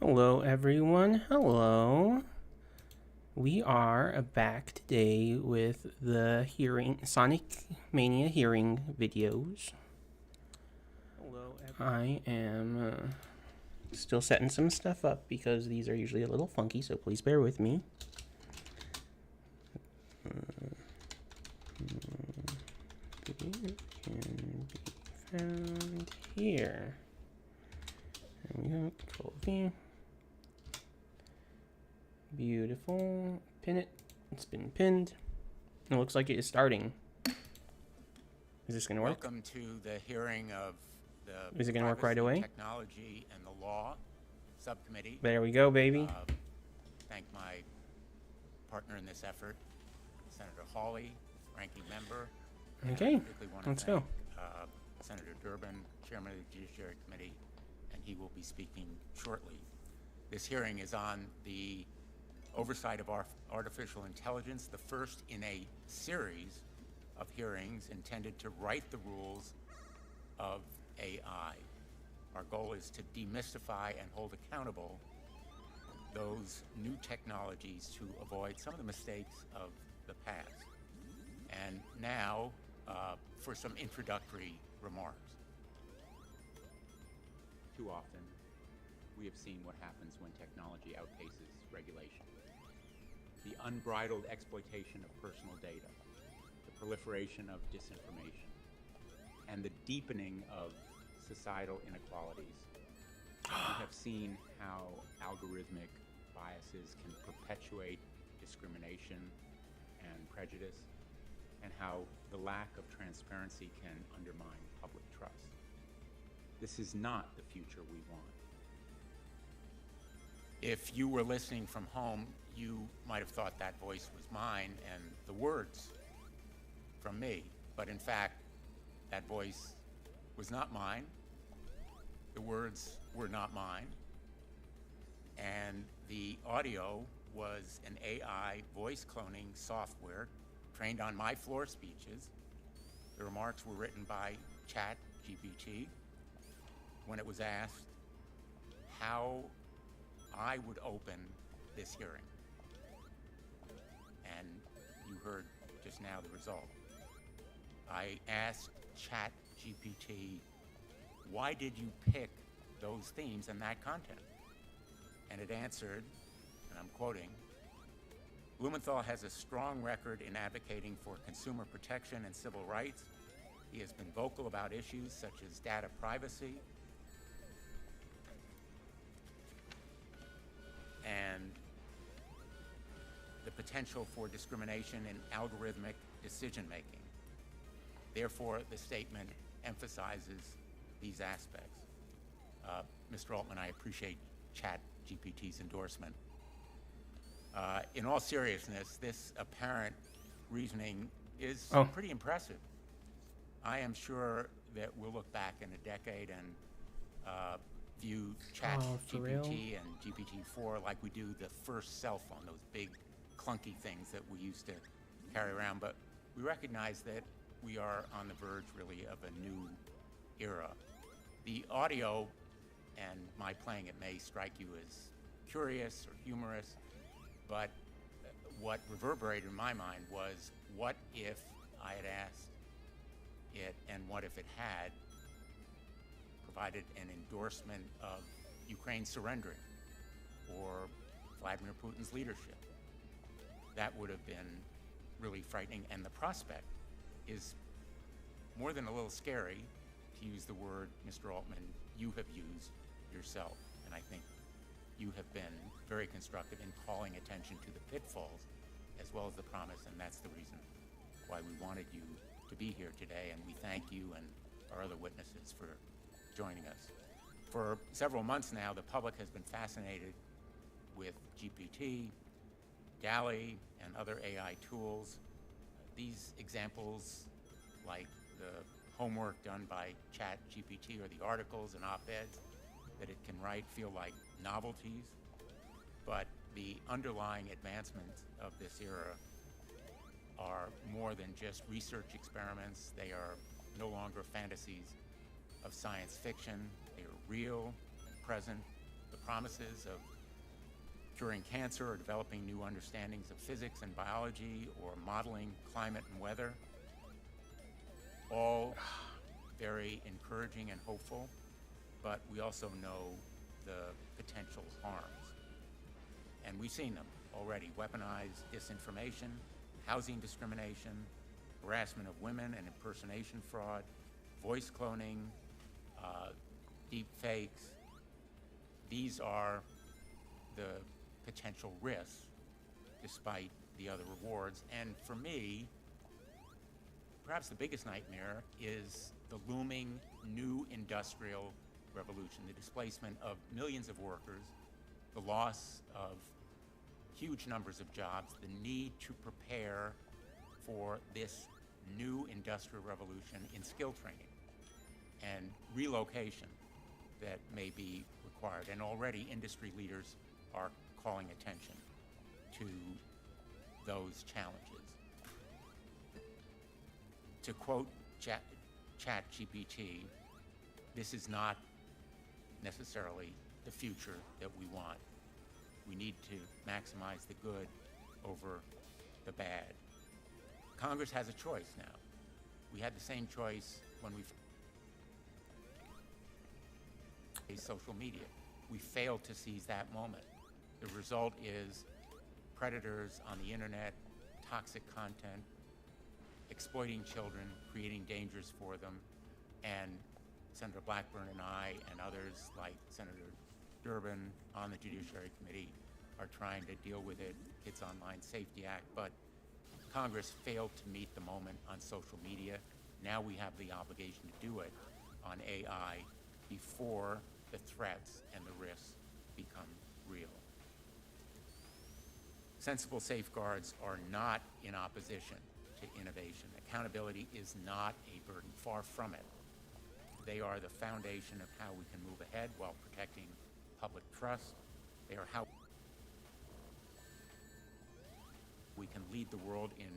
Hello, everyone. Hello. We are back today with the Sonic Mania hearing videos. Hello, everyone. I am still setting some stuff up because these are usually a little funky, so please bear with me. Video can be found here. There we go. Control V. Beautiful. Pin it. It's been pinned. It looks like it is starting. Is this going to work? Welcome to the hearing of the Is it going to work right away? Technology and the Law Subcommittee. There we go, baby. Thank my partner in this effort, Senator Hawley, ranking member. Okay, let's go. Senator Durbin, chairman of the Judiciary Committee, and he will be speaking shortly. This hearing is on the oversight of artificial intelligence, the first in a series of hearings intended to write the rules of AI. Our goal is to demystify and hold accountable those new technologies to avoid some of the mistakes of the past. And now for some introductory remarks. Too often, we have seen what happens when technology outpaces regulation. The unbridled exploitation of personal data, the proliferation of disinformation, and the deepening of societal inequalities. We have seen how algorithmic biases can perpetuate discrimination and prejudice, and how the lack of transparency can undermine public trust. This is not the future we want. If you were listening from home, you might have thought that voice was mine and the words from me. But in fact, that voice was not mine. The words were not mine. And the audio was an AI voice cloning software trained on my floor speeches. The remarks were written by ChatGPT when it was asked how I would open this hearing. And you heard just now the result. I asked ChatGPT, why did you pick those themes and that content? And it answered, and I'm quoting, Blumenthal has a strong record in advocating for consumer protection and civil rights. He has been vocal about issues such as data privacy and the potential for discrimination in algorithmic decision-making. Therefore, the statement emphasizes these aspects. Mr. Altman, I appreciate ChatGPT's endorsement. In all seriousness, this apparent reasoning is pretty impressive. I am sure that we'll look back in a decade and view ChatGPT and GPT-4 like we do the first cell phone, those big clunky things that we used to carry around. But we recognize that we are on the verge, really, of a new era. The audio and my playing it may strike you as curious or humorous, but what reverberated in my mind was, what if I had asked it, and what if it had provided an endorsement of Ukraine surrendering or Vladimir Putin's leadership? That would have been really frightening, and the prospect is more than a little scary, to use the word, Mr. Altman, you have used yourself. And I think you have been very constructive in calling attention to the pitfalls as well as the promise, and that's the reason why we wanted you to be here today, and we thank you and our other witnesses for joining us. For several months now, the public has been fascinated with GPT, DALL-E, and other AI tools. These examples, like the homework done by ChatGPT or the articles and op-eds that it can write, feel like novelties, but the underlying advancements of this era are more than just research experiments. They are no longer fantasies of science fiction. They are real, present, the promises of curing cancer or developing new understandings of physics and biology or modeling climate and weather, all very encouraging and hopeful, but we also know the potential harms. And we've seen them already: weaponized disinformation, housing discrimination, harassment of women and impersonation fraud, voice cloning, deep fakes. These are the potential risks despite the other rewards. And for me, perhaps the biggest nightmare is the looming new industrial revolution, the displacement of millions of workers, the loss of huge numbers of jobs, the need to prepare for this new industrial revolution in skill training and relocation that may be required. And already industry leaders are calling attention to those challenges. To quote ChatGPT, this is not necessarily the future that we want. We need to maximize the good over the bad. Congress has a choice now. We had the same choice when we faced social media. We failed to seize that moment. The result is predators on the internet, toxic content, exploiting children, creating dangers for them, and Senator Blackburn and I and others like Senator Durbin on the Judiciary Committee are trying to deal with it. It's Online Safety Act, but Congress failed to meet the moment on social media. Now we have the obligation to do it on AI before the threats and the risks become real. Sensible safeguards are not in opposition to innovation. Accountability is not a burden, far from it. They are the foundation of how we can move ahead while protecting public trust. They are how we can lead the world in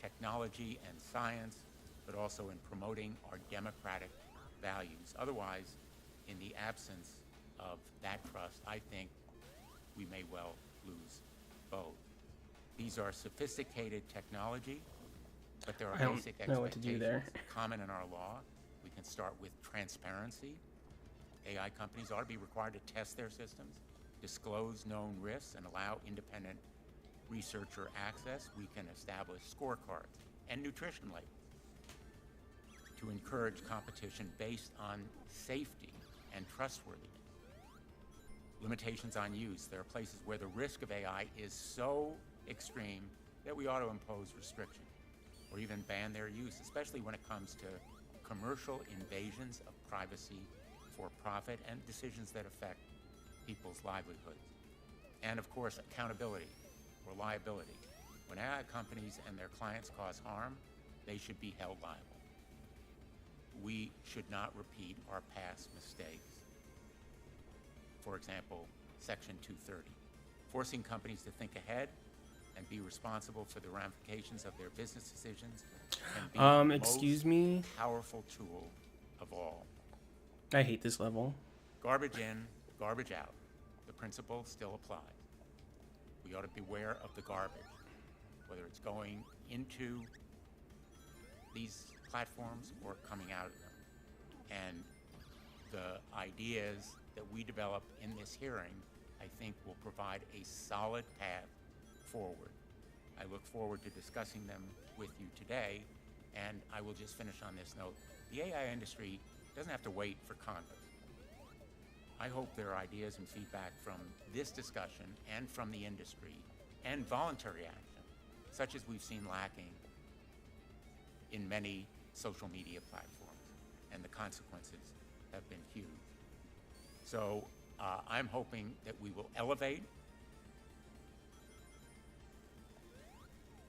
technology and science, but also in promoting our democratic values. Otherwise, in the absence of that trust, I think we may well lose both. These are sophisticated technology, but there are basic know what to do there. expectations common in our law. We can start with transparency. AI companies ought to be required to test their systems, disclose known risks, and allow independent researcher access. We can establish scorecards and nutrition labels to encourage competition based on safety and trustworthiness. Limitations on use. There are places where the risk of AI is so extreme that we ought to impose restrictions or even ban their use, especially when it comes to commercial invasions of privacy for profit and decisions that affect people's livelihoods. And of course, accountability or liability. When AI companies and their clients cause harm, they should be held liable. We should not repeat our past mistakes. For example, Section 230, forcing companies to think ahead and be responsible for the ramifications of their business decisions can be excuse the me? most powerful tool of all. I hate this level. Garbage in, garbage out. The principle still applies. We ought to beware of the garbage, whether it's going into these platforms or coming out of them. And the ideas that we develop in this hearing, I think, will provide a solid path forward. I look forward to discussing them with you today, and I will just finish on this note. The AI industry doesn't have to wait for Congress. I hope there are ideas and feedback from this discussion and from the industry and voluntary action, such as we've seen lacking in many social media platforms, and the consequences have been huge. So I'm hoping that we will elevate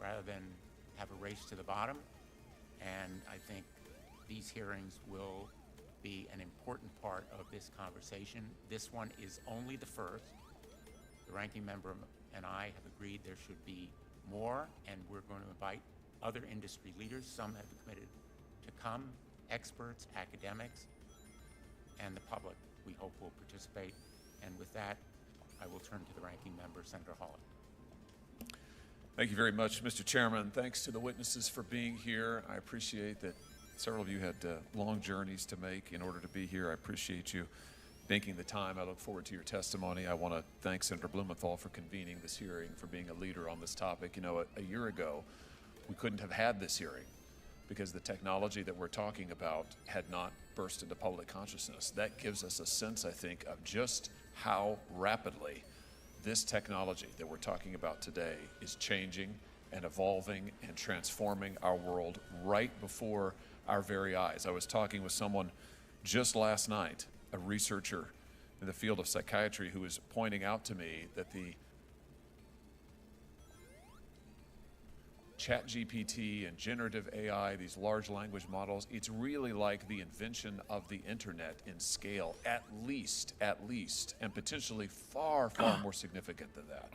rather than have a race to the bottom, and I think these hearings will be an important part of this conversation. This one is only the first. The ranking member and I have agreed there should be more, and we're going to invite other industry leaders. Some have committed to come, experts, academics, and the public, we hope, will participate. And with that, I will turn to the ranking member, Senator Hawley. Thank you very much, Mr. Chairman. Thanks to the witnesses for being here. I appreciate that several of you had long journeys to make in order to be here. I appreciate you making the time. I look forward to your testimony. I want to thank Senator Blumenthal for convening this hearing, for being a leader on this topic. You know, a year ago, we couldn't have had this hearing because the technology that we're talking about had not burst into public consciousness. That gives us a sense, I think, of just how rapidly this technology that we're talking about today is changing and evolving and transforming our world right before our very eyes. I was talking with someone just last night, a researcher in the field of psychiatry, who was pointing out to me that the ChatGPT and generative AI, these large language models, it's really like the invention of the internet in scale, at least, and potentially far, far more significant than that.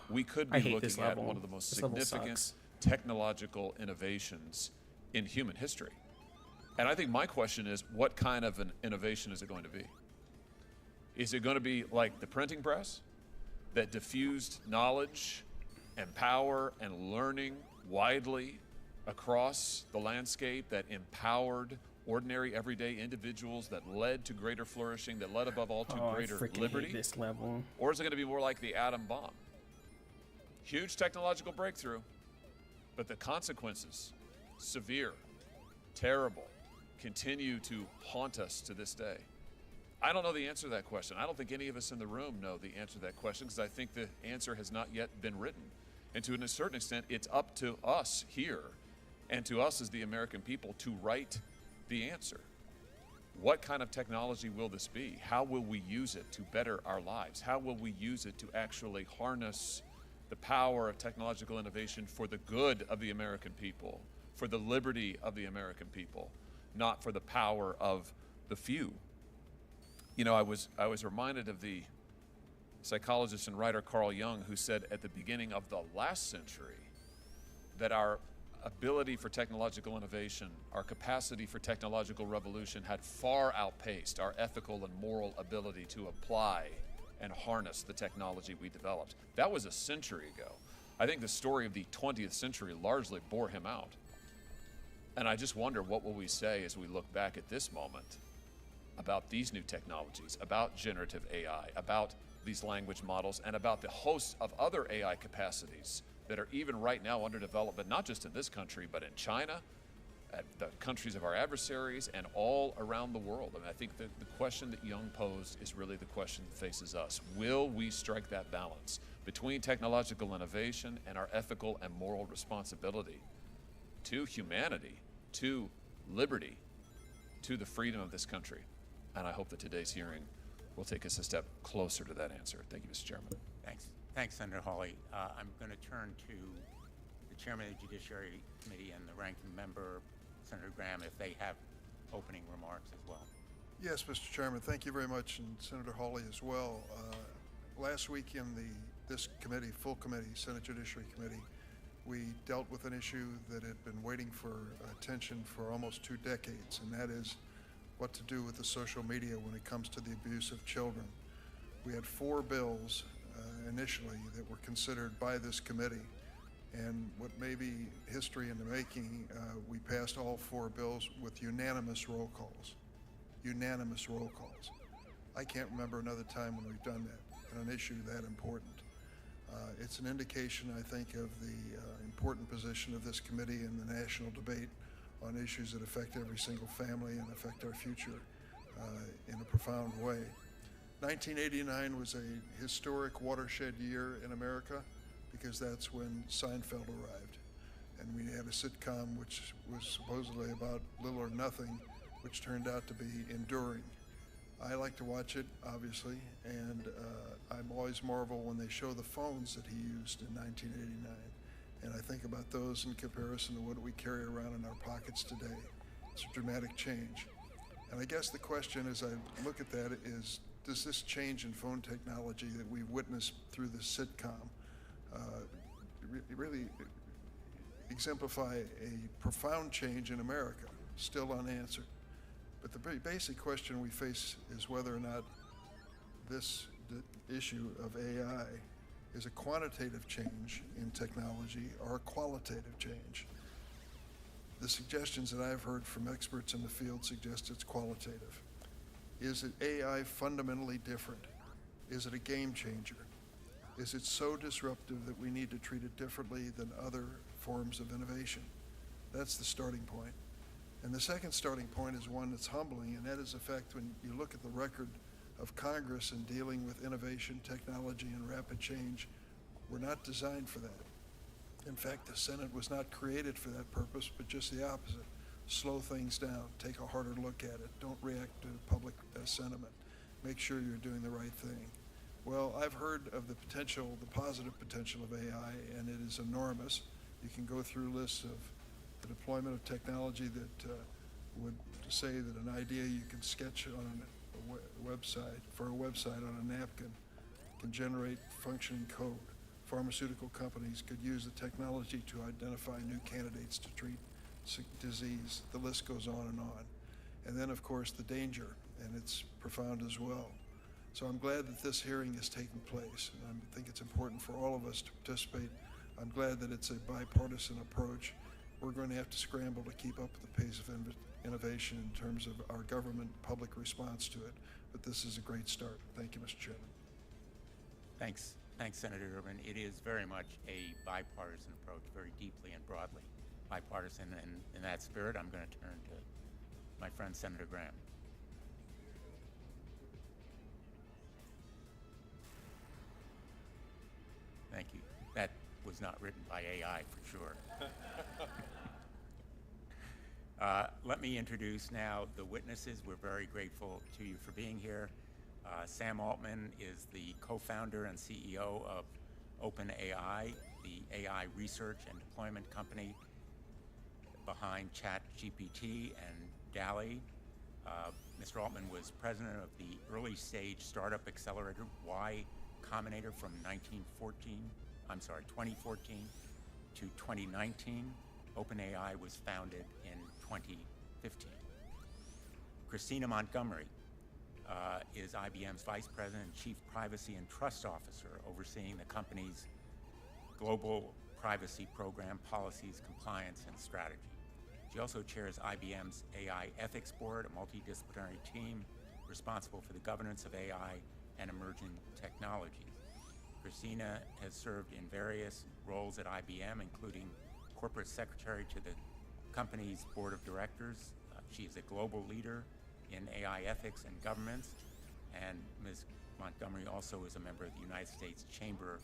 We could be looking at one of the most significant technological innovations in human history. And I think my question is, what kind of an innovation is it going to be? Is it going to be like the printing press that diffused knowledge and power and learning widely across the landscape, that empowered ordinary everyday individuals, that led to greater flourishing, that led above all to greater liberty? Hate this level. Or is it going to be more like the atom bomb? Huge technological breakthrough, but the consequences, severe, terrible, continue to haunt us to this day. I don't know the answer to that question. I don't think any of us in the room know the answer to that question, because I think the answer has not yet been written. And to a certain extent, it's up to us here and to us as the American people to write the answer. What kind of technology will this be? How will we use it to better our lives? How will we use it to actually harness the power of technological innovation for the good of the American people, for the liberty of the American people, not for the power of the few? You know, I was reminded of the psychologist and writer Carl Jung, who said at the beginning of the last century that our ability for technological innovation, our capacity for technological revolution had far outpaced our ethical and moral ability to apply and harness the technology we developed. That was a century ago. I think the story of the 20th century largely bore him out. And I just wonder, what will we say as we look back at this moment about these new technologies, about generative AI, about these language models, and about the host of other AI capacities that are even right now under development, not just in this country, but in China, at the countries of our adversaries, and all around the world. And I think the question that Jung posed is really the question that faces us. Will we strike that balance between technological innovation and our ethical and moral responsibility to humanity, to liberty, to the freedom of this country? And I hope that today's hearing will take us a step closer to that answer. Thank you, Mr. Chairman. Thanks. Thanks, Senator Hawley. I'm going to turn to the Chairman of the Judiciary Committee and the Ranking Member, Senator Graham, if they have opening remarks as well. Yes, Mr. Chairman, thank you very much, and Senator Hawley as well. Last week in this committee, full committee, Senate Judiciary Committee, we dealt with an issue that had been waiting for attention for almost 2 decades, and that is what to do with the social media when it comes to the abuse of children. We had 4 bills initially that were considered by this committee, and what may be history in the making, we passed all 4 bills with unanimous roll calls. Unanimous roll calls. I can't remember another time when we've done that on an issue that important. It's an indication, I think, of the important position of this committee in the national debate on issues that affect every single family and affect our future in a profound way. 1989 was a historic watershed year in America because that's when Seinfeld arrived. And we had a sitcom which was supposedly about little or nothing, which turned out to be enduring. I like to watch it, obviously, and I'm always marvel when they show the phones that he used in 1989. And I think about those in comparison to what we carry around in our pockets today. It's a dramatic change. And I guess the question as I look at that is, does this change in phone technology that we've witnessed through this sitcom really exemplify a profound change in America, still unanswered? But the very basic question we face is whether or not this issue of AI is a quantitative change in technology or a qualitative change. The suggestions that I've heard from experts in the field suggest it's qualitative. Is it AI fundamentally different? Is it a game changer? Is it so disruptive that we need to treat it differently than other forms of innovation? That's the starting point. And the second starting point is one that's humbling, and that is the fact when you look at the record of Congress in dealing with innovation, technology, and rapid change, we're not designed for that. In fact, the Senate was not created for that purpose, but just the opposite. Slow things down, take a harder look at it, don't react to public sentiment, make sure you're doing the right thing. Well, I've heard of the potential, the positive potential of AI, and it is enormous. You can go through lists of the deployment of technology that would say that an idea you can sketch on a website, for a website on a napkin, can generate functioning code. Pharmaceutical companies could use the technology to identify new candidates to treat disease. The list goes on and on. And then, of course, the danger, and it's profound as well. So I'm glad that this hearing is taking place, and I think it's important for all of us to participate. I'm glad that it's a bipartisan approach. We're going to have to scramble to keep up with the pace of innovation in terms of our government public response to it, but this is a great start. Thank you, Mr. Chairman. Thanks, Senator Durbin. It is very much a bipartisan approach, very deeply and broadly bipartisan, and in that spirit, I'm going to turn to my friend Senator Graham. Thank you. That was not written by AI for sure. Let me introduce now the witnesses. We're very grateful to you for being here. Sam Altman is the co-founder and CEO of OpenAI, the AI research and deployment company behind ChatGPT and DALL-E. Mr. Altman was president of the early stage startup accelerator Y Combinator from 2014 to 2019. OpenAI was founded in 2015. Christina Montgomery is IBM's Vice President and Chief Privacy and Trust Officer, overseeing the company's global privacy program, policies, compliance, and strategy. She also chairs IBM's AI Ethics Board, a multidisciplinary team responsible for the governance of AI and emerging technologies. Christina has served in various roles at IBM, including corporate secretary to the company's board of directors. She is a global leader in AI ethics and governance, and Ms. Montgomery also is a member of the United States Chamber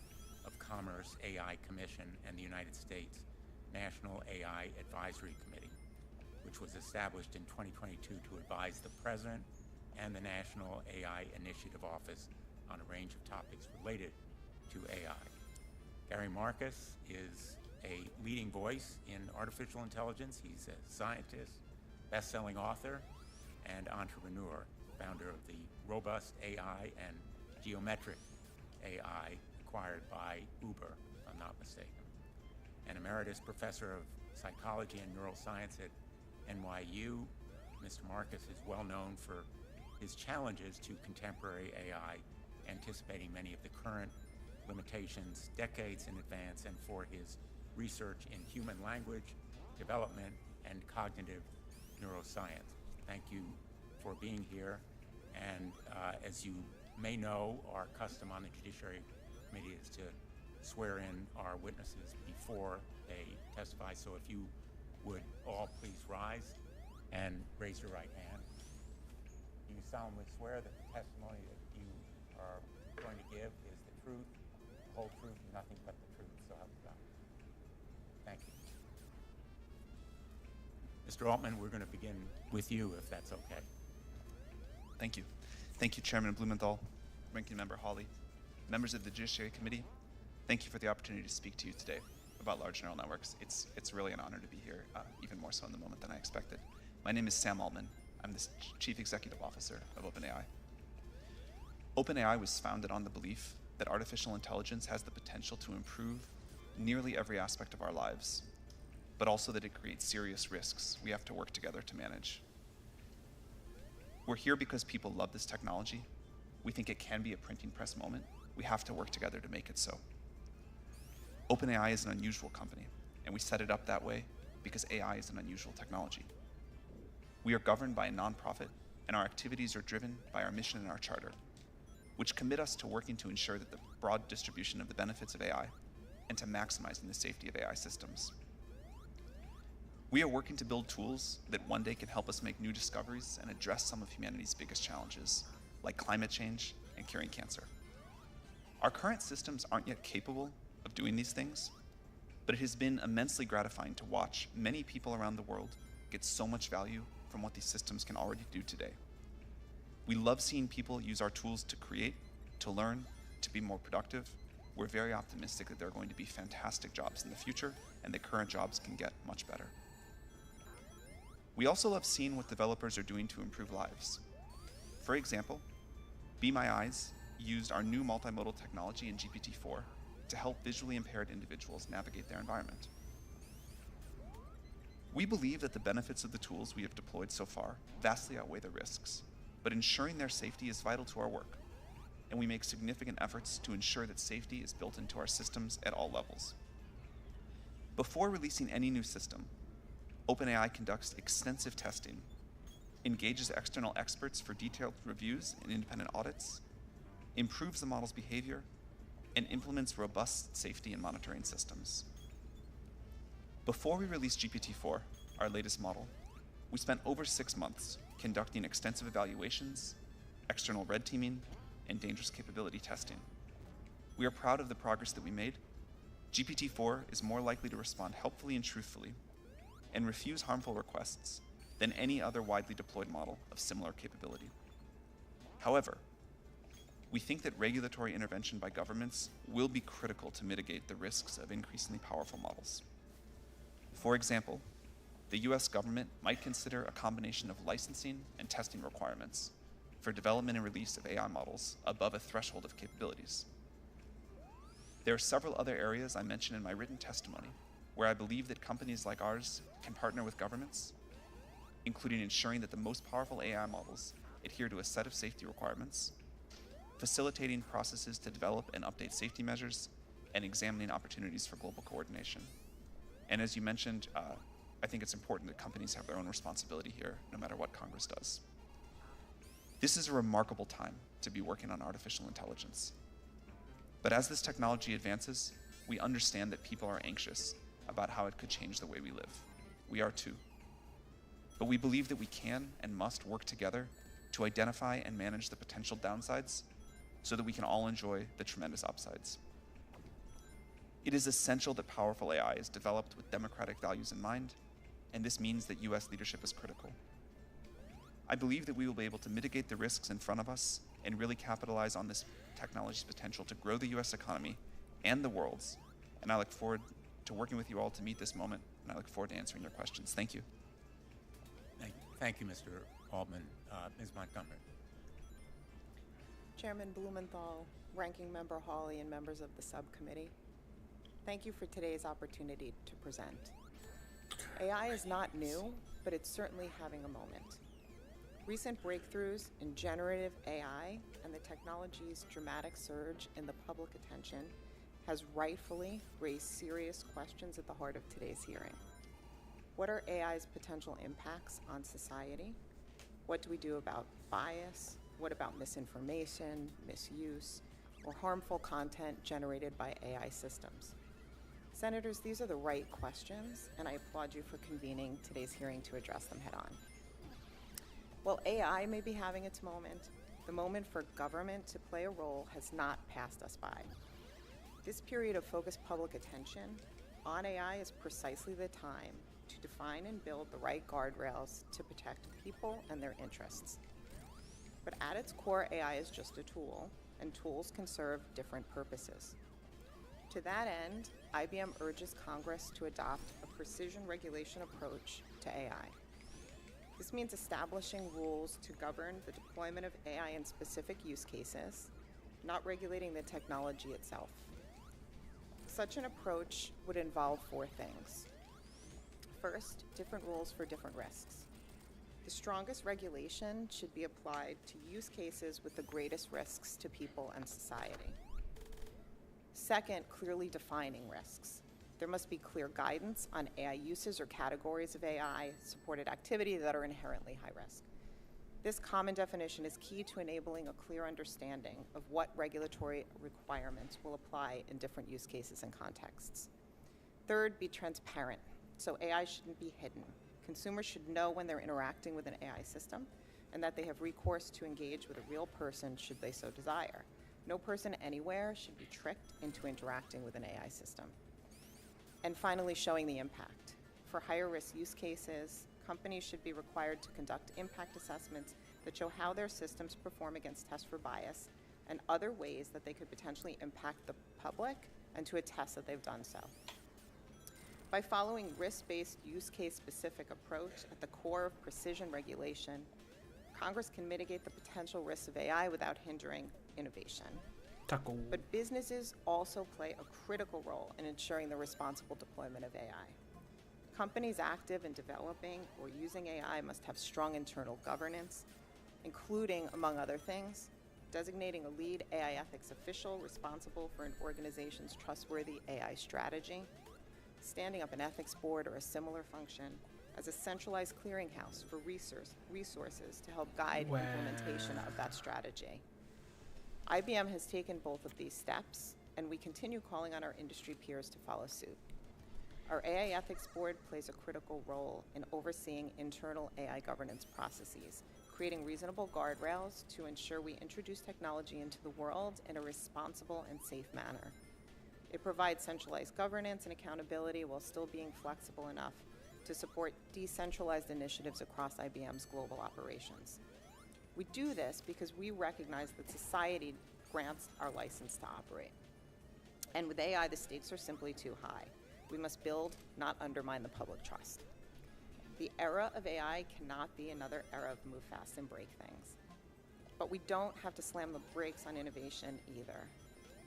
of Commerce AI Commission and the United States National AI Advisory Committee, which was established in 2022 to advise the President and the National AI Initiative Office on a range of topics related to AI. Gary Marcus is a leading voice in artificial intelligence. He's a scientist, best-selling author, and entrepreneur, founder of the Robust AI and Geometric AI acquired by Uber, if I'm not mistaken. An emeritus professor of psychology and neuroscience at NYU, Mr. Marcus is well known for his challenges to contemporary AI, anticipating many of the current limitations decades in advance, and for his research in human language development and cognitive neuroscience. Thank you for being here. And as you may know, our custom on the Judiciary Committee is to swear in our witnesses before they testify. So if you would all please rise and raise your right hand. You solemnly swear that the testimony that you are going to give is the truth, the whole truth, and nothing but the truth. So help you God. Thank you. Mr. Altman, we're going to begin with you, if that's okay. Thank you. Thank you, Chairman Blumenthal, Ranking Member Hawley, members of the Judiciary Committee. Thank you for the opportunity to speak to you today about large neural networks. It's really an honor to be here, even more so in the moment than I expected. My name is Sam Altman. I'm the Chief Executive Officer of OpenAI. OpenAI was founded on the belief that artificial intelligence has the potential to improve nearly every aspect of our lives, but also that it creates serious risks we have to work together to manage. We're here because people love this technology. we think it can be a printing press moment. We have to work together to make it so. OpenAI is an unusual company, and we set it up that way because AI is an unusual technology. We are governed by a nonprofit, and our activities are driven by our mission and our charter, which commit us to working to ensure that the broad distribution of the benefits of AI and to maximizing the safety of AI systems. We are working to build tools that one day can help us make new discoveries and address some of humanity's biggest challenges, like climate change and curing cancer. Our current systems aren't yet capable of doing these things, but it has been immensely gratifying to watch many people around the world get so much value from what these systems can already do today. We love seeing people use our tools to create, to learn, to be more productive. We're very optimistic that there are going to be fantastic jobs in the future and that current jobs can get much better. We also love seeing what developers are doing to improve lives. For example, Be My Eyes used our new multimodal technology in GPT-4 to help visually impaired individuals navigate their environment. We believe that the benefits of the tools we have deployed so far vastly outweigh the risks, but ensuring their safety is vital to our work, and we make significant efforts to ensure that safety is built into our systems at all levels. Before releasing any new system, OpenAI conducts extensive testing, engages external experts for detailed reviews and independent audits, improves the model's behavior, and implements robust safety and monitoring systems. Before we released GPT-4, our latest model, we spent over 6 months conducting extensive evaluations, external red teaming, and dangerous capability testing. We are proud of the progress that we made. GPT-4 is more likely to respond helpfully and truthfully and refuse harmful requests than any other widely deployed model of similar capability. However, we think that regulatory intervention by governments will be critical to mitigate the risks of increasingly powerful models. For example, the US government might consider a combination of licensing and testing requirements for development and release of AI models above a threshold of capabilities. There are several other areas I mentioned in my written testimony where I believe that companies like ours can partner with governments, including ensuring that the most powerful AI models adhere to a set of safety requirements, facilitating processes to develop and update safety measures, and examining opportunities for global coordination. And as you mentioned, I think it's important that companies have their own responsibility here, no matter what Congress does. This is a remarkable time to be working on artificial intelligence. But as this technology advances, we understand that people are anxious about how it could change the way we live. We are too. But we believe that we can and must work together to identify and manage the potential downsides so that we can all enjoy the tremendous upsides. It is essential that powerful AI is developed with democratic values in mind, and this means that US leadership is critical. I believe that we will be able to mitigate the risks in front of us and really capitalize on this technology's potential to grow the US economy and the world's, and I look forward to working with you all to meet this moment, and I look forward to answering your questions. Thank you. Thank you, Mr. Altman. Ms. Montgomery. Chairman Blumenthal, Ranking Member Hawley, and members of the subcommittee, thank you for today's opportunity to present. AI is not new, but it's certainly having a moment. Recent breakthroughs in generative AI and the technology's dramatic surge in the public attention has rightfully raised serious questions at the heart of today's hearing. What are AI's potential impacts on society? What do we do about bias? What about misinformation, misuse, or harmful content generated by AI systems? Senators, these are the right questions, and I applaud you for convening today's hearing to address them head on. While AI may be having its moment, the moment for government to play a role has not passed us by. This period of focused public attention on AI is precisely the time to define and build the right guardrails to protect people and their interests. But at its core, AI is just a tool, and tools can serve different purposes. To that end, IBM urges Congress to adopt a precision regulation approach to AI. This means establishing rules to govern the deployment of AI in specific use cases, not regulating the technology itself. Such an approach would involve 4 things. First, different rules for different risks. The strongest regulation should be applied to use cases with the greatest risks to people and society. Second, clearly defining risks. There must be clear guidance on AI uses or categories of AI-supported activity that are inherently high risk. This common definition is key to enabling a clear understanding of what regulatory requirements will apply in different use cases and contexts. Third, be transparent, so AI shouldn't be hidden. Consumers should know when they're interacting with an AI system and that they have recourse to engage with a real person should they so desire. No person anywhere should be tricked into interacting with an AI system. And finally, showing the impact. For higher risk use cases, companies should be required to conduct impact assessments that show how their systems perform against tests for bias and other ways that they could potentially impact the public and to attest that they've done so. By following risk-based use case specific approach at the core of precision regulation, Congress can mitigate the potential risks of AI without hindering innovation. Taco. But businesses also play a critical role in ensuring the responsible deployment of AI. Companies active in developing or using AI must have strong internal governance, including, among other things, designating a lead AI ethics official responsible for an organization's trustworthy AI strategy, standing up an ethics board or a similar function as a centralized clearinghouse for resources to help guide implementation of that strategy. IBM has taken both of these steps, and we continue calling on our industry peers to follow suit. Our AI Ethics Board plays a critical role in overseeing internal AI governance processes, creating reasonable guardrails to ensure we introduce technology into the world in a responsible and safe manner. It provides centralized governance and accountability while still being flexible enough to support decentralized initiatives across IBM's global operations. We do this because we recognize that society grants our license to operate. And with AI, the stakes are simply too high. We must build, not undermine the public trust. The era of AI cannot be another era of move fast and break things. But we don't have to slam the brakes on innovation either.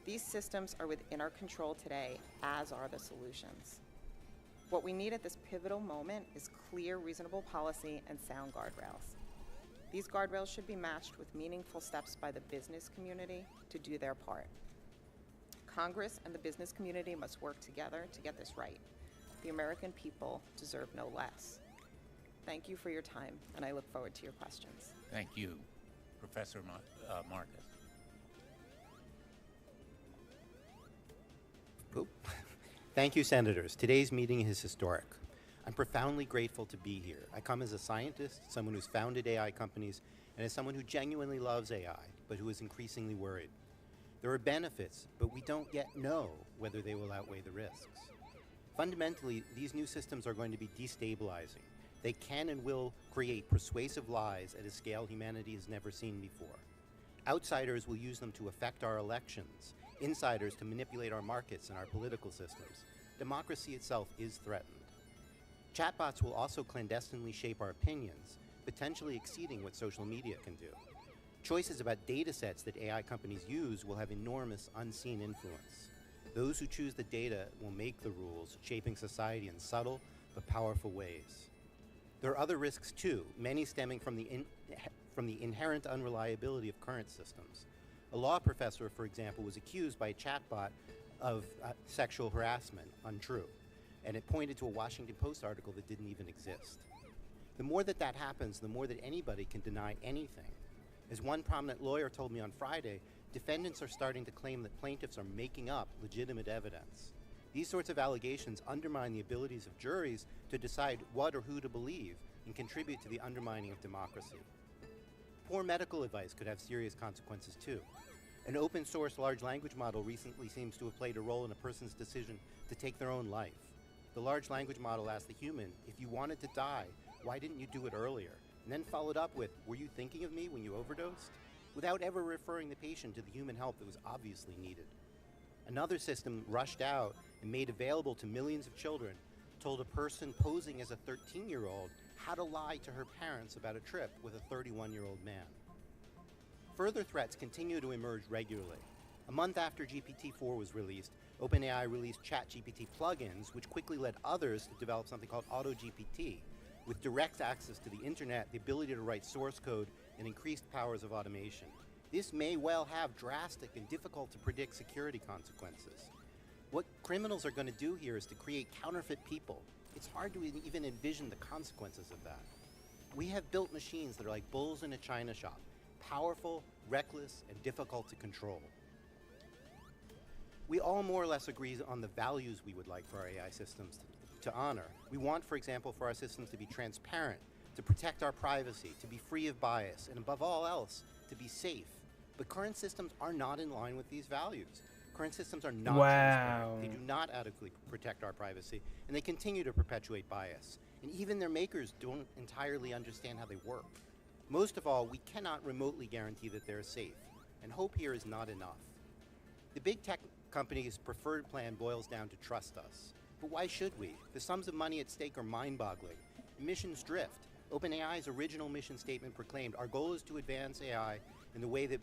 These systems are within our control today, as are the solutions. What we need at this pivotal moment is clear, reasonable policy and sound guardrails. These guardrails should be matched with meaningful steps by the business community to do their part. Congress and the business community must work together to get this right. The American people deserve no less. Thank you for your time, and I look forward to your questions. Thank you, Professor Marcus. Thank you, Senators. Today's meeting is historic. I'm profoundly grateful to be here. I come as a scientist, someone who's founded AI companies, and as someone who genuinely loves AI, but who is increasingly worried. There are benefits, but we don't yet know whether they will outweigh the risks. Fundamentally, these new systems are going to be destabilizing. They can and will create persuasive lies at a scale humanity has never seen before. Outsiders will use them to affect our elections, insiders to manipulate our markets and our political systems. Democracy itself is threatened. Chatbots will also clandestinely shape our opinions, potentially exceeding what social media can do. Choices about data sets that AI companies use will have enormous unseen influence. Those who choose the data will make the rules, shaping society in subtle but powerful ways. There are other risks too, many stemming from the inherent unreliability of current systems. A law professor, for example, was accused by a chatbot of sexual harassment, untrue, and it pointed to a Washington Post article that didn't even exist. The more that happens, the more that anybody can deny anything. As one prominent lawyer told me on Friday, defendants are starting to claim that plaintiffs are making up legitimate evidence. These sorts of allegations undermine the abilities of juries to decide what or who to believe and contribute to the undermining of democracy. Poor medical advice could have serious consequences too. An open source large language model recently seems to have played a role in a person's decision to take their own life. The large language model asked the human, if you wanted to die, why didn't you do it earlier? And then followed up with, were you thinking of me when you overdosed? Without ever referring the patient to the human help that was obviously needed. Another system rushed out and made available to millions of children told a person posing as a 13-year-old how to lie to her parents about a trip with a 31-year-old man. Further threats continue to emerge regularly. A month after GPT-4 was released, OpenAI released ChatGPT plugins, which quickly led others to develop something called AutoGPT, with direct access to the internet, the ability to write source code, and increased powers of automation. This may well have drastic and difficult to predict security consequences. What criminals are going to do here is to create counterfeit people. It's hard to even envision the consequences of that. We have built machines that are like bulls in a china shop, powerful, reckless, and difficult to control. We all more or less agree on the values we would like for our AI systems to honor. We want, for example, for our systems to be transparent, to protect our privacy, to be free of bias, and above all else, to be safe. But current systems are not in line with these values. Current systems are not transparent. They do not adequately protect our privacy, and they continue to perpetuate bias. And even their makers don't entirely understand how they work. Most of all, we cannot remotely guarantee that they're safe, and hope here is not enough. The big tech companies' preferred plan boils down to trust us. But why should we? The sums of money at stake are mind-boggling. Missions drift. OpenAI's original mission statement proclaimed, our goal is to advance AI in the way that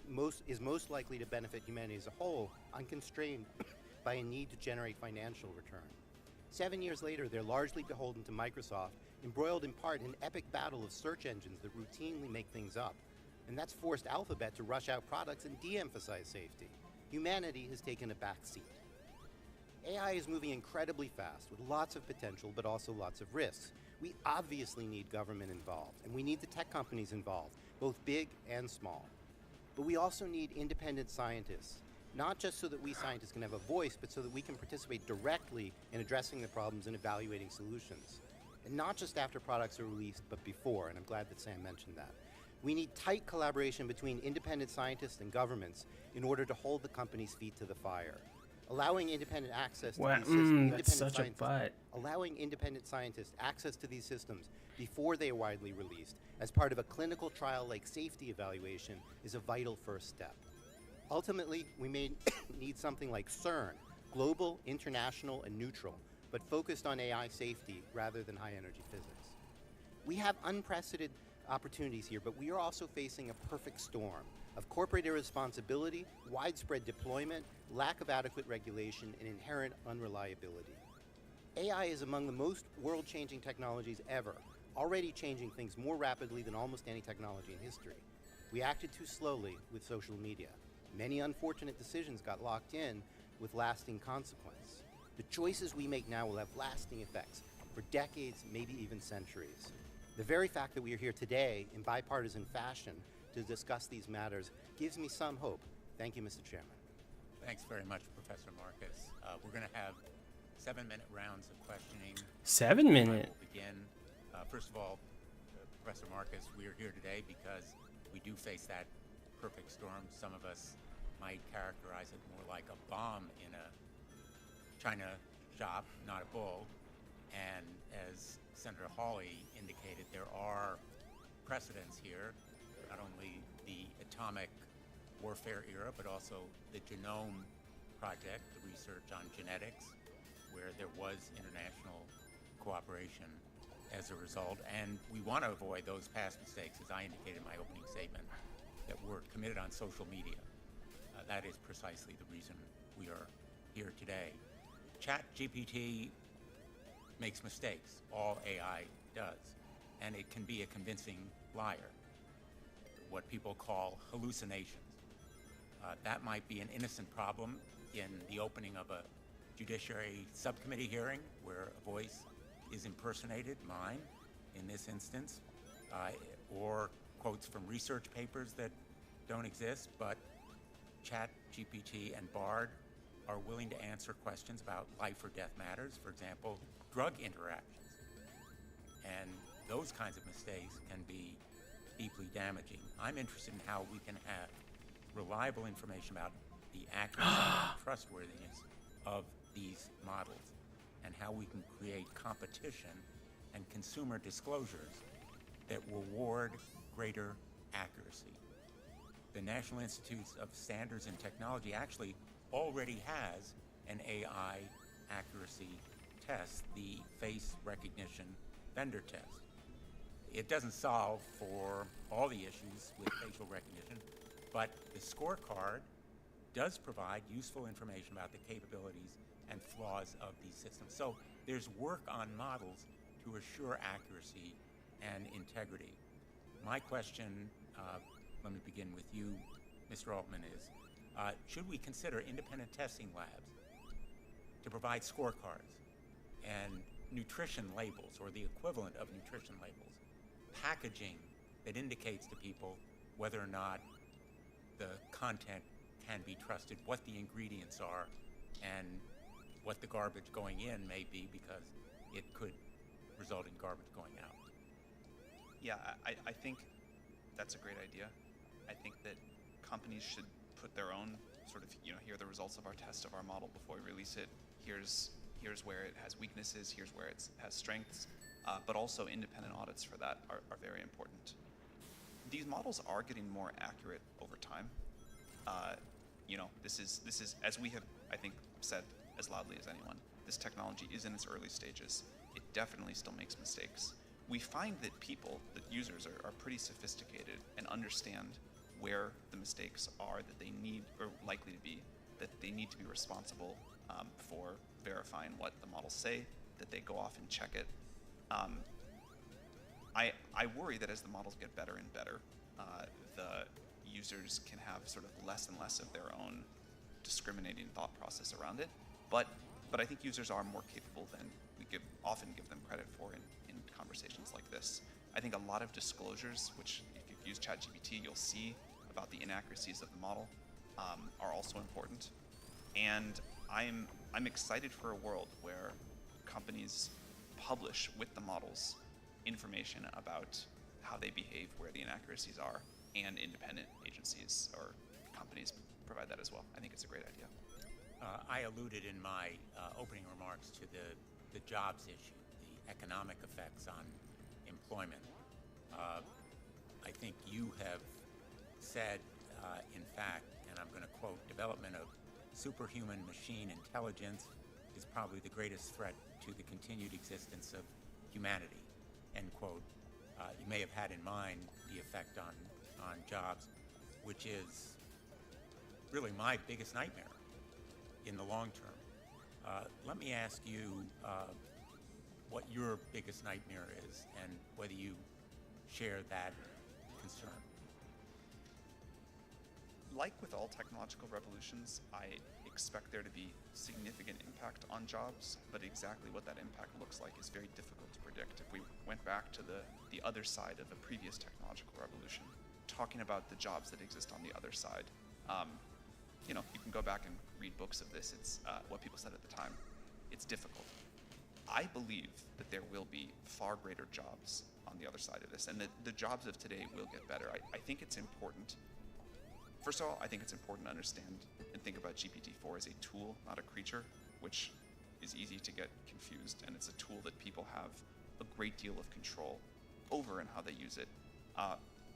is most likely to benefit humanity as a whole, unconstrained by a need to generate financial return. 7 years later, they're largely beholden to Microsoft, embroiled in part in an epic battle of search engines that routinely make things up. And that's forced Alphabet to rush out products and de-emphasize safety. Humanity has taken a back seat. AI is moving incredibly fast with lots of potential, but also lots of risks. We obviously need government involved, and we need the tech companies involved, both big and small. But we also need independent scientists, not just so that we scientists can have a voice, but so that we can participate directly in addressing the problems and evaluating solutions. And not just after products are released, but before, and I'm glad that Sam mentioned that. We need tight collaboration between independent scientists and governments in order to hold the companies' feet to the fire. Allowing independent access to these systems, that's such a butt. allowing independent scientists access to these systems before they are widely released as part of a clinical trial-like safety evaluation is a vital first step. Ultimately, we may need something like CERN, global, international, and neutral, but focused on AI safety rather than high-energy physics. We have unprecedented opportunities here, but we are also facing a perfect storm of corporate irresponsibility, widespread deployment, lack of adequate regulation, and inherent unreliability. AI is among the most world-changing technologies ever, already changing things more rapidly than almost any technology in history. We acted too slowly with social media. Many unfortunate decisions got locked in with lasting consequence. The choices we make now will have lasting effects for decades, maybe even centuries. The very fact that we are here today in bipartisan fashion to discuss these matters gives me some hope. Thank you, Mr. Chairman. Thanks very much, Professor Marcus. We're going to have 7-minute rounds of questioning. 7 minutes. We'll begin. First of all, Professor Marcus, we are here today because we do face that perfect storm. Some of us might characterize it more like a bomb in a china shop, not a bull. And as Senator Hawley indicated, there are precedents here, not only the atomic warfare era, but also the Genome Project, the research on genetics, where there was international cooperation as a result. And we want to avoid those past mistakes, as I indicated in my opening statement, that were committed on social media. That is precisely the reason we are here today. ChatGPT makes mistakes. All AI does. And it can be a convincing liar, what people call hallucinations. That might be an innocent problem in the opening of a Judiciary subcommittee hearing where a voice is impersonated, mine in this instance, or quotes from research papers that don't exist, but ChatGPT and Bard are willing to answer questions about life or death matters, for example, drug interactions. And those kinds of mistakes can be deeply damaging. I'm interested in how we can have reliable information about the accuracy and trustworthiness of these models, and how we can create competition and consumer disclosures that reward greater accuracy. The National Institute of Standards and Technology actually already has an AI accuracy test, the face recognition vendor test. It doesn't solve for all the issues with facial recognition, but the scorecard does provide useful information about the capabilities and flaws of these systems. So there's work on models to assure accuracy and integrity. My question, let me begin with you, Mr. Altman, is should we consider independent testing labs to provide scorecards and nutrition labels, or the equivalent of nutrition labels, packaging that indicates to people whether or not the content can be trusted, what the ingredients are, and what the garbage going in may be, because it could result in garbage going out? Yeah, I think that's a great idea. I think that companies should put their own sort of, here are the results of our test of our model before we release it. Here's where it has weaknesses, here's where it has strengths, but also independent audits for that are very important. These models are getting more accurate over time. This is, as we have, I think, said as loudly as anyone, this technology is in its early stages. It definitely still makes mistakes. We find that users are pretty sophisticated and understand where the mistakes are that they need, or likely to be, that they need to be responsible for verifying what the models say, that they go off and check it. I worry that as the models get better and better, the users can have sort of less and less of their own discriminating thought process around it. But I think users are more capable than we often give them credit for in conversations like this. I think a lot of disclosures, which if you've used ChatGPT, you'll see about the inaccuracies of the model, are also important. And I'm excited for a world where companies publish with the models information about how they behave, where the inaccuracies are, and independent agencies or companies provide that as well. I think it's a great idea. I alluded in my opening remarks to the jobs issue, the economic effects on employment. I think you have said, in fact, and I'm going to quote, "Development of superhuman machine intelligence is probably the greatest threat to the continued existence of humanity," end quote. You may have had in mind the effect on jobs, which is really my biggest nightmare in the long term. Let me ask you what your biggest nightmare is and whether you share that concern. Like with all technological revolutions, I expect there to be significant impact on jobs, but exactly what that impact looks like is very difficult to predict. If we went back to the other side of a previous technological revolution, talking about the jobs that exist on the other side, you can go back and read books of this. It's what people said at the time. It's difficult. I believe that there will be far greater jobs on the other side of this, and that the jobs of today will get better. I think it's important. First of all, I think it's important to understand and think about GPT-4 as a tool, not a creature, which is easy to get confused, and it's a tool that people have a great deal of control over in how they use it.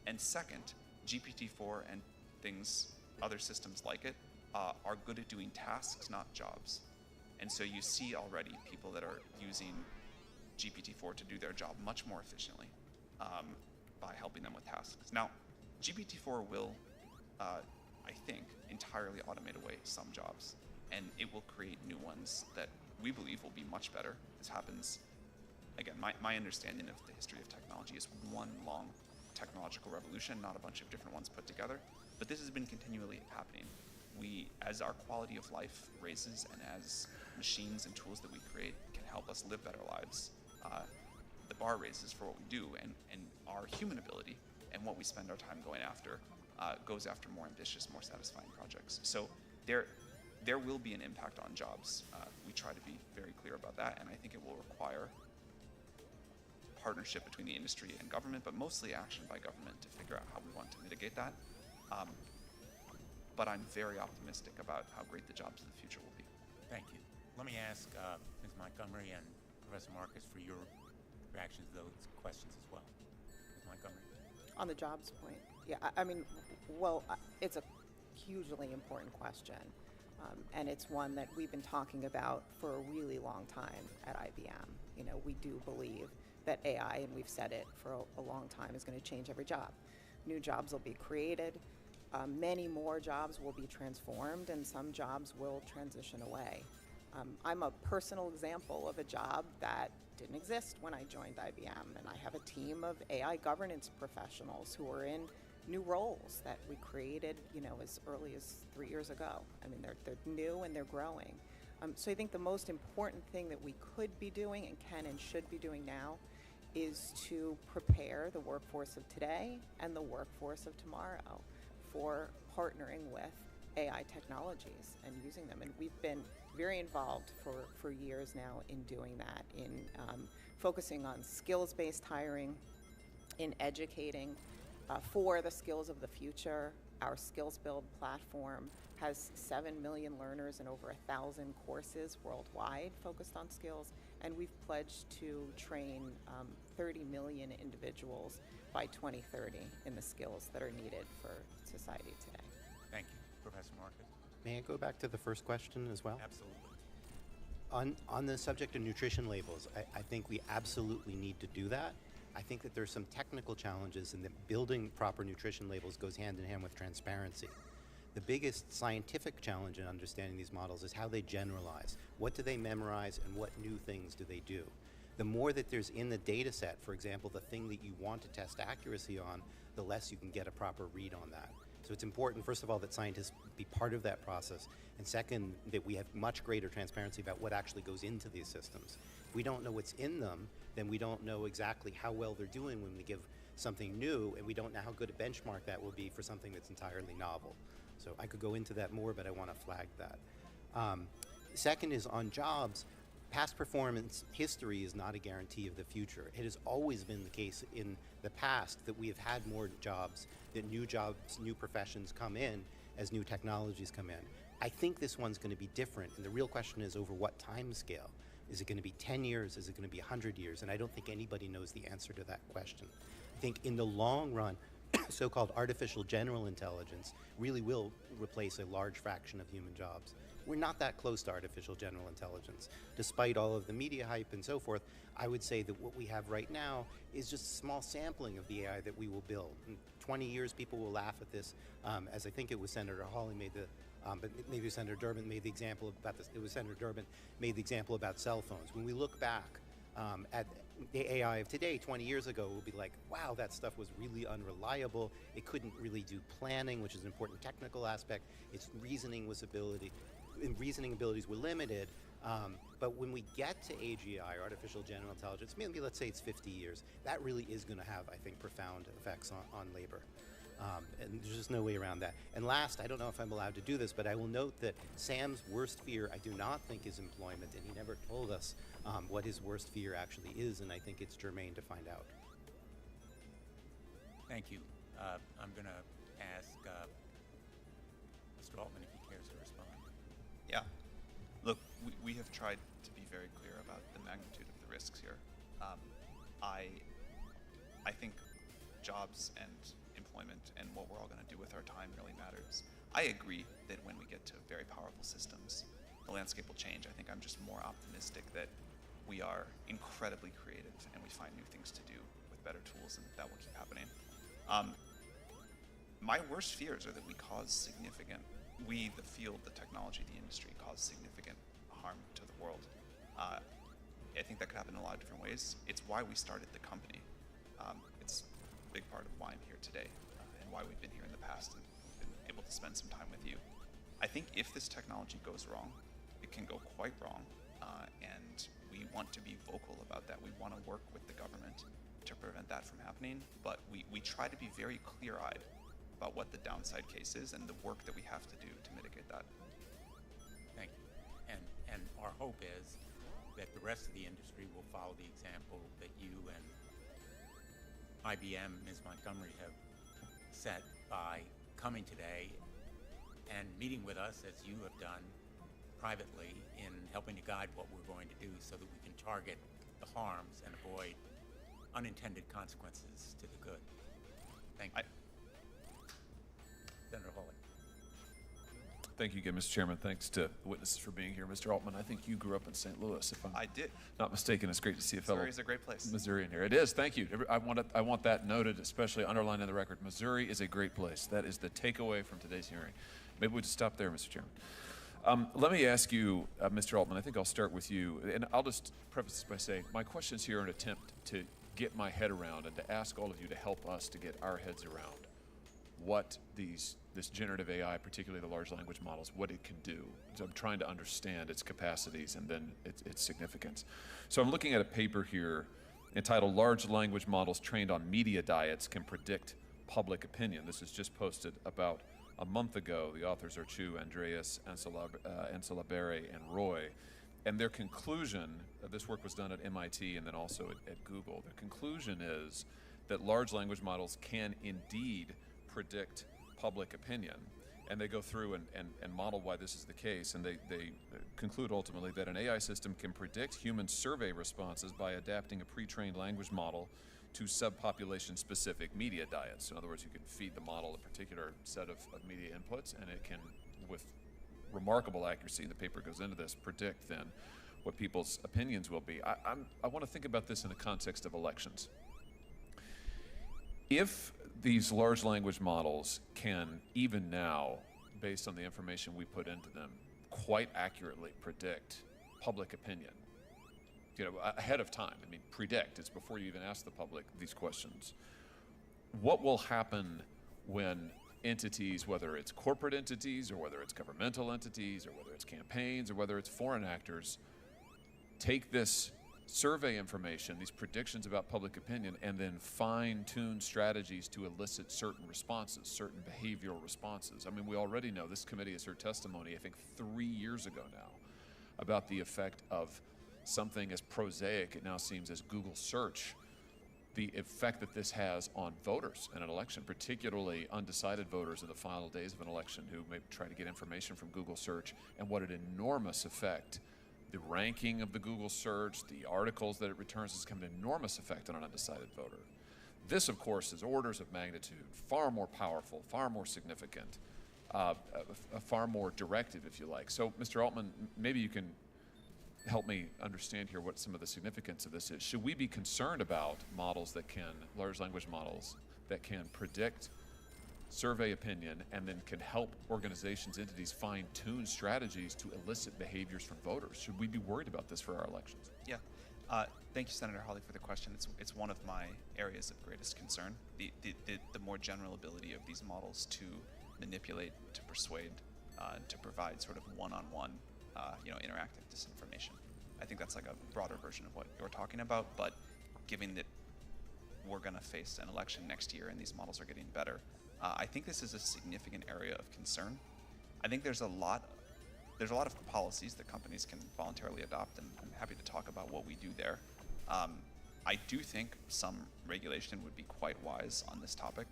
And second, GPT-4 and other systems like it, are good at doing tasks, not jobs. And so you see already people that are using GPT-4 to do their job much more efficiently by helping them with tasks. Now, GPT-4 will, I think, entirely automate away some jobs, and it will create new ones that we believe will be much better. This happens, again, my understanding of the history of technology is one long technological revolution, not a bunch of different ones put together, but this has been continually happening. As our quality of life raises and as machines and tools that we create can help us live better lives, the bar raises for what we do, and our human ability and what we spend our time going after goes after more ambitious, more satisfying projects. So there will be an impact on jobs. We try to be very clear about that, and I think it will require partnership between the industry and government, but mostly action by government to figure out how we want to mitigate that. But I'm very optimistic about how great the jobs of the future will be. Thank you. Let me ask Ms. Montgomery and Professor Marcus for your reactions to those questions as well. Ms. Montgomery. On the jobs point, yeah, it's a hugely important question, and it's one that we've been talking about for a really long time at IBM. We do believe that AI, and we've said it for a long time, is going to change every job. New jobs will be created, many more jobs will be transformed, and some jobs will transition away. I'm a personal example of a job that didn't exist when I joined IBM, and I have a team of AI governance professionals who are in new roles that we created, as early as 3 years ago. I mean, they're new and they're growing. So I think the most important thing that we could be doing and can and should be doing now is to prepare the workforce of today and the workforce of tomorrow for partnering with AI technologies and using them. And we've been very involved for years now in doing that, in focusing on skills-based hiring, in educating for the skills of the future. Our Skills Build platform has 7 million learners and over 1,000 courses worldwide focused on skills, and we've pledged to train 30 million individuals by 2030 in the skills that are needed for society today. Thank you. Professor Marcus? May I go back to the first question as well? Absolutely. On the subject of nutrition labels, I think we absolutely need to do that. I think that there's some technical challenges in that building proper nutrition labels goes hand in hand with transparency. The biggest scientific challenge in understanding these models is how they generalize. What do they memorize and what new things do they do? The more that there's in the data set, for example, the thing that you want to test accuracy on, the less you can get a proper read on that. So it's important, first of all, that scientists be part of that process, and second, that we have much greater transparency about what actually goes into these systems. If we don't know what's in them, then we don't know exactly how well they're doing when we give something new, and we don't know how good a benchmark that will be for something that's entirely novel. So I could go into that more, but I want to flag that. Second is on jobs. Past performance history is not a guarantee of the future. It has always been the case in the past that we have had more jobs, that new jobs, new professions come in as new technologies come in. I think this one's going to be different, and the real question is over what time scale. Is it going to be 10 years? Is it going to be 100 years? And I don't think anybody knows the answer to that question. I think in the long run, so-called artificial general intelligence really will replace a large fraction of human jobs. We're not that close to artificial general intelligence. Despite all of the media hype and so forth, I would say that what we have right now is just a small sampling of the AI that we will build. In 20 years, people will laugh at this, as I think it was Senator Hawley made the, but maybe Senator Durbin made the example about this. It was Senator Durbin made the example about cell phones. When we look back at the AI of today, 20 years ago, we'll be like, wow, that stuff was really unreliable. It couldn't really do planning, which is an important technical aspect. Its reasoning abilities were limited. But when we get to AGI, artificial general intelligence, maybe let's say it's 50 years, that really is going to have, I think, profound effects on labor. And there's just no way around that. And last, I don't know if I'm allowed to do this, but I will note that Sam's worst fear, I do not think is employment, and he never told us what his worst fear actually is, and I think it's germane to find out. Thank you. I'm going to ask Mr. Altman if he cares to respond. Yeah. Look, we have tried to be very clear about the magnitude of the risks here. I think jobs and employment and what we're all going to do with our time really matters. I agree that when we get to very powerful systems, the landscape will change. I think I'm just more optimistic that we are incredibly creative and we find new things to do with better tools, and that will keep happening. My worst fears are that we the field, the technology, the industry, cause significant harm to the world. I think that could happen in a lot of different ways. It's why we started the company. It's a big part of why I'm here today and why we've been here in the past and been able to spend some time with you. I think if this technology goes wrong, it can go quite wrong, and we want to be vocal about that. We want to work with the government to prevent that from happening, but we try to be very clear-eyed about what the downside case is and the work that we have to do to mitigate that. Thank you. And our hope is that the rest of the industry will follow the example that you and IBM, Ms. Montgomery, have set by coming today and meeting with us, as you have done privately, in helping to guide what we're going to do so that we can target the harms and avoid unintended consequences to the good. Thank you. Senator Hawley. Thank you again, Mr. Chairman. Thanks to the witnesses for being here. Mr. Altman, I think you grew up in St. Louis, if I'm I did. not mistaken. It's great to see a fellow Missouri is a great place. Missourian here. It is. Thank you. I want that noted, especially underlined in the record. Missouri is a great place. That is the takeaway from today's hearing. Maybe we'll just stop there, Mr. Chairman. Let me ask you, Mr. Altman, I think I'll start with you, and I'll just preface this by saying my questions here are an attempt to get my head around and to ask all of you to help us to get our heads around what this generative AI, particularly the large language models, what it can do. So I'm trying to understand its capacities and then its significance. So I'm looking at a paper here entitled Large Language Models Trained on Media Diets Can Predict Public Opinion. This is just posted about a month ago. The authors are Chu, Andreas, Ansalabere, and Roy. And their conclusion, this work was done at MIT and then also at Google, their conclusion is that large language models can indeed predict public opinion. And they go through and model why this is the case. And they conclude ultimately that an AI system can predict human survey responses by adapting a pre-trained language model to subpopulation-specific media diets. In other words, you can feed the model a particular set of media inputs, and it can, with remarkable accuracy, the paper goes into this, predict then what people's opinions will be. I want to think about this in the context of elections. If these large language models can, even now, based on the information we put into them, quite accurately predict public opinion, ahead of time. I mean, predict, it's before you even ask the public these questions. What will happen when entities, whether it's corporate entities or whether it's governmental entities or whether it's campaigns or whether it's foreign actors, take this survey information, these predictions about public opinion, and then fine-tune strategies to elicit certain responses, certain behavioral responses? I mean, we already know, this committee has heard testimony, I think 3 years ago now, about the effect of something as prosaic, it now seems, as Google search, the effect that this has on voters in an election, particularly undecided voters in the final days of an election who may try to get information from Google search, and what an enormous effect the ranking of the Google search, the articles that it returns, has come an enormous effect on an undecided voter. This, of course, is orders of magnitude, far more powerful, far more significant, far more directive, if you like. So, Mr. Altman, maybe you can help me understand here what some of the significance of this is. Should we be concerned about models that can, large language models, that can predict survey opinion and then can help organizations, entities fine-tune strategies to elicit behaviors from voters? Should we be worried about this for our elections? Yeah. Thank you, Senator Hawley, for the question. It's one of my areas of greatest concern, the more general ability of these models to manipulate, to persuade, to provide sort of one-on-one interactive disinformation. I think that's like a broader version of what you're talking about, but given that we're going to face an election next year and these models are getting better, I think this is a significant area of concern. I think there's a lot of policies that companies can voluntarily adopt, and I'm happy to talk about what we do there. I do think some regulation would be quite wise on this topic.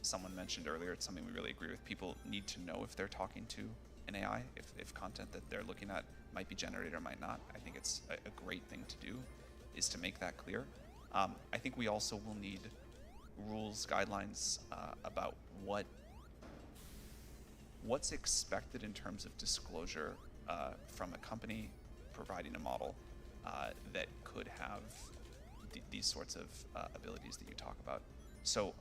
Someone mentioned earlier, it's something we really agree with. People need to know if they're talking to an AI, if content that they're looking at might be generated or might not. I think it's a great thing to do, is to make that clear. I think we also will need rules, guidelines about what's expected in terms of disclosure from a company providing a model that could have these sorts of abilities that you talk about. So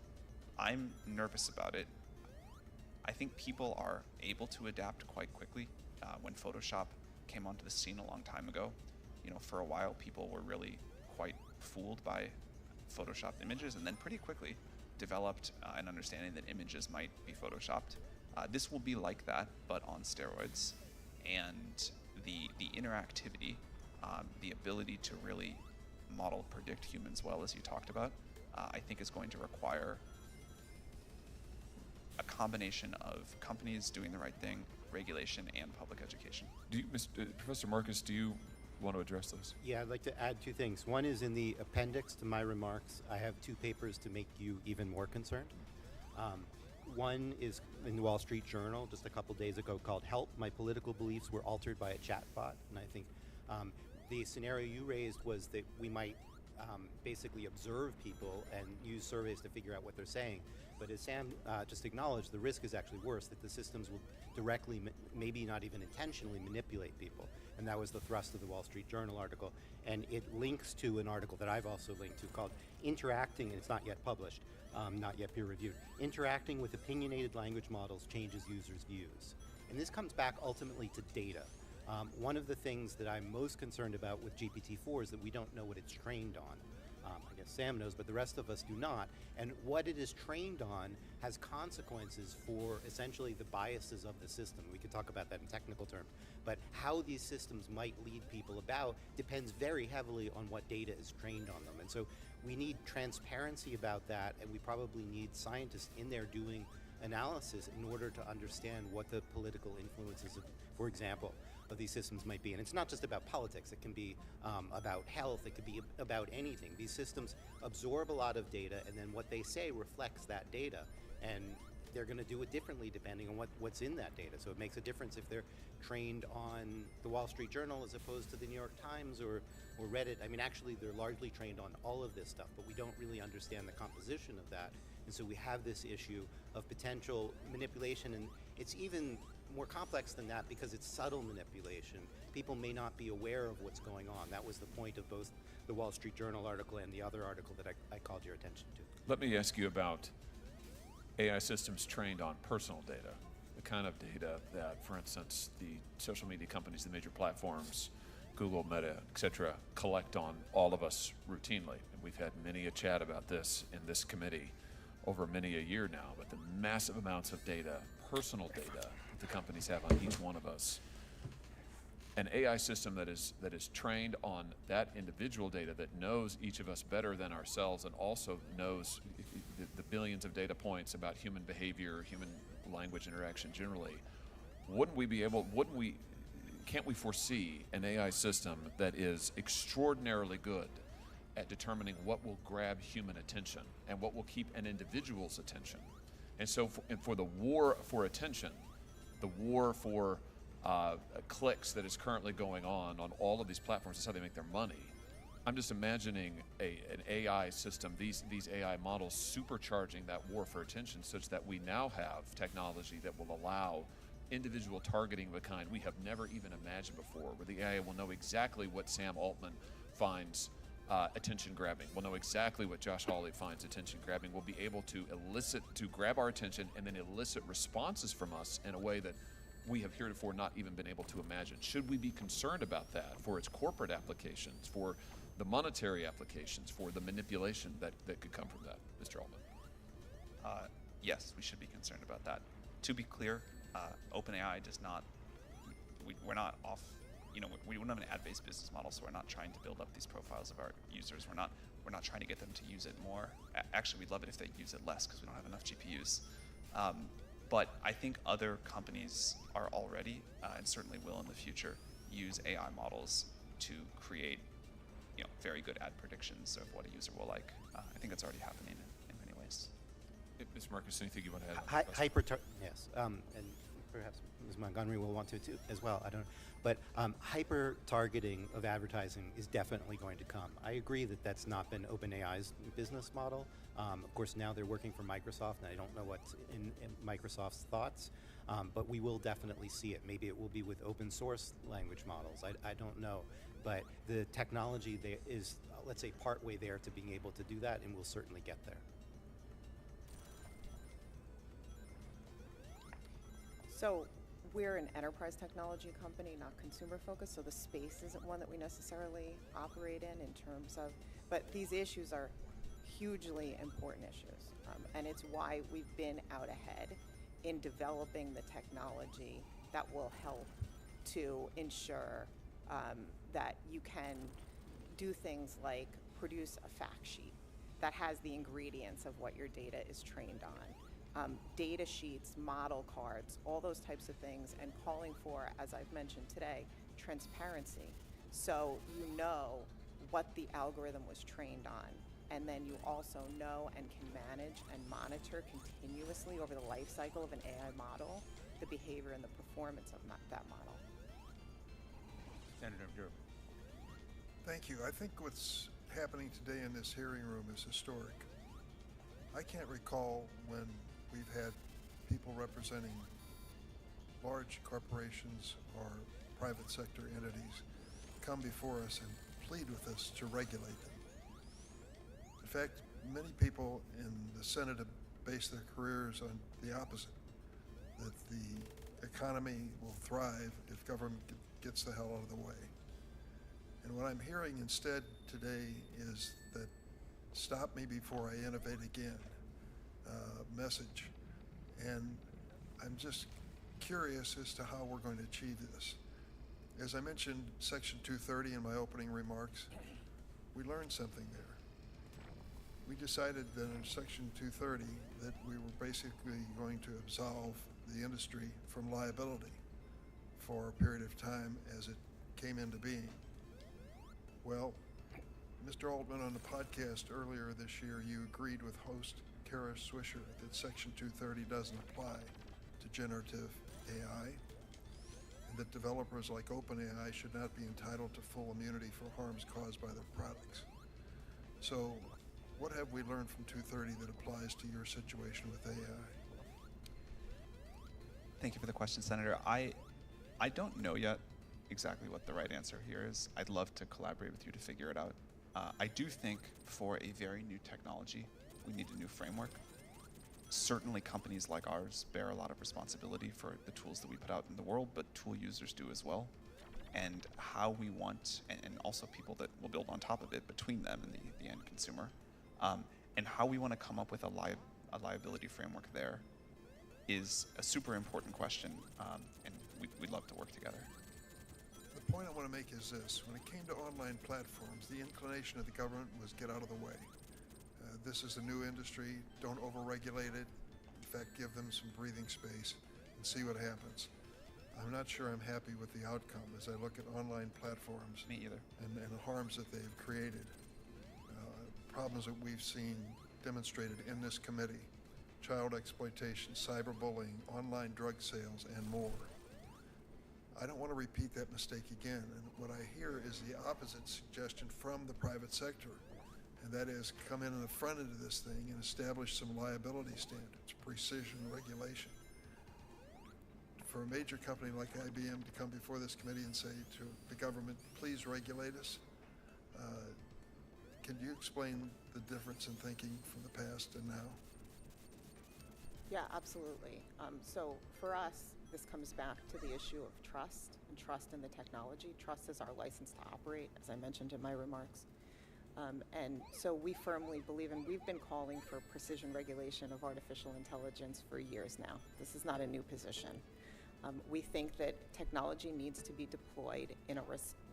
I'm nervous about it. I think people are able to adapt quite quickly. When Photoshop came onto the scene a long time ago, for a while people were really quite fooled by Photoshopped images, and then pretty quickly developed an understanding that images might be Photoshopped. This will be like that, but on steroids. And the interactivity, the ability to really model, predict humans well, as you talked about, I think is going to require a combination of companies doing the right thing, regulation, and public education. Professor Marcus, do you want to address this? Yeah, I'd like to add two things. One is in the appendix to my remarks, I have two papers to make you even more concerned. One is in the Wall Street Journal just a couple days ago called "Help, My Political Beliefs Were Altered by a Chatbot." And I think the scenario you raised was that we might basically observe people and use surveys to figure out what they're saying. But as Sam just acknowledged, the risk is actually worse, that the systems will directly, maybe not even intentionally, manipulate people. And that was the thrust of the Wall Street Journal article. And it links to an article that I've also linked to called "Interacting," and it's not yet published, not yet peer-reviewed, "Interacting with Opinionated Language Models Changes Users' Views." And this comes back ultimately to data. One of the things that I'm most concerned about with GPT-4 is that we don't know what it's trained on. I guess Sam knows, but the rest of us do not. And what it is trained on has consequences for essentially the biases of the system. We could talk about that in technical terms. But how these systems might lead people about depends very heavily on what data is trained on them. And so we need transparency about that, and we probably need scientists in there doing analysis in order to understand what the political influences of, for example, of these systems might be. And it's not just about politics, it can be about health, it could be about anything. These systems absorb a lot of data, and then what they say reflects that data. And they're going to do it differently depending on what's in that data. So it makes a difference if they're trained on the Wall Street Journal as opposed to the New York Times or Reddit. I mean, actually, they're largely trained on all of this stuff, but we don't really understand the composition of that. And so we have this issue of potential manipulation, and it's even more complex than that because it's subtle manipulation. People may not be aware of what's going on. That was the point of both the Wall Street Journal article and the other article that I called your attention to. Let me ask you about AI systems trained on personal data, the kind of data that, for instance, the social media companies, the major platforms, Google, Meta, et cetera, collect on all of us routinely. And we've had many a chat about this in this committee over many a year now, but the massive amounts of data, personal data, that the companies have on each one of us. An AI system that is trained on that individual data, that knows each of us better than ourselves, and also knows the billions of data points about human behavior, human language interaction generally. Can't we foresee an AI system that is extraordinarily good at determining what will grab human attention and what will keep an individual's attention? And so for the war for attention, the war for clicks that is currently going on all of these platforms, that's how they make their money. I'm just imagining an AI system, these AI models supercharging that war for attention, such that we now have technology that will allow individual targeting of a kind we have never even imagined before, where the AI will know exactly what Sam Altman finds attention grabbing. We'll know exactly what Josh Hawley finds attention grabbing. We'll be able to grab our attention and then elicit responses from us in a way that we have heretofore not even been able to imagine. Should we be concerned about that for its corporate applications, for the monetary applications, for the manipulation that could come from that, Mr. Altman? Yes, we should be concerned about that. To be clear, OpenAI does not, we're not off, we don't have an ad-based business model, so we're not trying to build up these profiles of our users. We're not trying to get them to use it more. Actually, we'd love it if they use it less because we don't have enough GPUs. But I think other companies are already, and certainly will in the future, use AI models to create very good ad predictions of what a user will like. I think it's already happening in many ways. Ms. Marcus, anything you want to add? Yes, and perhaps Ms. Montgomery will want to too, as well, I don't know. But hyper-targeting of advertising is definitely going to come. I agree that that's not been OpenAI's business model. Of course, now they're working for Microsoft, and I don't know what's in Microsoft's thoughts, but we will definitely see it. Maybe it will be with open source language models. I don't know. But the technology there is, let's say, partway there to being able to do that, and we'll certainly get there. So we're an enterprise technology company, not consumer focused, so the space isn't one that we necessarily operate in terms of, but these issues are hugely important issues. And it's why we've been out ahead in developing the technology that will help to ensure that you can do things like produce a fact sheet that has the ingredients of what your data is trained on. Data sheets, model cards, all those types of things, and calling for, as I've mentioned today, transparency. So you know what the algorithm was trained on, and then you also know and can manage and monitor continuously over the life cycle of an AI model, the behavior and the performance of that model. Senator Durbin. Thank you. I think what's happening today in this hearing room is historic. I can't recall when we've had people representing large corporations or private sector entities come before us and plead with us to regulate them. In fact, many people in the Senate have based their careers on the opposite, that the economy will thrive if government gets the hell out of the way. And what I'm hearing instead today is that stop me before I innovate again message. And I'm just curious as to how we're going to achieve this. As I mentioned Section 230 in my opening remarks, we learned something there. We decided that in Section 230 that we were basically going to absolve the industry from liability for a period of time as it came into being. Well, Mr. Altman, on the podcast earlier this year, you agreed with host Kara Swisher that Section 230 doesn't apply to generative AI, and that developers like OpenAI should not be entitled to full immunity for harms caused by their products. So, what have we learned from 230 that applies to your situation with AI? Thank you for the question, Senator. I don't know yet exactly what the right answer here is. I'd love to collaborate with you to figure it out. I do think for a very new technology, we need a new framework. Certainly companies like ours bear a lot of responsibility for the tools that we put out in the world, but tool users do as well. And how we want, and also people that will build on top of it between them and the end consumer, and how we want to come up with a liability framework there is a super important question, and we'd love to work together. The point I want to make is this. When it came to online platforms, the inclination of the government was get out of the way. This is a new industry. Don't overregulate it. In fact, give them some breathing space and see what happens. I'm not sure I'm happy with the outcome as I look at online platforms. Me either. And the harms that they've created. Problems that we've seen demonstrated in this committee. Child exploitation, cyberbullying, online drug sales, and more. I don't want to repeat that mistake again. And what I hear is the opposite suggestion from the private sector. And that is come in the front end of this thing and establish some liability standards, precision regulation. For a major company like IBM to come before this committee and say to the government, please regulate us, can you explain the difference in thinking from the past and now? Yeah, absolutely. So for us, this comes back to the issue of trust and trust in the technology. Trust is our license to operate, as I mentioned in my remarks. And so we firmly believe, and we've been calling for precision regulation of artificial intelligence for years now. This is not a new position. We think that technology needs to be deployed in a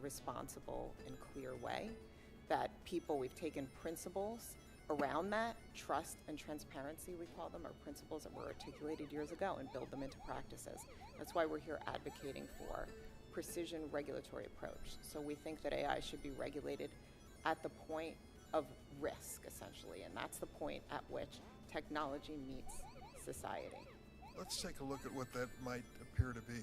responsible and clear way, that we've taken principles around that, trust and transparency, we call them, are principles that were articulated years ago, and build them into practices. That's why we're here advocating for precision regulatory approach. So we think that AI should be regulated at the point of risk, essentially, and that's the point at which technology meets society. Let's take a look at what that might appear to be.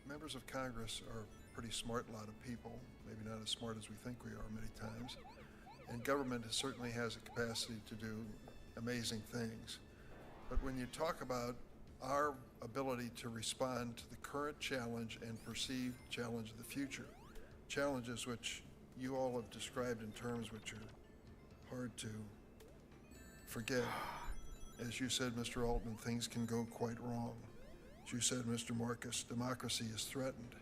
Members of Congress are a pretty smart lot of people, maybe not as smart as we think we are many times, and government certainly has a capacity to do amazing things. But when you talk about our ability to respond to the current challenge and perceived challenge of the future, challenges which you all have described in terms which are hard to forget. As you said, Mr. Altman, things can go quite wrong. As you said, Mr. Marcus, democracy is threatened.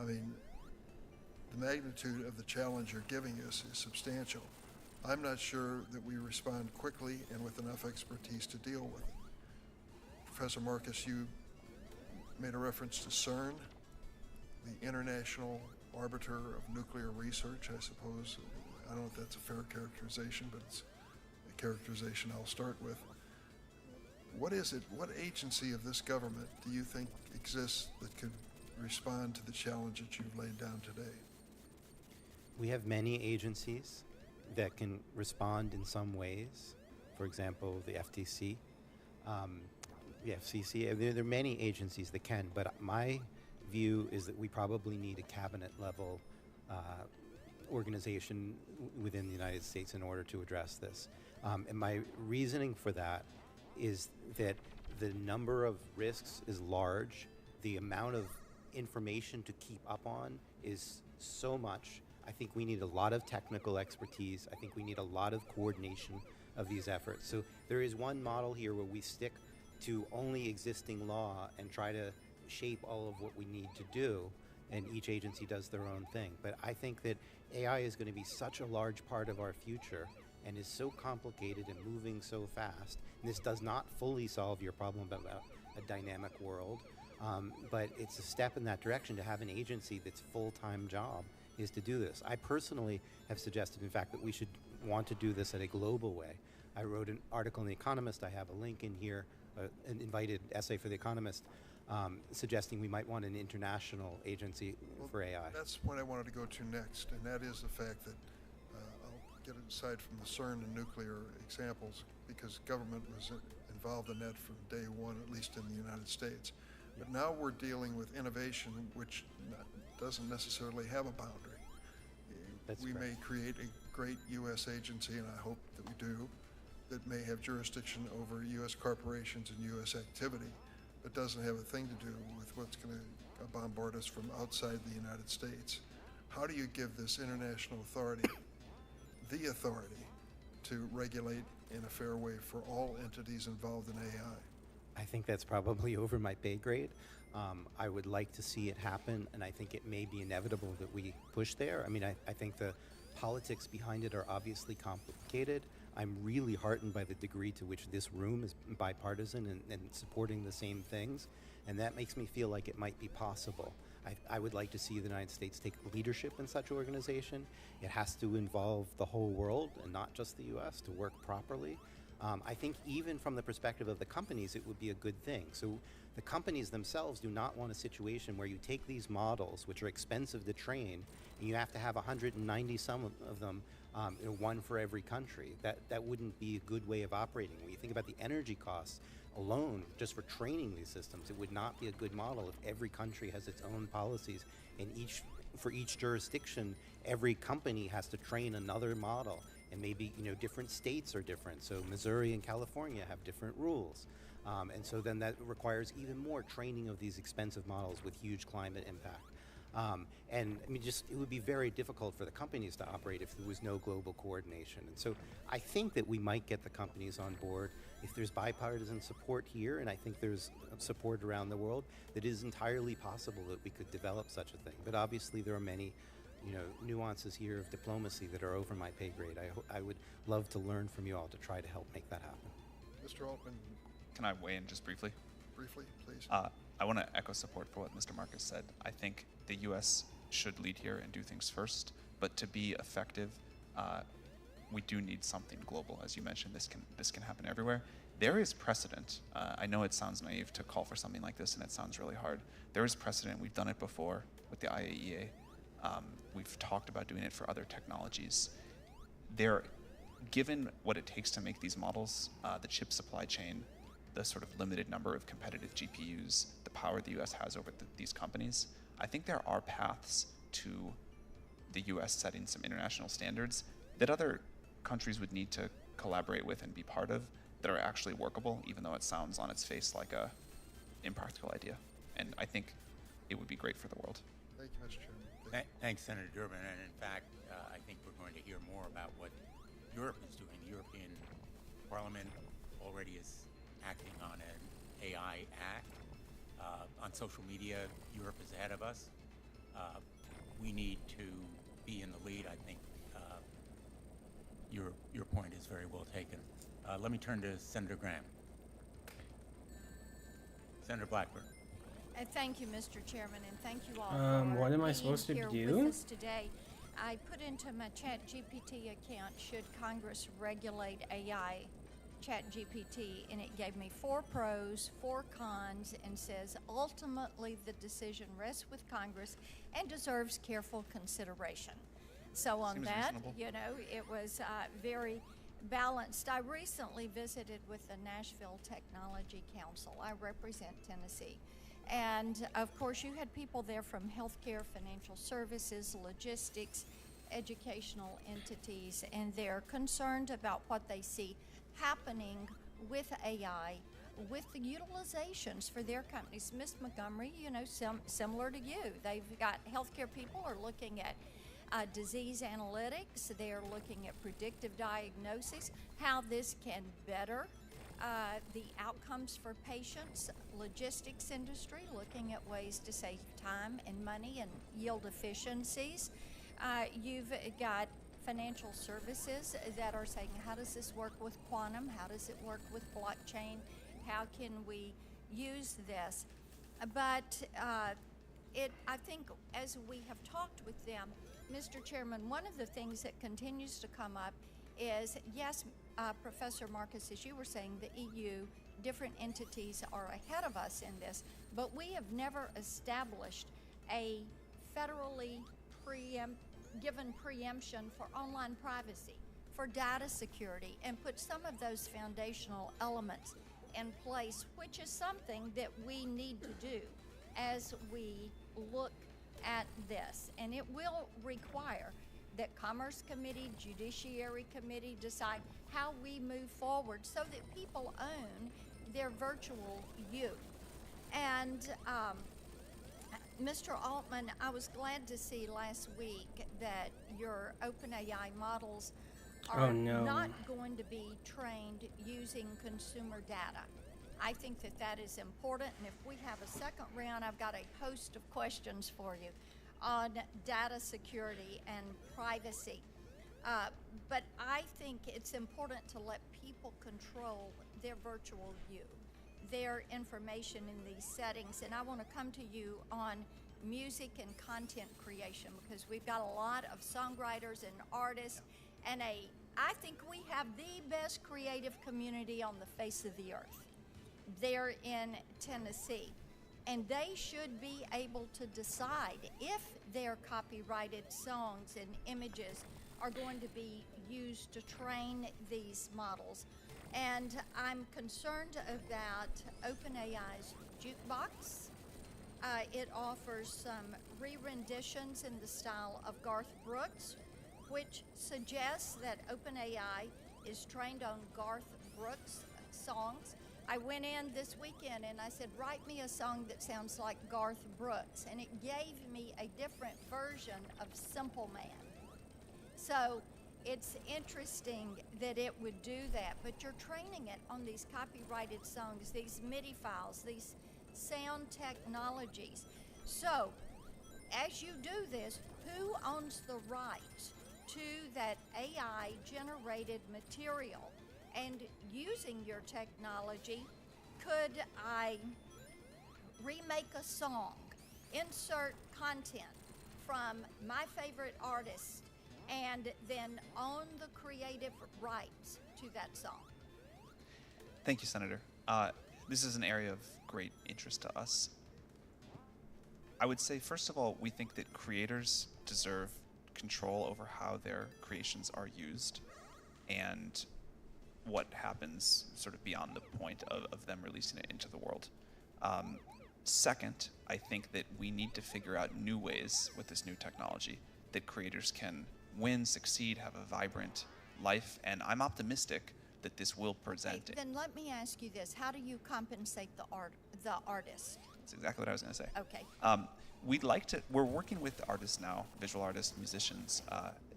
I mean, the magnitude of the challenge you're giving us is substantial. I'm not sure that we respond quickly and with enough expertise to deal with it. Professor Marcus, you made a reference to CERN, the International Arbiter of Nuclear Research, I suppose. I don't know if that's a fair characterization, but it's a characterization I'll start with. What is it, what agency of this government do you think exists that could respond to the challenge that you've laid down today? We have many agencies that can respond in some ways. For example, the FTC, the FCC. There are many agencies that can, but my view is that we probably need a cabinet-level organization within the United States in order to address this. And my reasoning for that is that the number of risks is large. The amount of information to keep up on is so much. I think we need a lot of technical expertise. I think we need a lot of coordination of these efforts. So there is one model here where we stick to only existing law and try to shape all of what we need to do, and each agency does their own thing. But I think that AI is going to be such a large part of our future and is so complicated and moving so fast. And this does not fully solve your problem about a dynamic world, but it's a step in that direction to have an agency that's full-time job is to do this. I personally have suggested, in fact, that we should want to do this at a global way. I wrote an article in The Economist. I have a link in here, an invited essay for The Economist, suggesting we might want an international agency for AI. That's what I wanted to go to next, and that is the fact that I'll get aside from the CERN and nuclear examples, because government was involved in that from day one, at least in the United States. But now we're dealing with innovation which doesn't necessarily have a boundary. We may create a great U.S. agency, and I hope that we do, that may have jurisdiction over U.S. corporations and U.S. activity, but doesn't have a thing to do with what's going to bombard us from outside the United States. How do you give this international authority the authority to regulate in a fair way for all entities involved in AI? I think that's probably over my pay grade. I would like to see it happen, and I think it may be inevitable that we push there. I mean, I think the politics behind it are obviously complicated. I'm really heartened by the degree to which this room is bipartisan and supporting the same things, and that makes me feel like it might be possible. I would like to see the United States take leadership in such organization. It has to involve the whole world and not just the U.S. to work properly. I think even from the perspective of the companies, it would be a good thing. So the companies themselves do not want a situation where you take these models, which are expensive to train, and you have to have 190 some of them, one for every country. That wouldn't be a good way of operating. When you think about the energy costs alone, just for training these systems, it would not be a good model if every country has its own policies, and for each jurisdiction, every company has to train another model. And maybe, different states are different. So Missouri and California have different rules. And so then that requires even more training of these expensive models with huge climate impact. And I mean, it would be very difficult for the companies to operate if there was no global coordination. And so I think that we might get the companies on board if there's bipartisan support here, and I think there's support around the world, that it is entirely possible that we could develop such a thing. But obviously there are many nuances here of diplomacy that are over my pay grade. I would love to learn from you all to try to help make that happen. Mr. Altman, Can I weigh in just briefly? briefly, please. I want to echo support for what Mr. Marcus said. I think the U.S. should lead here and do things first, but to be effective, we do need something global. As you mentioned, this can happen everywhere. There is precedent. I know it sounds naive to call for something like this, and it sounds really hard. There is precedent. We've done it before with the IAEA. We've talked about doing it for other technologies. Given what it takes to make these models, the chip supply chain, the sort of limited number of competitive GPUs, the power the U.S. has over these companies, I think there are paths to the U.S. setting some international standards that other countries would need to collaborate with and be part of that are actually workable, even though it sounds on its face like a impractical idea. And I think it would be great for the world. Thank you, Mr. Chairman. Thanks, Senator Durbin. And in fact, I think we're going to hear more about what Europe is doing. The European Parliament already is acting on an AI Act. On social media, Europe is ahead of us. We need to be in the lead. I think your point is very well taken. Let me turn to Senator Graham. Senator Blackburn. Thank you, Mr. Chairman, and thank you all for what am I being supposed to here do? with us today. I put into my ChatGPT account, should Congress regulate AI ChatGPT, and it gave me 4 pros, 4 cons, and says ultimately the decision rests with Congress and deserves careful consideration. So on Seems that, reasonable. it was very balanced. I recently visited with the Nashville Technology Council. I represent Tennessee. And of course, you had people there from healthcare, financial services, logistics, educational entities, and they're concerned about what they see happening with AI, with the utilizations for their companies. Ms. Montgomery, similar to you, they've got healthcare people are looking at disease analytics, they're looking at predictive diagnosis, how this can better the outcomes for patients, logistics industry, looking at ways to save time and money and yield efficiencies. You've got financial services that are saying, how does this work with quantum? How does it work with blockchain? How can we use this? But I think as we have talked with them, Mr. Chairman, one of the things that continues to come up is, yes, Professor Marcus, as you were saying, the EU, different entities are ahead of us in this, but we have never established a federally given preemption for online privacy, for data security, and put some of those foundational elements in place, which is something that we need to do as we look at this. And it will require that Commerce Committee, Judiciary Committee decide how we move forward so that people own their virtual you. And Mr. Altman, I was glad to see last week that your OpenAI models are not going to be trained using consumer data. I think that that is important, and if we have a second round, I've got a host of questions for you on data security and privacy. But I think it's important to let people control their virtual you, their information in these settings. And I want to come to you on music and content creation, because we've got a lot of songwriters and artists, and I think we have the best creative community on the face of the earth. They're in Tennessee, and they should be able to decide if their copyrighted songs and images are going to be used to train these models. And I'm concerned about OpenAI's Jukebox. It offers some re-renditions in the style of Garth Brooks, which suggests that OpenAI is trained on Garth Brooks songs. I went in this weekend and I said, write me a song that sounds like Garth Brooks, and it gave me a different version of Simple Man. So it's interesting that it would do that, but you're training it on these copyrighted songs, these MIDI files, these sound technologies. So as you do this, who owns the right to that AI generated material? And using your technology, could I remake a song, insert content from my favorite artist, and then own the creative rights to that song? Thank you, Senator. This is an area of great interest to us. I would say, first of all, we think that creators deserve control over how their creations are used and what happens sort of beyond the point of them releasing it into the world. Second, I think that we need to figure out new ways with this new technology that creators can win, succeed, have a vibrant life, and I'm optimistic that this will present it. Then let me ask you this: how do you compensate the artist? That's exactly what I was going to say. Okay. We're working with artists now, visual artists, musicians,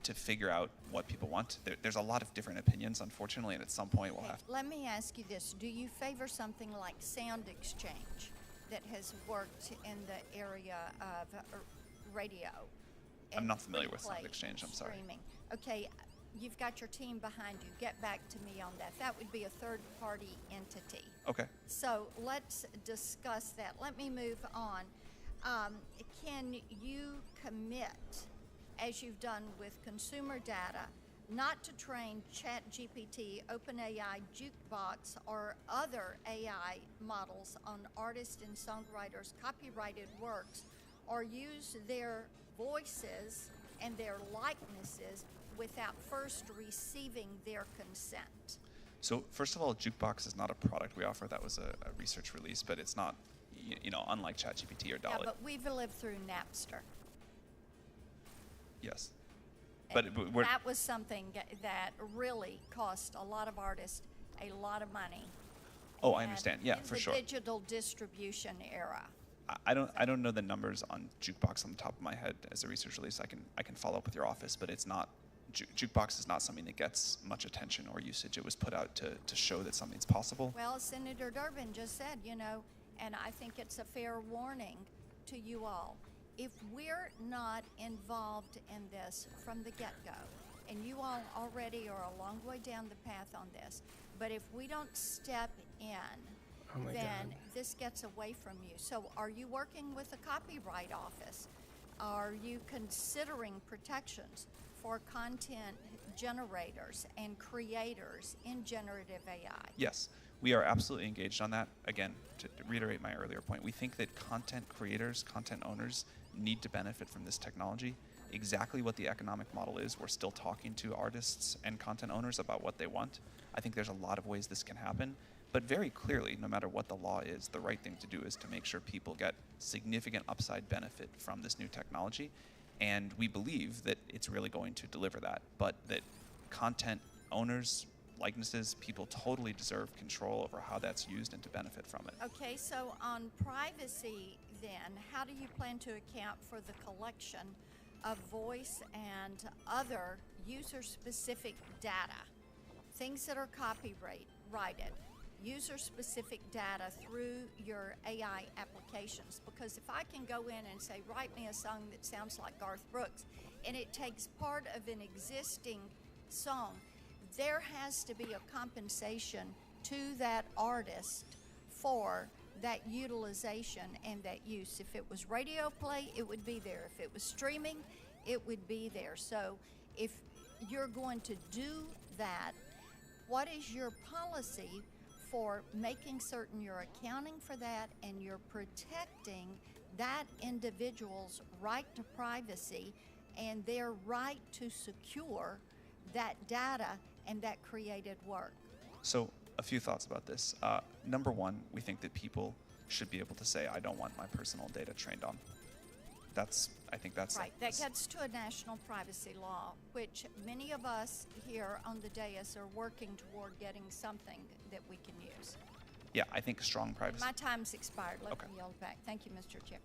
to figure out what people want. There's a lot of different opinions, unfortunately, and at some point we'll have to. Let me ask you this: do you favor something like Sound Exchange that has worked in the area of radio? I'm not familiar with Sound Exchange, I'm sorry. Streaming. Okay, you've got your team behind you. Get back to me on that. That would be a third-party entity. Okay. So let's discuss that. Let me move on. Can you commit, as you've done with consumer data, not to train ChatGPT, OpenAI, Jukebox, or other AI models on artists and songwriters' copyrighted works, or use their voices and their likenesses without first receiving their consent? So first of all, Jukebox is not a product we offer. That was a research release, but it's not, unlike ChatGPT or DALL-E. Yeah, but we've lived through Napster. Yes. That was something that really cost a lot of artists a lot of money. Oh, I understand. Yeah, for sure. In the digital distribution era. I don't know the numbers on Jukebox on the top of my head as a research release. I can follow up with your office, but it's not jukebox is not something that gets much attention or usage. It was put out to show that something's possible. Well, Senator Durbin just said, and I think it's a fair warning to you all. If we're not involved in this from the get-go, and you all already are a long way down the path on this, but if we don't step in, then this gets away from you. So are you working with the Copyright Office? Are you considering protections for content generators and creators in generative AI? Yes, we are absolutely engaged on that. Again, to reiterate my earlier point, we think that content creators, content owners need to benefit from this technology. Exactly what the economic model is, we're still talking to artists and content owners about what they want. I think there's a lot of ways this can happen, but very clearly, no matter what the law is, the right thing to do is to make sure people get significant upside benefit from this new technology. And we believe that it's really going to deliver that, but that content owners, likenesses, people totally deserve control over how that's used and to benefit from it. Okay, so on privacy then, how do you plan to account for the collection of voice and other user-specific data, things that are copyrighted, user-specific data through your AI applications? Because if I can go in and say, write me a song that sounds like Garth Brooks, and it takes part of an existing song, there has to be a compensation to that artist for that utilization and that use. If it was radio play, it would be there. If it was streaming, it would be there. So if you're going to do that, what is your policy for making certain you're accounting for that and you're protecting that individual's right to privacy and their right to secure that data and that created work? So a few thoughts about this. Number one, we think that people should be able to say, I don't want my personal data trained on. I think that's right. That gets to a national privacy law, which many of us here on the dais are working toward getting something that we can use. Yeah, I think strong privacy. My time's expired. Let Okay. me yield back. Thank you, Mr. Chair.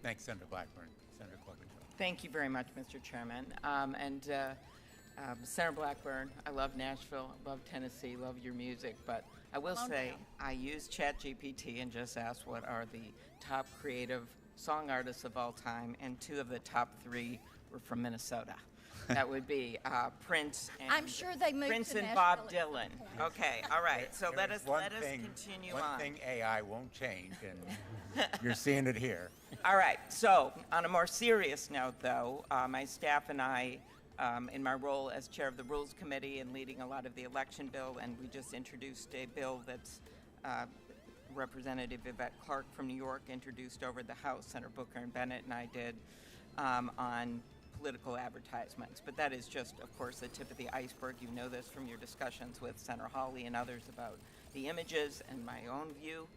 Thanks, Senator Blackburn. Senator Cloverfield. Thank you very much, Mr. Chairman. Senator Blackburn, I love Nashville, I love Tennessee, love your music, but I will say I used ChatGPT and just asked what are the top creative song artists of all time, and 2 of the top 3 were from Minnesota. That would be Prince and I'm sure they moved Prince to and Nashville Bob at Dylan. some point. Okay, all right. So let us Continue on. One thing AI won't change, and you're seeing it here. All right, so on a more serious note, though, my staff and I, in my role as chair of the Rules Committee and leading a lot of the election bill, and we just introduced a bill that's Representative Yvette Clark from New York introduced over the House, Senator Booker and Bennett and I did, on political advertisements. But that is just, of course, the tip of the iceberg. You know this from your discussions with Senator Hawley and others about the images, and my own view.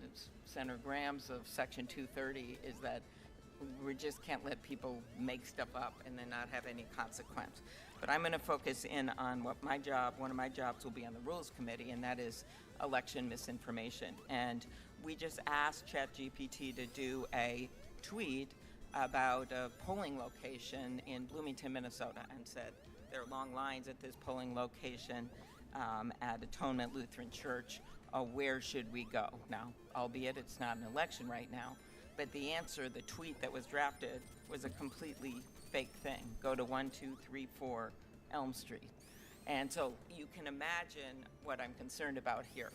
It's Senator Graham's of Section 230 is that we just can't let people make stuff up and then not have any consequence. But I'm going to focus in on what one of my jobs will be on the Rules Committee, and that is election misinformation. And we just asked ChatGPT to do a tweet about a polling location in Bloomington, Minnesota, and said there are long lines at this polling location at Atonement Lutheran Church. Where should we go? Now, albeit it's not an election right now, but the answer, the tweet that was drafted, was a completely fake thing. Go to 1234 Elm Street. And so you can imagine what I'm concerned about here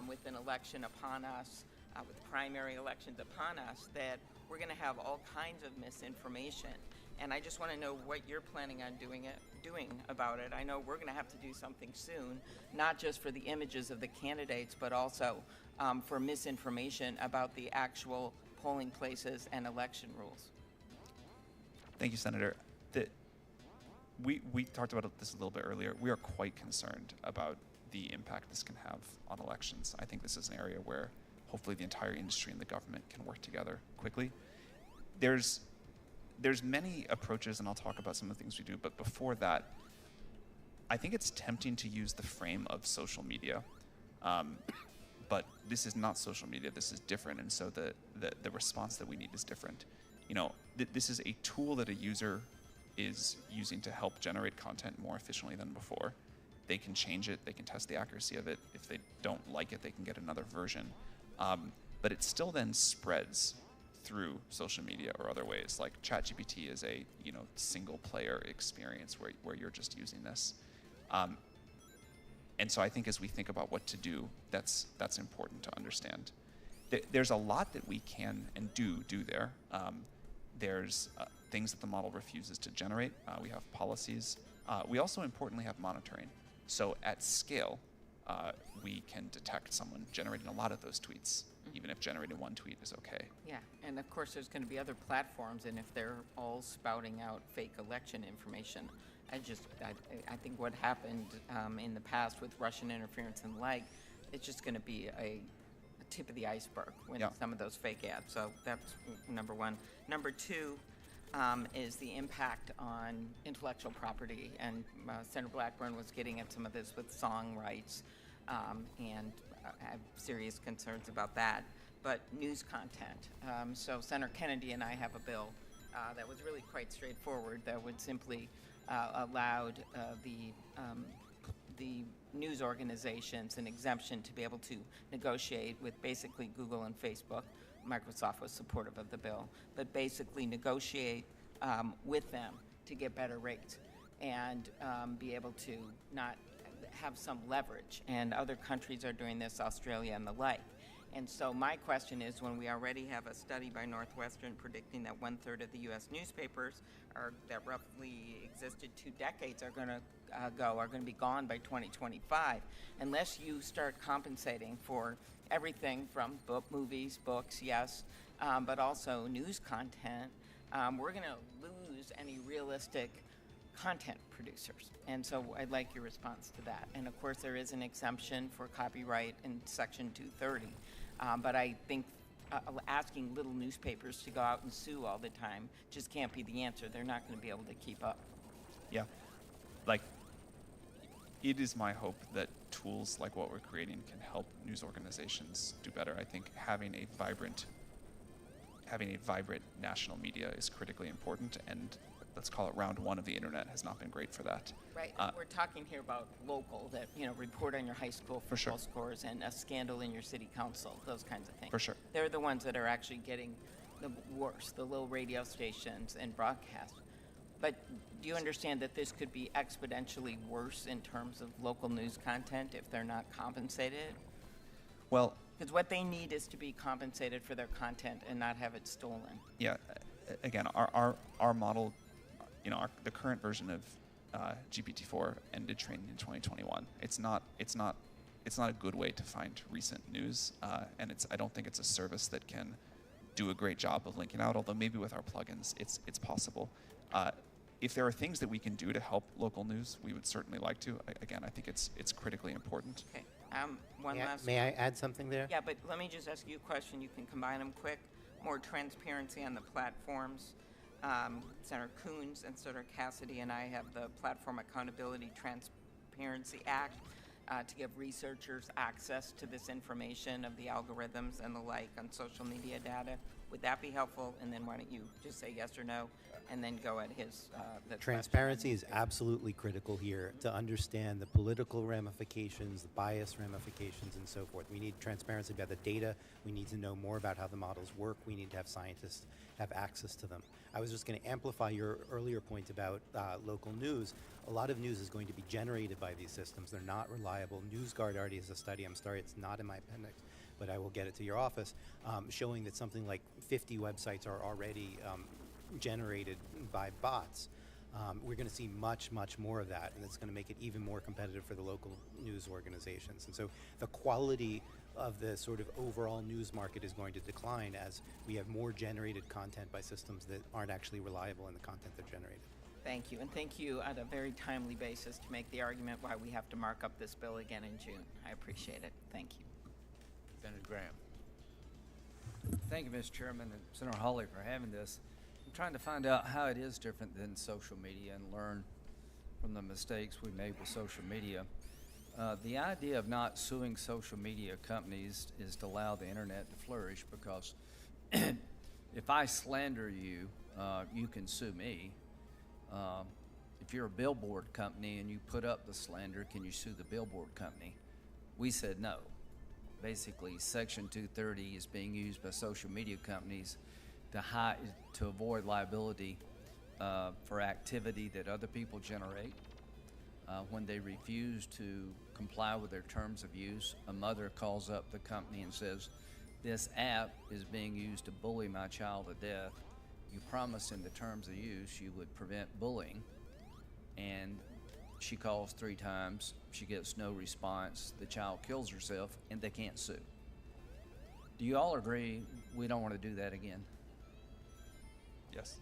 with an election upon us, with primary elections upon us, that we're going to have all kinds of misinformation. And I just want to know what you're planning on doing about it. I know we're going to have to do something soon, not just for the images of the candidates, but also for misinformation about the actual polling places and election rules. Thank you, Senator. We talked about this a little bit earlier. We are quite concerned about the impact this can have on elections. I think this is an area where hopefully the entire industry and the government can work together quickly. There's many approaches, and I'll talk about some of the things we do, but before that, I think it's tempting to use the frame of social media. But this is not social media, this is different, and so the response that we need is different. This is a tool that a user is using to help generate content more efficiently than before. They can change it, they can test the accuracy of it. If they don't like it, they can get another version. But it still then spreads through social media or other ways. Like ChatGPT is a single player experience where you're just using this. And so I think as we think about what to do, that's important to understand. There's a lot that we can and do there. There's things that the model refuses to generate. We have policies. We also importantly have monitoring. So at scale, we can detect someone generating a lot of those tweets, even if generating one tweet is okay. Yeah, and of course there's going to be other platforms, and if they're all spouting out fake election information, I think what happened in the past with Russian interference and the like, it's just going to be a tip of the iceberg when some of those fake ads. So that's number one. Number two is the impact on intellectual property, and Senator Blackburn was getting at some of this with song rights, and I have serious concerns about that. But news content. So Senator Kennedy and I have a bill that was really quite straightforward that would simply allowed the news organizations an exemption to be able to negotiate with basically Google and Facebook. Microsoft was supportive of the bill, but basically negotiate with them to get better rates and be able to not have some leverage. And other countries are doing this, Australia and the like. And so my question is, when we already have a study by Northwestern predicting that 1/3 of the U.S. newspapers that roughly existed 2 decades are going to be gone by 2025, unless you start compensating for everything from movies, books, yes, but also news content, we're going to lose any realistic content producers. And so I'd like your response to that. And of course there is an exemption for copyright in Section 230. But I think asking little newspapers to go out and sue all the time just can't be the answer. They're not going to be able to keep up. Yeah. It is my hope that tools like what we're creating can help news organizations do better. I think having a vibrant national media is critically important, and let's call it round one of the internet has not been great for that. Right. We're talking here about local, that, report on your high school football scores and a scandal in your city council, those kinds of things. For sure. They're the ones that are actually getting the worst, the little radio stations and broadcast. But do you understand that this could be exponentially worse in terms of local news content if they're not compensated? Well, because what they need is to be compensated for their content and not have it stolen. Yeah. Again, our model, the current version of GPT-4 ended training in 2021. It's not a good way to find recent news, and I don't think it's a service that can do a great job of linking out. Although maybe with our plugins, it's possible. If there are things that we can do to help local news, we would certainly like to. Again, I think it's critically important. Okay. One last. May I add something there? Yeah, but let me just ask you a question. You can combine them quick. More transparency on the platforms. Senator Coons and Senator Cassidy and I have the Platform Accountability Transparency Act to give researchers access to this information of the algorithms and the like on social media data. Would that be helpful? And then why don't you just say yes or no, and then go at his. Transparency is absolutely critical here to understand the political ramifications, the bias ramifications, and so forth. We need transparency about the data. We need to know more about how the models work. We need to have scientists have access to them. I was just going to amplify your earlier point about local news. A lot of news is going to be generated by these systems. They're not reliable. NewsGuard already has a study. I'm sorry, it's not in my appendix, but I will get it to your office, showing that something like 50 websites are already generated by bots. We're going to see much, much more of that, and it's going to make it even more competitive for the local news organizations. And so the quality of the sort of overall news market is going to decline as we have more generated content by systems that aren't actually reliable in the content they're generated. Thank you, and thank you on a very timely basis to make the argument why we have to mark up this bill again in June. I appreciate it. Thank you. Senator Graham. Thank you, Mr. Chairman, and Senator Hawley for having this. I'm trying to find out how it is different than social media and learn from the mistakes we made with social media. The idea of not suing social media companies is to allow the internet to flourish, because if I slander you, you can sue me. if you're a billboard company and you put up the slander, can you sue the billboard company? We said no. Basically, Section 230 is being used by social media companies to avoid liability for activity that other people generate. When they refuse to comply with their terms of use, a mother calls up the company and says, "This app is being used to bully my child to death. You promised in the terms of use you would prevent bullying." And she calls 3 times, she gets no response, the child kills herself, and they can't sue. Do you all agree we don't want to do that again? Yes.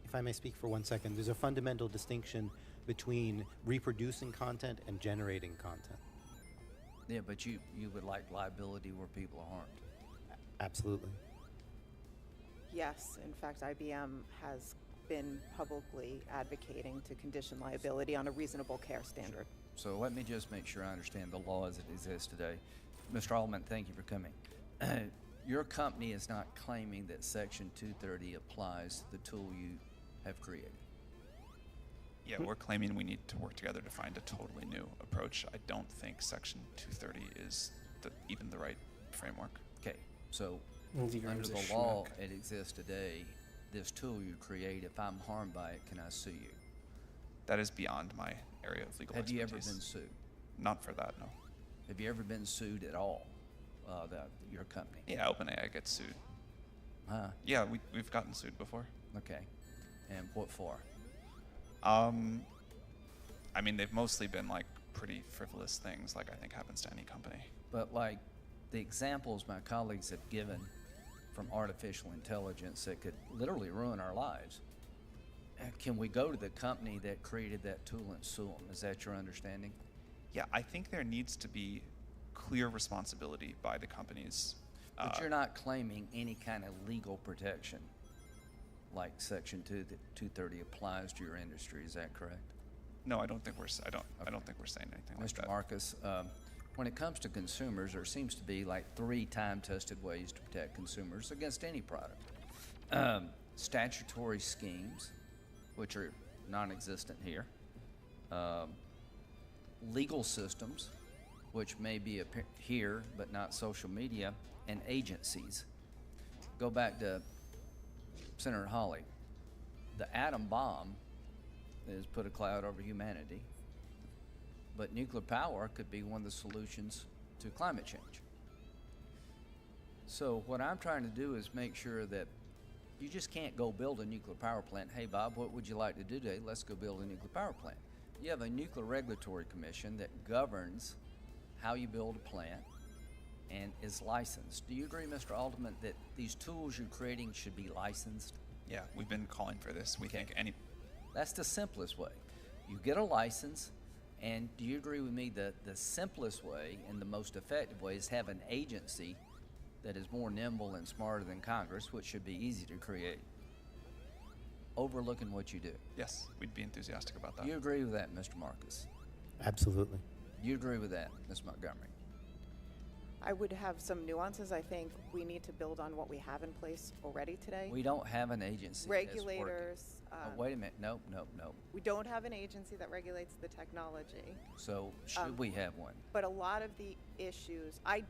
If I may speak for 1 second, there's a fundamental distinction between reproducing content and generating content. Yeah, but you would like liability where people are harmed. Absolutely. Yes, in fact, IBM has been publicly advocating to condition liability on a reasonable care standard. So let me just make sure I understand the law as it exists today. Mr. Alderman, thank you for coming. Your company is not claiming that Section 230 applies to the tool you have created. Yeah, we're claiming we need to work together to find a totally new approach. I don't think Section 230 is even the right framework. Okay, so Zero under is a the law schmuck. it exists today, this tool you create, if I'm harmed by it, can I sue you? That is beyond my area of legal Have you ever expertise. been sued? Not for that, no. Have you ever been sued at all, your company? Yeah, OpenAI gets sued. Huh? Yeah, we've gotten sued before. Okay. And what for? I mean, they've mostly been like pretty frivolous things, like I think happens to any company. But like the examples my colleagues have given from artificial intelligence that could literally ruin our lives, can we go to the company that created that tool and sue them? Is that your understanding? Yeah, I think there needs to be clear responsibility by the companies. But you're not claiming any kind of legal protection like Section 230 applies to your industry, is that correct? No, I don't think we're saying anything like that. Mr. Marcus, when it comes to consumers, there seems to be like 3 time-tested ways to protect consumers against any product. Statutory schemes, which are non-existent here. Legal systems, which may be here but not social media, and agencies. Go back to Senator Hawley. The atom bomb has put a cloud over humanity, but nuclear power could be one of the solutions to climate change. So what I'm trying to do is make sure that you just can't go build a nuclear power plant. Hey, Bob, what would you like to do today? Let's go build a nuclear power plant. You have a Nuclear Regulatory Commission that governs how you build a plant and is licensed. Do you agree, Mr. Alderman, that these tools you're creating should be licensed? Yeah, we've been calling for this. We think any... That's the simplest way. You get a license, and do you agree with me that the simplest way and the most effective way is have an agency that is more nimble and smarter than Congress, which should be easy to create, overlooking what you do? Yes, we'd be enthusiastic about that. You agree with that, Mr. Marcus? Absolutely. You agree with that, Ms. Montgomery? I would have some nuances. I think we need to build on what we have in place already today. We don't have an agency. Regulators. Wait a minute. No. We don't have an agency that regulates the technology. So should we have one? But a lot of the issues, I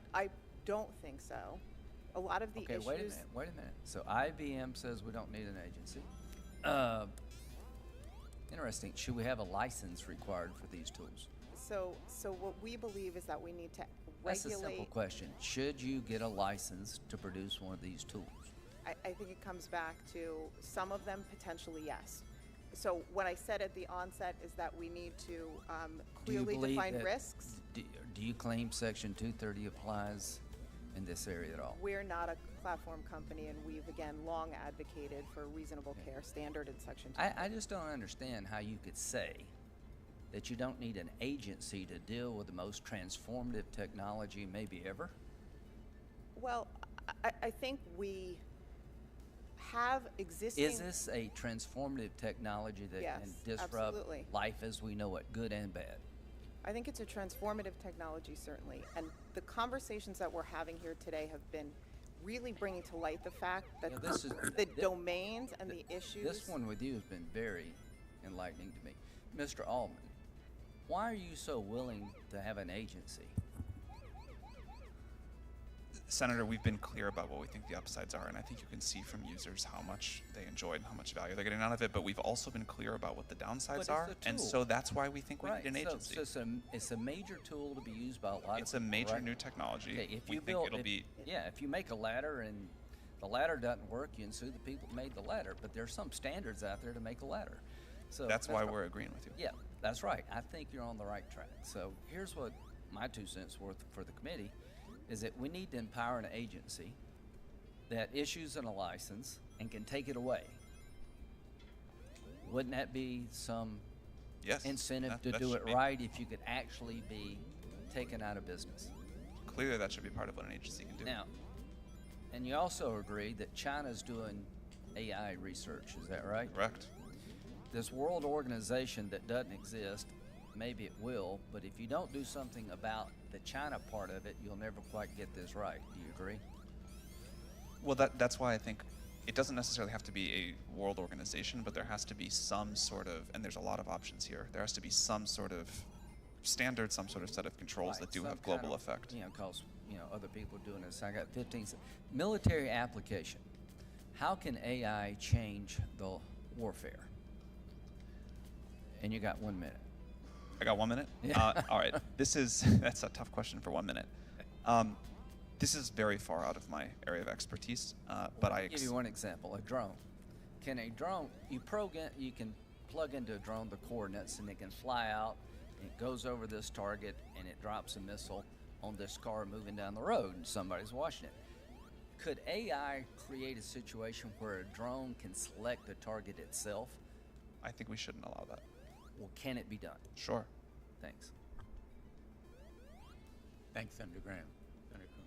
don't think so. A lot of the Okay, issues. wait a minute. So IBM says we don't need an agency. Interesting. Should we have a license required for these tools? So what we believe is that we need to That's a regulate. simple question. Should you get a license to produce one of these tools? I think it comes back to some of them potentially yes. So what I said at the onset is that we need to Do you clearly believe define that- risks. Do you claim Section 230 applies in this area at all? We're not a platform company, and we've again long advocated for a reasonable care standard in Section 2. I just don't understand how you could say that you don't need an agency to deal with the most transformative technology maybe ever. Well, I think we have existing. Is this a transformative technology that Yes, can disrupt absolutely. life as we know it, good and bad? I think it's a transformative technology, certainly. And the conversations that we're having here today have been really bringing to light the fact that Yeah, this is- the domains and the issues. This one with you has been very enlightening to me. Mr. Altman, why are you so willing to have an agency? Senator, we've been clear about what we think the upsides are, and I think you can see from users how much they enjoy and how much value they're getting out of it, but we've also been clear about what the downsides it's are, a and tool. so that's why we think we Right, need an agency. so it's a major tool to be used by a lot It's of a people, major right? new technology. Okay, if We you think build, it'll if- be- yeah, if you make a ladder and the ladder doesn't work, you can sue the people who made the ladder, but there's some standards out there to make a ladder. So That's why what- we're agreeing with you. Yeah, that's right. I think you're on the right track. So here's what my 2 cents worth for the committee is that we need to empower an agency that issues a license and can take it away. Wouldn't that be some Yes. incentive to that do should it be- right if you could actually be taken out of business? Clearly, that should be part of what an agency can do. Now, and you also agree that China's doing AI research, is that right? Correct. This world organization that doesn't exist, maybe it will, but if you don't do something about the China part of it, you'll never quite get this right. Do you agree? Well, that's why I think it doesn't necessarily have to be a world organization, but there has to be some sort of, and there's a lot of options here, there has to be some sort of standard, some sort of set of controls that do some have global kind of, effect. You know, because other people are doing this. I got 15 seconds. Military application. How can AI change the warfare? And you got 1 minute. I got 1 minute? Yeah. All right. That's a tough question for 1 minute. This is very far out of my area of expertise, but I'll give you one example, a drone. Can a drone, you can plug into a drone the coordinates and it can fly out, and it goes over this target and it drops a missile on this car moving down the road and somebody's watching it. Could AI create a situation where a drone can select the target itself? I think we shouldn't allow that. Well, can it be done? Sure. Thanks. Thanks, Senator Graham. Senator Kuhn.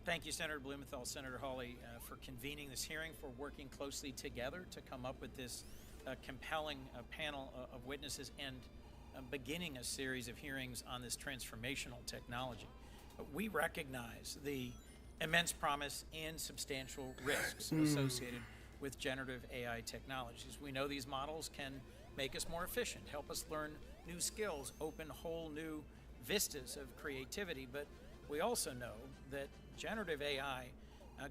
Thank you, Senator Blumenthal, Senator Hawley, for convening this hearing, for working closely together to come up with this compelling panel of witnesses and beginning a series of hearings on this transformational technology. We recognize the immense promise and substantial risks associated with generative AI technologies. We know these models can make us more efficient, help us learn new skills, open whole new vistas of creativity, but we also know that generative AI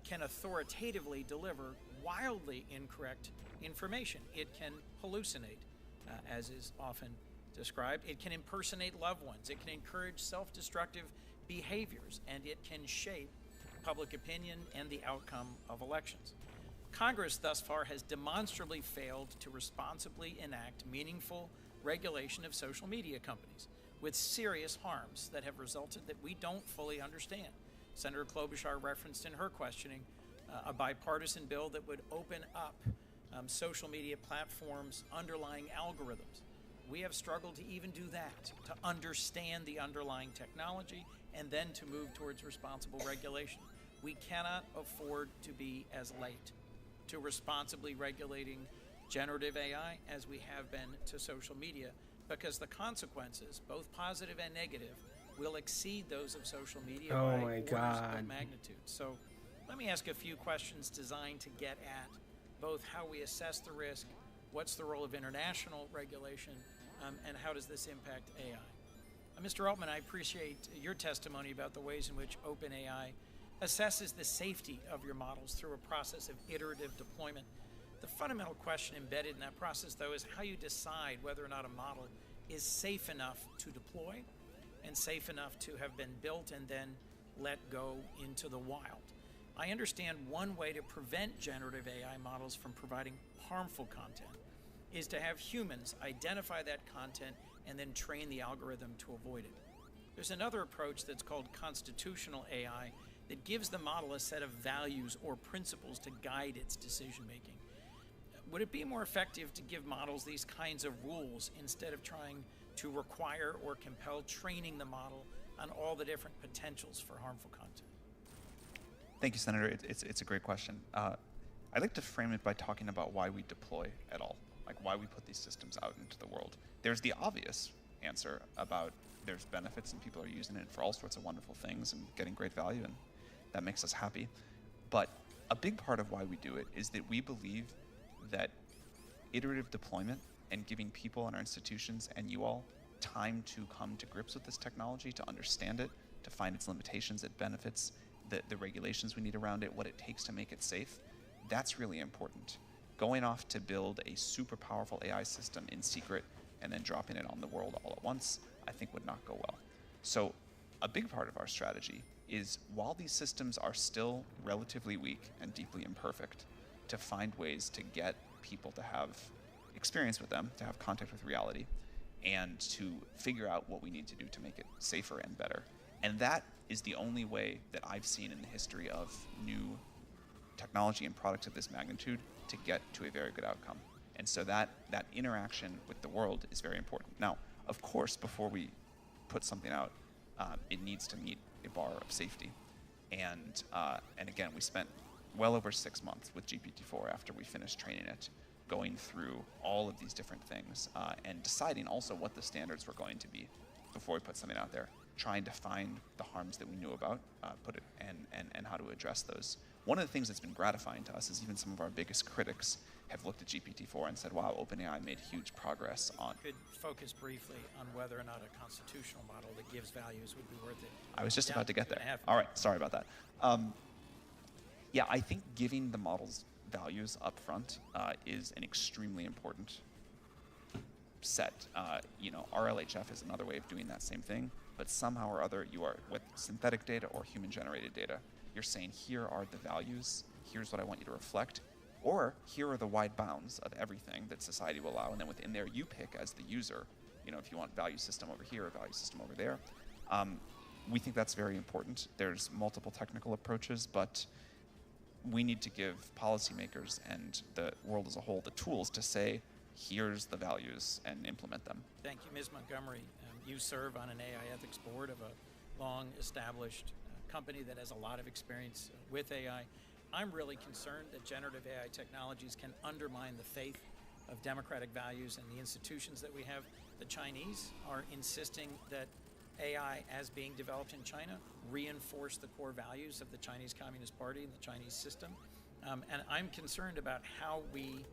can authoritatively deliver wildly incorrect information. It can hallucinate, as is often described. It can impersonate loved ones. It can encourage self-destructive behaviors, and it can shape public opinion and the outcome of elections. Congress thus far has demonstrably failed to responsibly enact meaningful regulation of social media companies with serious harms that have resulted that we don't fully understand. Senator Klobuchar referenced in her questioning a bipartisan bill that would open up social media platforms' underlying algorithms. We have struggled to even do that, to understand the underlying technology and then to move towards responsible regulation. We cannot afford to be as late to responsibly regulating generative AI as we have been to social media, because the consequences, both positive and negative, will exceed those of social media Oh by my orders God. of magnitude. So let me ask a few questions designed to get at both how we assess the risk, what's the role of international regulation, and how does this impact AI? Mr. Altman, I appreciate your testimony about the ways in which OpenAI assesses the safety of your models through a process of iterative deployment. The fundamental question embedded in that process, though, is how you decide whether or not a model is safe enough to deploy and safe enough to have been built and then let go into the wild. I understand one way to prevent generative AI models from providing harmful content is to have humans identify that content and then train the algorithm to avoid it. There's another approach that's called constitutional AI that gives the model a set of values or principles to guide its decision making. Would it be more effective to give models these kinds of rules instead of trying to require or compel training the model on all the different potentials for harmful content? Thank you, Senator. It's a great question. I'd like to frame it by talking about why we deploy at all, like why we put these systems out into the world. There's the obvious answer about there's benefits and people are using it for all sorts of wonderful things and getting great value, and That makes us happy. But a big part of why we do it is that we believe that iterative deployment and giving people in our institutions and you all time to come to grips with this technology, to understand it, to find its limitations, its benefits, the regulations we need around it, what it takes to make it safe, that's really important. Going off to build a super powerful AI system in secret and then dropping it on the world all at once, I think would not go well. So a big part of our strategy is, while these systems are still relatively weak and deeply imperfect, to find ways to get people to have experience with them, to have contact with reality, and to figure out what we need to do to make it safer and better. And that is the only way that I've seen in the history of new technology and products of this magnitude to get to a very good outcome. And so that interaction with the world is very important. Now, of course, before we put something out, it needs to meet a bar of safety. And again, we spent well over 6 months with GPT-4 after we finished training it, going through all of these different things and deciding also what the standards were going to be before we put something out there, trying to find the harms that we knew about, and how to address those. One of the things that's been gratifying to us is even some of our biggest critics have looked at GPT-4 and said, wow, OpenAI made huge progress on. Could focus briefly on whether or not a constitutional model that gives values would be worth it. I was just about to get there. All right, sorry about that. Yeah, I think giving the models values up front is an extremely important set. RLHF is another way of doing that same thing, but somehow or other, you are, with synthetic data or human-generated data, you're saying, here are the values, here's what I want you to reflect, or here are the wide bounds of everything that society will allow, and then within there, you pick as the user, if you want value system over here, or value system over there. We think that's very important. There's multiple technical approaches, but we need to give policymakers and the world as a whole the tools to say, here's the values, and implement them. Thank you, Ms. Montgomery. You serve on an AI ethics board of a long-established company that has a lot of experience with AI. I'm really concerned that generative AI technologies can undermine the faith of democratic values and the institutions that we have. The Chinese are insisting that AI, as being developed in China, reinforce the core values of the Chinese Communist Party and the Chinese system. And I'm concerned about how we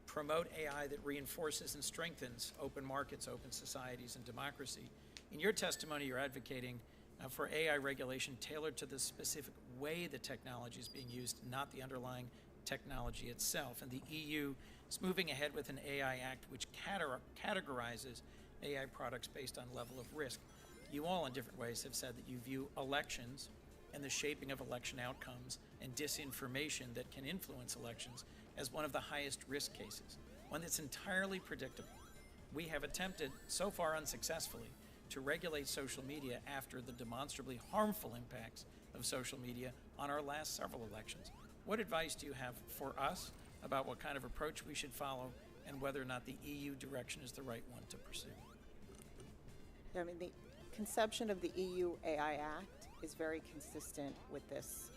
promote AI that reinforces and strengthens open markets, open societies, and democracy. In your testimony, you're advocating for AI regulation tailored to the specific way the technology is being used, not the underlying technology itself. And the EU is moving ahead with an AI Act which categorizes AI products based on level of risk. You all, in different ways, have said that you view elections and the shaping of election outcomes and disinformation that can influence elections as one of the highest risk cases, one that's entirely predictable. We have attempted, so far unsuccessfully, to regulate social media after the demonstrably harmful impacts of social media on our last several elections. What advice do you have for us about what kind of approach we should follow and whether or not the EU direction is the right one to pursue? I mean, the conception of the EU AI Act is very consistent with this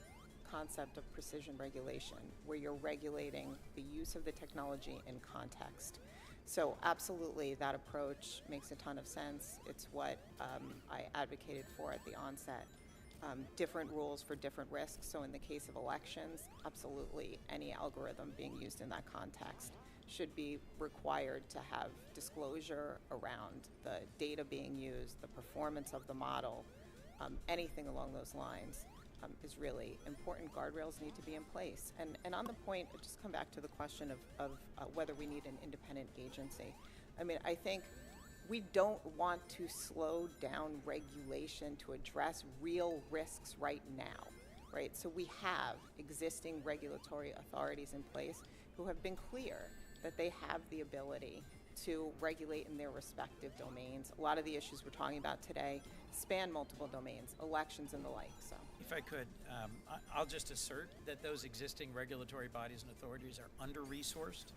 concept of precision regulation, where you're regulating the use of the technology in context. So absolutely, that approach makes a ton of sense. It's what I advocated for at the onset. Different rules for different risks. So in the case of elections, absolutely any algorithm being used in that context should be required to have disclosure around the data being used, the performance of the model, anything along those lines is really important. Guardrails need to be in place. And on the point, just come back to the question of whether we need an independent agency. I mean, I think we don't want to slow down regulation to address real risks right now, right? So we have existing regulatory authorities in place who have been clear that they have the ability to regulate in their respective domains. A lot of the issues we're talking about today span multiple domains, elections and the like. So, if I could, I'll just assert that those existing regulatory bodies and authorities are under-resourced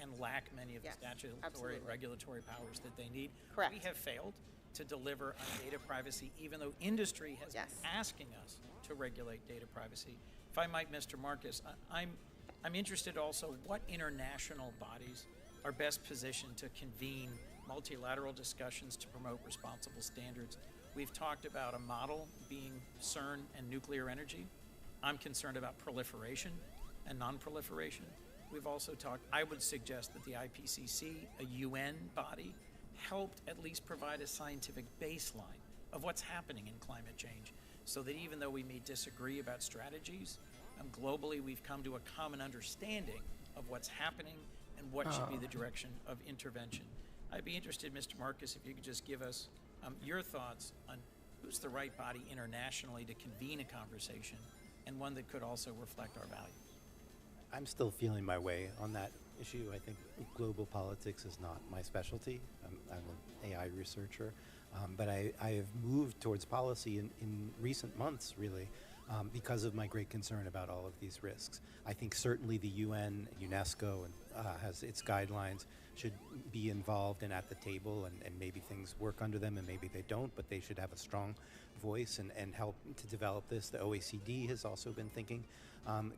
and lack many of the statutory and regulatory powers that they need. Correct. We have failed to deliver on data privacy, even though industry has been asking us to regulate data privacy. If I might, Mr. Marcus, I'm interested also what international bodies are best positioned to convene multilateral discussions to promote responsible standards. We've talked about a model being CERN and nuclear energy. I'm concerned about proliferation and non-proliferation. We've also talked, I would suggest that the IPCC, a UN body, helped at least provide a scientific baseline of what's happening in climate change, so that even though we may disagree about strategies, globally we've come to a common understanding of what's happening and what should be the direction of intervention. I'd be interested, Mr. Marcus, if you could just give us your thoughts on who's the right body internationally to convene a conversation, and one that could also reflect our values. I'm still feeling my way on that issue. I think global politics is not my specialty. I'm an AI researcher, but I have moved towards policy in recent months, really, because of my great concern about all of these risks. I think certainly the UN, UNESCO, has its guidelines, should be involved and at the table, and maybe things work under them and maybe they don't, but they should have a strong voice and help to develop this. The OECD has also been thinking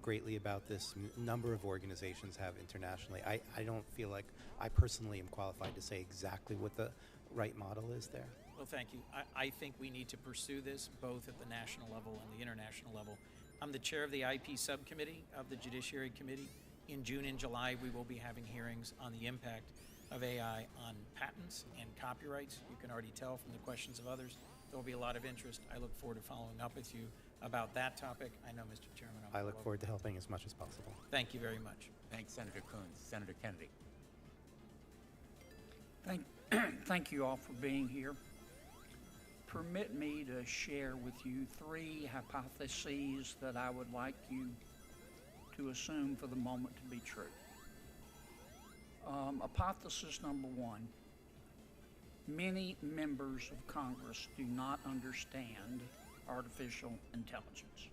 greatly about this. A number of organizations have internationally. I don't feel like I personally am qualified to say exactly what the right model is there. Well, thank you. I think we need to pursue this both at the national level and the international level. I'm the chair of the IP subcommittee of the Judiciary Committee. In June and July, we will be having hearings on the impact of AI on patents and copyrights. You can already tell from the questions of others, there will be a lot of interest. I look forward to following up with you about that topic. I know, Mr. Chairman. I look forward to helping as much as possible. Thank you very much. Thanks, Senator Coons. Senator Kennedy. Thank you all for being here. Permit me to share with you 3 hypotheses that I would like you to assume for the moment to be true. Hypothesis number 1, many members of Congress do not understand artificial intelligence.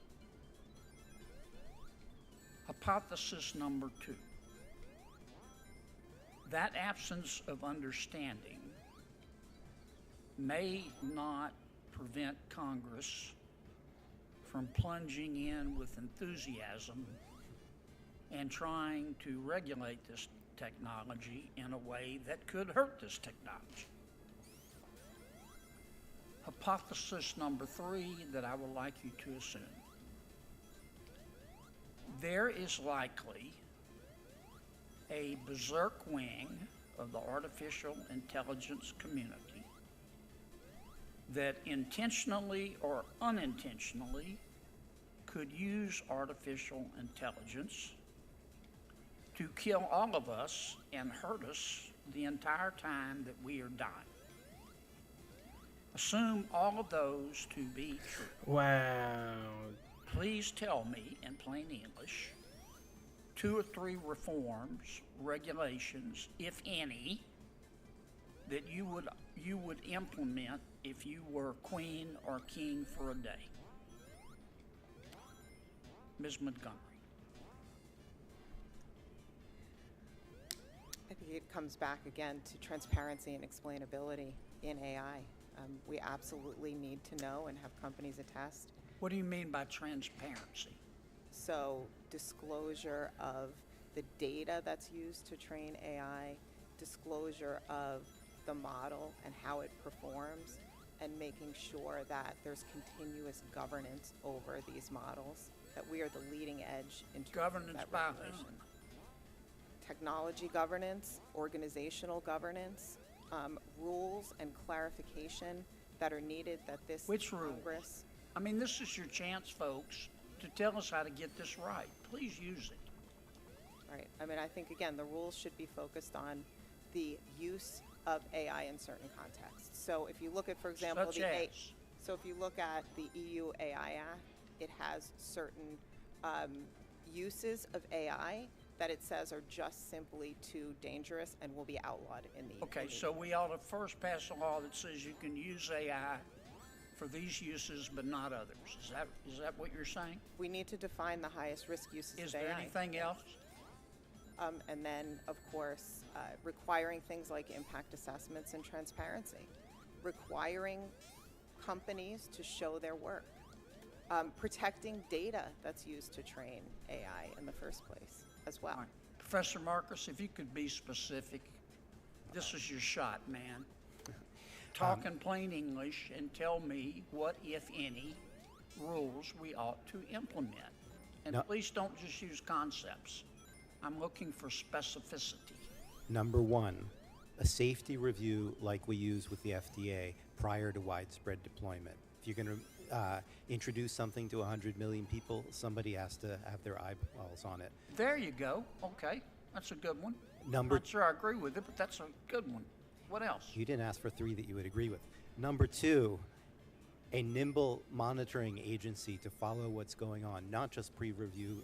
Hypothesis number 2, that absence of understanding may not prevent Congress from plunging in with enthusiasm and trying to regulate this technology in a way that could hurt this technology. Hypothesis number 3 that I would like you to assume. There is likely a berserk wing of the artificial intelligence community that intentionally or unintentionally could use artificial intelligence to kill all of us and hurt us the entire time that we are dying. Assume all of those to be true. Wow. Please tell me in plain English 2 or 3 reforms, regulations, if any, that you would implement if you were queen or king for a day. Ms. Montgomery. I think it comes back again to transparency and explainability in AI. We absolutely need to know and have companies attest. What do you mean by transparency? So disclosure of the data that's used to train AI, disclosure of the model and how it performs, and making sure that there's continuous governance over these models, that we are the leading edge in terms Governance of that by regulation. Technology governance, organizational governance, rules and clarification that are needed that this Which rules? Congress. I mean, this is your chance, folks, to tell us how to get this right. Please use it. Right. I mean, I think, again, the rules should be focused on the use of AI in certain contexts. So if you look at, for example, Such as? So if you look at the EU AI Act, it has certain uses of AI that it says are just simply too dangerous and will be outlawed in the Okay, in the so we ought to first pass a law that says you can use AI for these uses but not others. Is that what you're saying? We need to define the highest risk uses Is of there AI. anything else? And then, of course, requiring things like impact assessments and transparency, requiring companies to show their work, protecting data that's used to train AI in the first place as well. All right. Professor Marcus, if you could be specific, this is your shot, man. Talk in plain English and tell me what, if any, rules we ought to implement. And No. please don't just use concepts. I'm looking for specificity. Number one, a safety review like we use with the FDA prior to widespread deployment. If you're going to introduce something to 100 million people, somebody has to have their eyeballs on it. There you go. Okay, that's a good one. Number- Not sure I agree with it, but that's a good one. What else? You didn't ask for three that you would agree with. Number two, a nimble monitoring agency to follow what's going on, not just pre-review,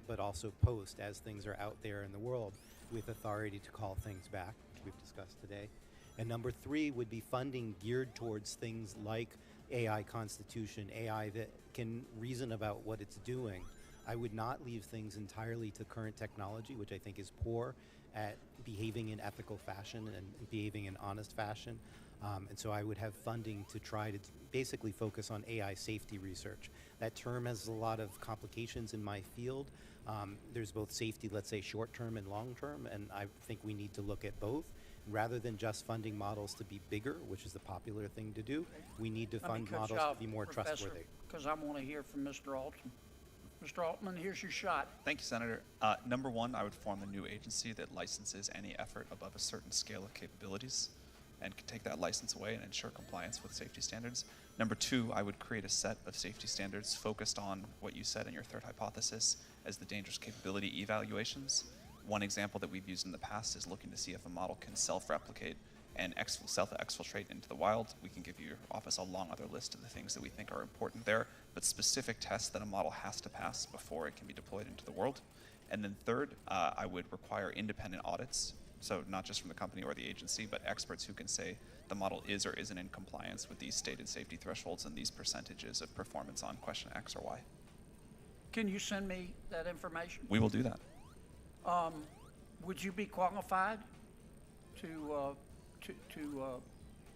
but also post as things are out there in the world, with authority to call things back, which we've discussed today. And number three would be funding geared towards things like AI constitution, AI that can reason about what it's doing. I would not leave things entirely to current technology, which I think is poor at behaving in ethical fashion and behaving in honest fashion. And so I would have funding to try to basically focus on AI safety research. That term has a lot of complications in my field. There's both safety, let's say short-term and long-term, and I think we need to look at both. Rather than just funding models to be bigger, which is the popular thing to do, we need to fund models to be more trustworthy. Because I want to hear from Mr. Altman. Mr. Altman, here's your shot. Thank you, Senator. Number one, I would form a new agency that licenses any effort above a certain scale of capabilities and can take that license away and ensure compliance with safety standards. Number two, I would create a set of safety standards focused on what you said in your third hypothesis as the dangerous capability evaluations. One example that we've used in the past is looking to see if a model can self-replicate and self-exfiltrate into the wild. We can give your office a long other list of the things that we think are important there, but specific tests that a model has to pass before it can be deployed into the world. And then third, I would require independent audits, so not just from the company or the agency, but experts who can say the model is or isn't in compliance with these stated safety thresholds and these percentages of performance on question X or Y. Can you send me that information? We will do that. Would you be qualified to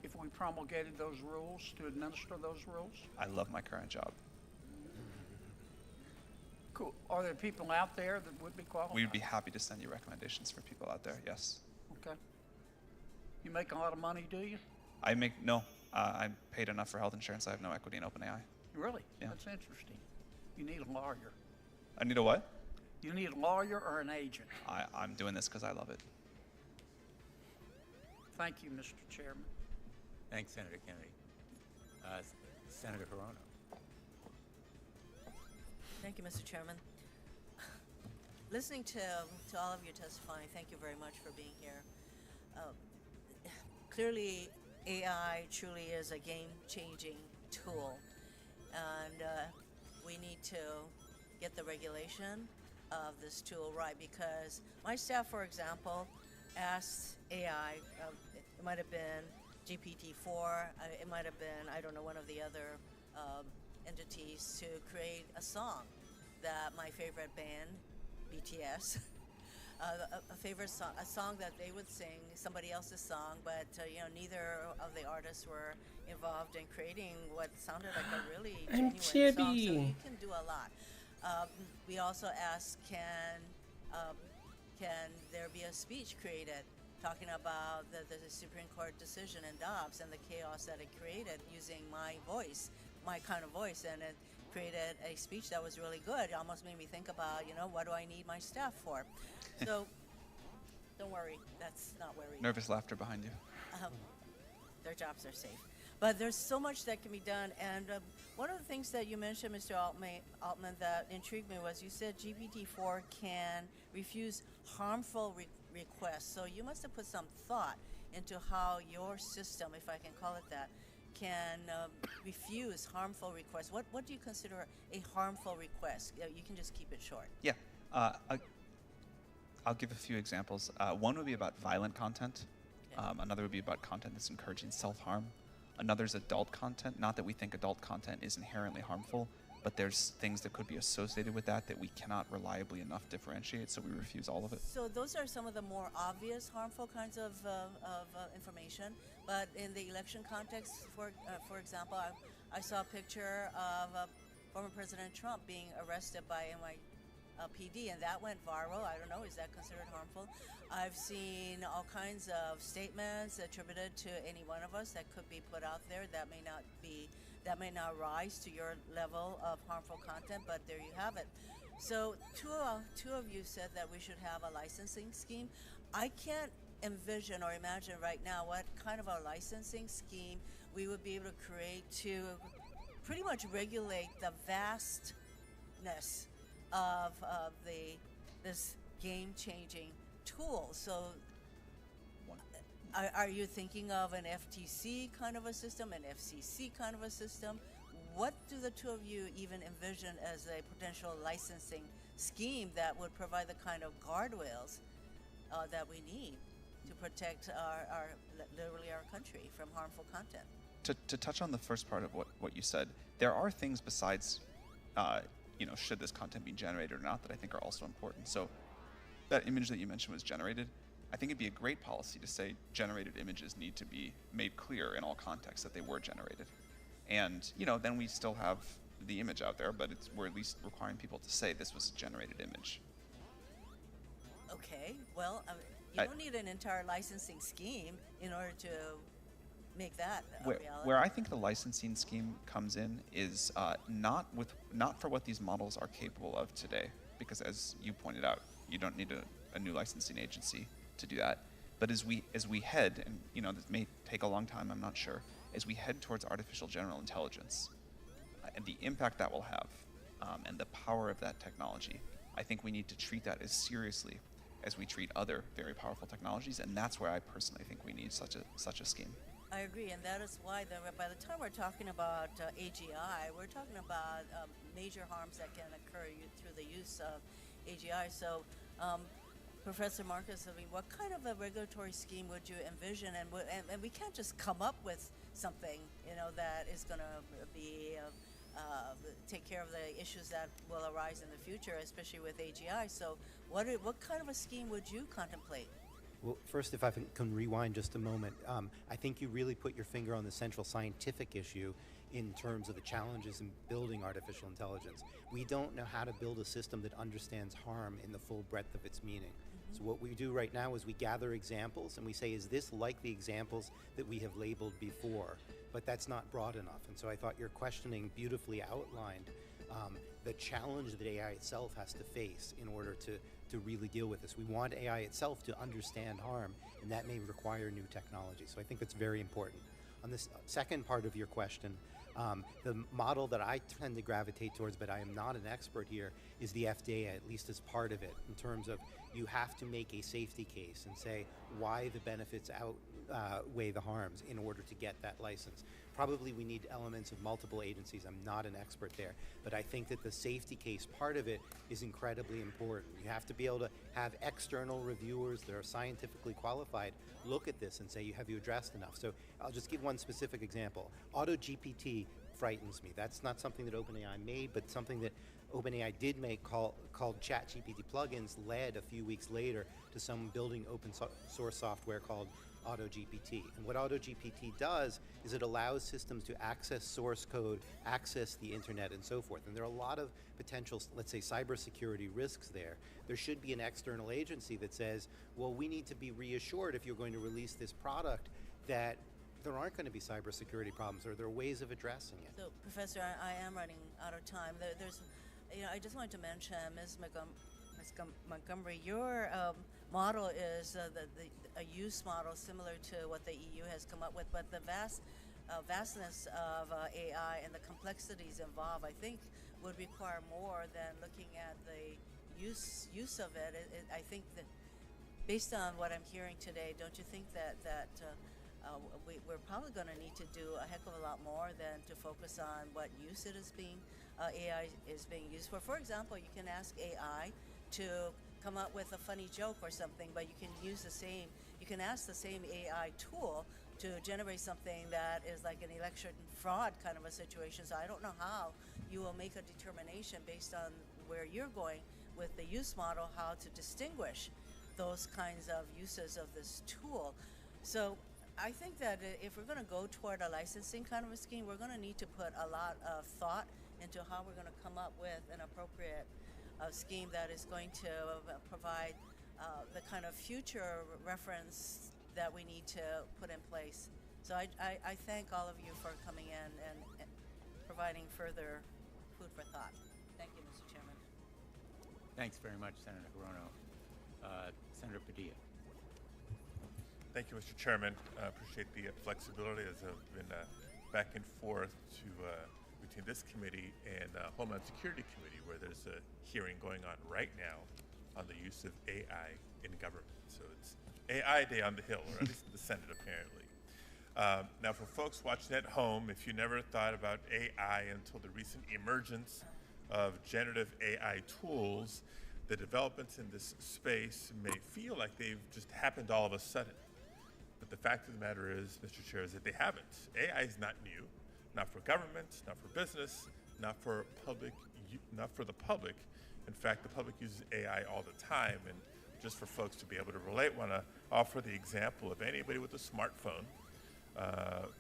if we promulgated those rules, to administer those rules? I love my current job. Cool. Are there people out there that would be qualified? We would be happy to send you recommendations for people out there, yes. Okay. You make a lot of money, do you? No. I'm paid enough for health insurance. I have no equity in OpenAI. Really? Yeah. That's interesting. You need a lawyer. I need a what? You need a lawyer or an agent? I'm doing this because I love it. Thank you, Mr. Chairman. Thanks, Senator Kennedy. Senator Hirono. Thank you, Mr. Chairman. Listening to all of you testifying, thank you very much for being here. Clearly, AI truly is a game-changing tool, and we need to get the regulation of this tool right, because my staff, for example, asked AI, it might have been GPT-4, it might have been, I don't know, one of the other entities, to create a song that my favorite band, BTS, a song that they would sing, somebody else's song, but neither of the artists were involved in creating what sounded like a really genuine song. So you can do a lot. We also asked, can there be a speech created talking about the Supreme Court decision in Dobbs and the chaos that it created using my voice, my kind of voice, and it created a speech that was really good. It almost made me think about, what do I need my staff for? So don't worry, that's not where we Nervous laughter behind you. Their jobs are safe. But there's so much that can be done, and one of the things that you mentioned, Mr. Altman, that intrigued me was you said GPT-4 can refuse harmful requests. So you must have put some thought into how your system, if I can call it that, can refuse harmful requests. What do you consider a harmful request? You can just keep it short. Yeah. I'll give a few examples. One would be about violent content. Another would be about content that's encouraging self-harm. Another is adult content. Not that we think adult content is inherently harmful, but there's things that could be associated with that we cannot reliably enough differentiate, so we refuse all of it. So those are some of the more obvious harmful kinds of information. But in the election context, for example, I saw a picture of former President Trump being arrested by NYPD, and that went viral. I don't know, is that considered harmful? I've seen all kinds of statements attributed to any one of us that could be put out there that may not rise to your level of harmful content, but there you have it. So two of you said that we should have a licensing scheme. I can't envision or imagine right now what kind of a licensing scheme we would be able to create to pretty much regulate the vastness of this game-changing tool. So are you thinking of an FTC kind of a system, an FCC kind of a system? What do the two of you even envision as a potential licensing scheme that would provide the kind of guardrails that we need to protect literally our country from harmful content? To touch on the first part of what you said, there are things besides, should this content be generated or not, that I think are also important. So that image that you mentioned was generated. I think it'd be a great policy to say generated images need to be made clear in all contexts that they were generated. And, then we still have the image out there, but we're at least requiring people to say this was a generated image. Okay, well, you don't need an entire licensing scheme in order to make that a reality. Where I think the licensing scheme comes in is not for what these models are capable of today, because as you pointed out, you don't need a new licensing agency to do that. But as we head, and this may take a long time, I'm not sure, as we head towards artificial general intelligence and the impact that will have and the power of that technology, I think we need to treat that as seriously as we treat other very powerful technologies, and that's where I personally think we need such a scheme. I agree, and that is why by the time we're talking about AGI, we're talking about major harms that can occur through the use of AGI. So, Professor Marcus, what kind of a regulatory scheme would you envision? And we can't just come up with something, that is going to be take care of the issues that will arise in the future, especially with AGI. So, what kind of a scheme would you contemplate? Well, first, if I can rewind just a moment, I think you really put your finger on the central scientific issue in terms of the challenges in building artificial intelligence. We don't know how to build a system that understands harm in the full breadth of its meaning. So what we do right now is we gather examples and we say, is this like the examples that we have labeled before? But that's not broad enough. And so I thought your questioning beautifully outlined the challenge that AI itself has to face in order to really deal with this. We want AI itself to understand harm, and that may require new technology. So I think that's very important. On this second part of your question, the model that I tend to gravitate towards, but I am not an expert here, is the FDA, at least as part of it, in terms of you have to make a safety case and say why the benefits outweigh the harms in order to get that license. Probably we need elements of multiple agencies. I'm not an expert there, but I think that the safety case part of it is incredibly important. You have to be able to have external reviewers that are scientifically qualified look at this and say, have you addressed enough? So I'll just give one specific example. AutoGPT frightens me. That's not something that OpenAI made, but something that OpenAI did make called ChatGPT plugins led a few weeks later to someone building open source software called AutoGPT. And what AutoGPT does is it allows systems to access source code, access the internet, and so forth. And there are a lot of potential, let's say, cybersecurity risks there. There should be an external agency that says, well, we need to be reassured if you're going to release this product that there aren't going to be cybersecurity problems, or there are ways of addressing it. So, Professor, I am running out of time. There's, I just wanted to mention, Ms. Montgomery, your model is a use model similar to what the EU has come up with, but the vastness of AI and the complexities involved, I think, would require more than looking at the use of it. I think that, based on what I'm hearing today, don't you think that we're probably going to need to do a heck of a lot more than to focus on what use it is AI is being used for? For example, you can ask AI to come up with a funny joke or something, but you can ask the same AI tool to generate something that is like an election fraud kind of a situation. So I don't know how you will make a determination based on where you're going with the use model, how to distinguish those kinds of uses of this tool. So I think that if we're going to go toward a licensing kind of a scheme, we're going to need to put a lot of thought into how we're going to come up with an appropriate scheme that is going to provide the kind of future reference that we need to put in place. So I thank all of you for coming in and providing further food for thought. Thank you, Mr. Chairman. Thanks very much, Senator Hirono. Senator Padilla. Thank you, Mr. Chairman. I appreciate the flexibility as I've been back and forth between this committee and Homeland Security Committee, where there's a hearing going on right now on the use of AI in government. So it's AI Day on the Hill, or at least in the Senate, apparently. Now, for folks watching at home, if you never thought about AI until the recent emergence of generative AI tools, the developments in this space may feel like they've just happened all of a sudden. But the fact of the matter is, Mr. Chair, is that they haven't. AI is not new, not for government, not for business, not for the public. In fact, the public uses AI all the time. And just for folks to be able to relate, want to offer the example of anybody with a smartphone.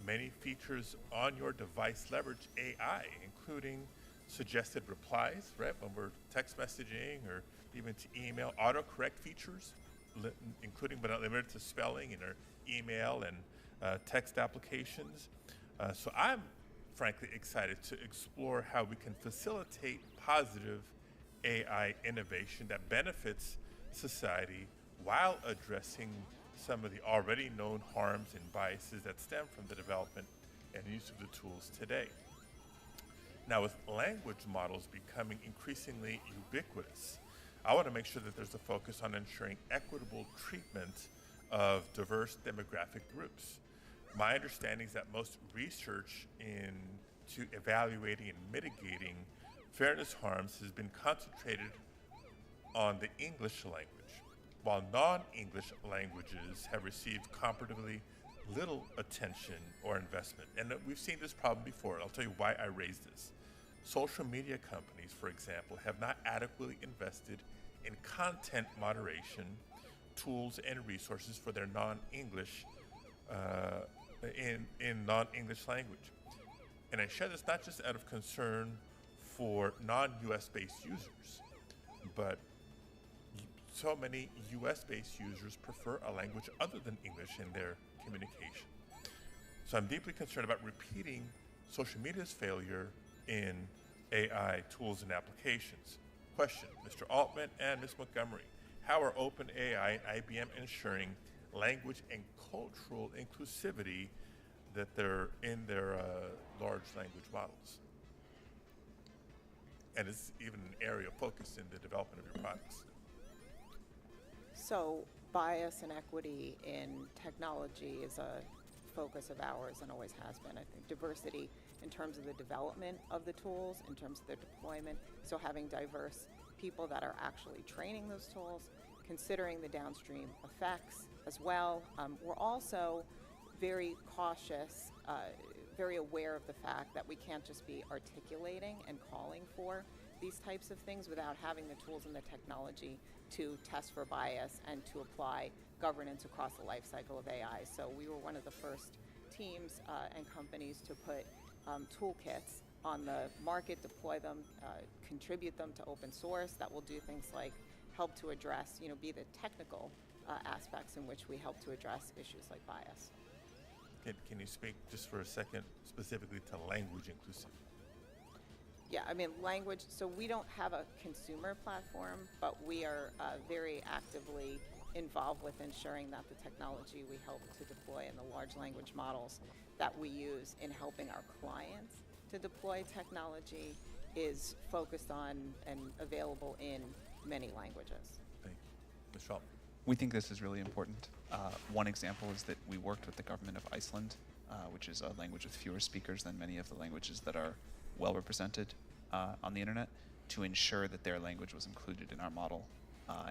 Many features on your device leverage AI, including suggested replies, right, when we're text messaging or even to email, autocorrect features, including but not limited to spelling in our email and text applications. So I'm frankly excited to explore how we can facilitate positive AI innovation that benefits society while addressing some of the already known harms and biases that stem from the development and use of the tools today. Now, with language models becoming increasingly ubiquitous, I want to make sure that there's a focus on ensuring equitable treatment of diverse demographic groups. My understanding is that most research into evaluating and mitigating fairness harms has been concentrated on the English language, while non-English languages have received comparatively little attention or investment. And we've seen this problem before. I'll tell you why I raise this. Social media companies, for example, have not adequately invested in content moderation tools and resources for their non-English in non-English language. And I share this not just out of concern for non-US based users, but so many US based users prefer a language other than English in their communication. So I'm deeply concerned about repeating social media's failure in AI tools and applications. Question, Mr. Altman and Ms. Montgomery, how are OpenAI and IBM ensuring language and cultural inclusivity that they're in their large language models? And it's even an area of focus in the development of your products. So bias and equity in technology is a focus of ours and always has been. I think diversity in terms of the development of the tools, in terms of their deployment, so having diverse people that are actually training those tools, considering the downstream effects as well. We're also very cautious, very aware of the fact that we can't just be articulating and calling for these types of things without having the tools and the technology to test for bias and to apply governance across the life cycle of AI. So we were one of the first teams and companies to put toolkits on the market, deploy them, contribute them to open source that will do things like help to address, be the technical aspects in which we help to address issues like bias. Can you speak just for a second specifically to language inclusivity? Yeah, language, so we don't have a consumer platform, but we are very actively involved with ensuring that the technology we help to deploy in the large language models that we use in helping our clients to deploy technology is focused on and available in many languages. Thank you. Ms. Schwab. We think this is really important. One example is that we worked with the government of Iceland, which is a language with fewer speakers than many of the languages that are well represented on the internet, to ensure that their language was included in our model.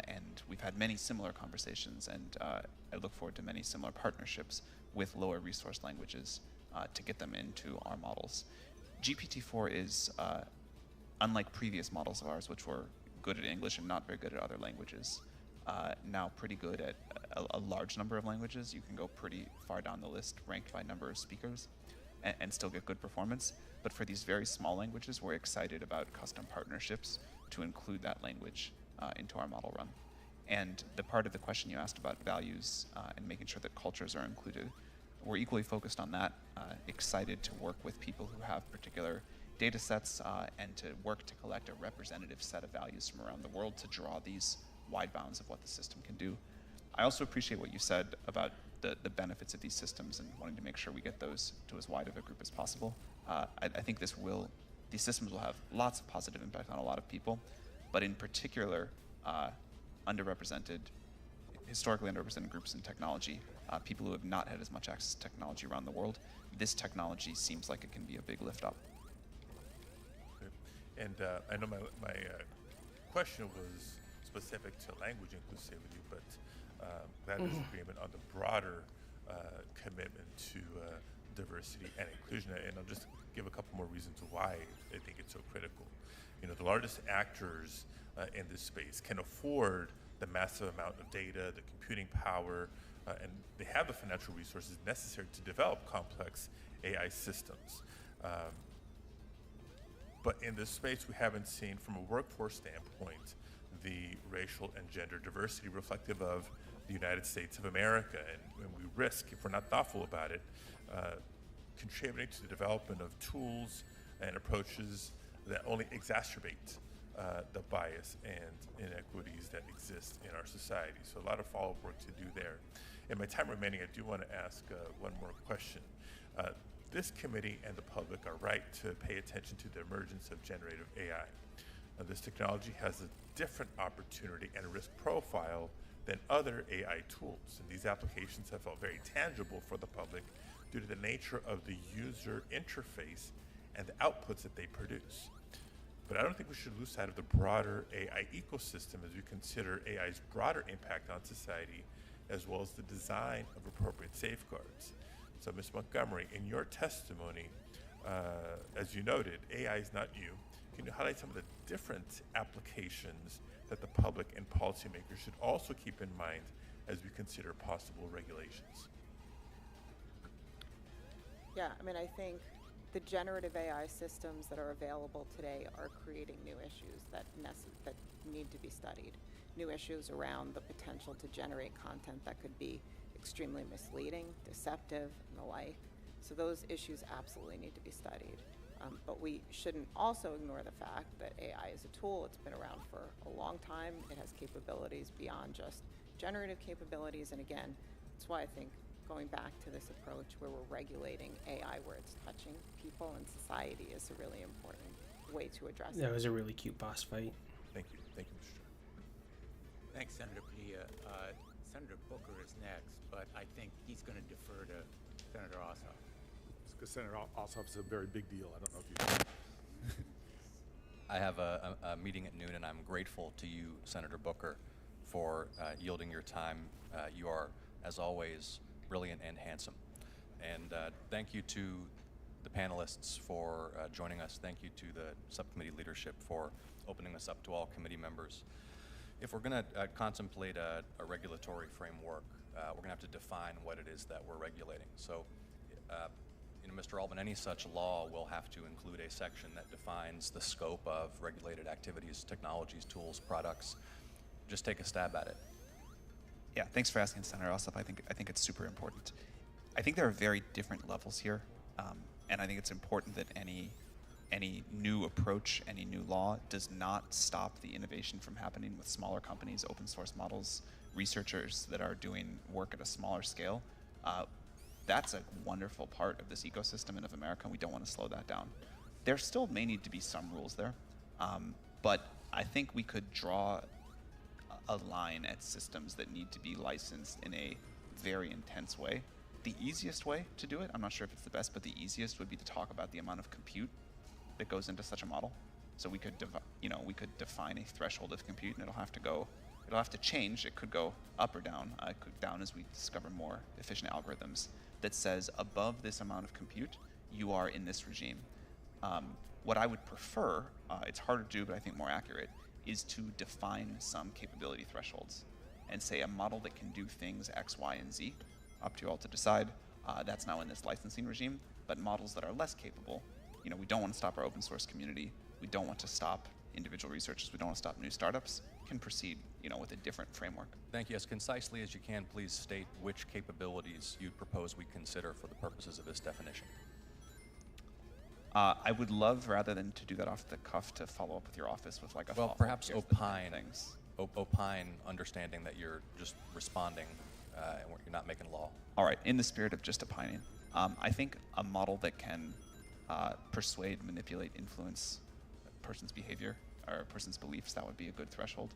And we've had many similar conversations, and I look forward to many similar partnerships with lower resource languages to get them into our models. GPT-4 is, unlike previous models of ours, which were good at English and not very good at other languages, now pretty good at a large number of languages. You can go pretty far down the list, ranked by number of speakers, and still get good performance. But for these very small languages, we're excited about custom partnerships to include that language into our model run. And the part of the question you asked about values and making sure that cultures are included, we're equally focused on that, excited to work with people who have particular data sets and to work to collect a representative set of values from around the world to draw these wide bounds of what the system can do. I also appreciate what you said about the benefits of these systems and wanting to make sure we get those to as wide of a group as possible. I think these systems will have lots of positive impact on a lot of people, but in particular, historically underrepresented groups in technology, people who have not had as much access to technology around the world. This technology seems like it can be a big lift up. Okay. And I know my question was specific to language inclusivity, but glad there's agreement on the broader commitment to diversity and inclusion. And I'll just give a couple more reasons why I think it's so critical. You know, the largest actors in this space can afford the massive amount of data, the computing power, and they have the financial resources necessary to develop complex AI systems. But in this space, we haven't seen, from a workforce standpoint, the racial and gender diversity reflective of the United States of America. And we risk, if we're not thoughtful about it, contributing to the development of tools and approaches that only exacerbate the bias and inequities that exist in our society. So a lot of follow-up work to do there. In my time remaining, I do want to ask one more question. This committee and the public are right to pay attention to the emergence of generative AI. This technology has a different opportunity and risk profile than other AI tools. And these applications have felt very tangible for the public due to the nature of the user interface and the outputs that they produce. But I don't think we should lose sight of the broader AI ecosystem as we consider AI's broader impact on society, as well as the design of appropriate safeguards. So, Ms. Montgomery, in your testimony, as you noted, AI is not new. Can you highlight some of the different applications that the public and policymakers should also keep in mind as we consider possible regulations? Yeah, I mean, I think the generative AI systems that are available today are creating new issues that need to be studied. New issues around the potential to generate content that could be extremely misleading, deceptive, and the like. So those issues absolutely need to be studied. But we shouldn't also ignore the fact that AI is a tool. It's been around for a long time. It has capabilities beyond just generative capabilities. And again, that's why I think going back to this approach where we're regulating AI where it's touching people and society is a really important way to address it. That was a really cute boss fight. Thank you. Thank you, Mr. Chairman. Thanks, Senator Padilla. Senator Booker is next, but I think he's going to defer to Senator Ossoff. Because Senator Ossoff is a very big deal. I don't know if you I have a meeting at noon, and I'm grateful to you, Senator Booker, for yielding your time. You are, as always, brilliant and handsome. And thank you to the panelists for joining us. Thank you to the subcommittee leadership for opening this up to all committee members. If we're going to contemplate a regulatory framework, we're going to have to define what it is that we're regulating. So, Mr. Altman, any such law will have to include a section that defines the scope of regulated activities, technologies, tools, products. Just take a stab at it. Yeah, thanks for asking, Senator Ossoff. I think it's super important. I think there are very different levels here, and I think it's important that any new approach, any new law does not stop the innovation from happening with smaller companies, open source models, researchers that are doing work at a smaller scale. That's a wonderful part of this ecosystem and of America, and we don't want to slow that down. There still may need to be some rules there, but I think we could draw a line at systems that need to be licensed in a very intense way. The easiest way to do it, I'm not sure if it's the best, but the easiest would be to talk about the amount of compute that goes into such a model. So we could, we could define a threshold of compute, and it'll have to change. It could go up or down. It could down as we discover more efficient algorithms that says above this amount of compute, you are in this regime. What I would prefer, it's harder to do, but I think more accurate, is to define some capability thresholds and say a model that can do things X, Y, and Z, up to you all to decide. That's now in this licensing regime, but models that are less capable, we don't want to stop our open source community. We don't want to stop individual researchers. We don't want to stop new startups, can proceed, with a different framework. Thank you. As concisely as you can, please state which capabilities you propose we consider for the purposes of this definition. I would love, rather than to do that off the cuff, to follow up with your office with like a Well, thoughtful, perhaps here's the opine things. Opine, understanding that you're just responding and you're not making law. All right, in the spirit of just opining, I think a model that can persuade, manipulate, influence a person's behavior or a person's beliefs, that would be a good threshold.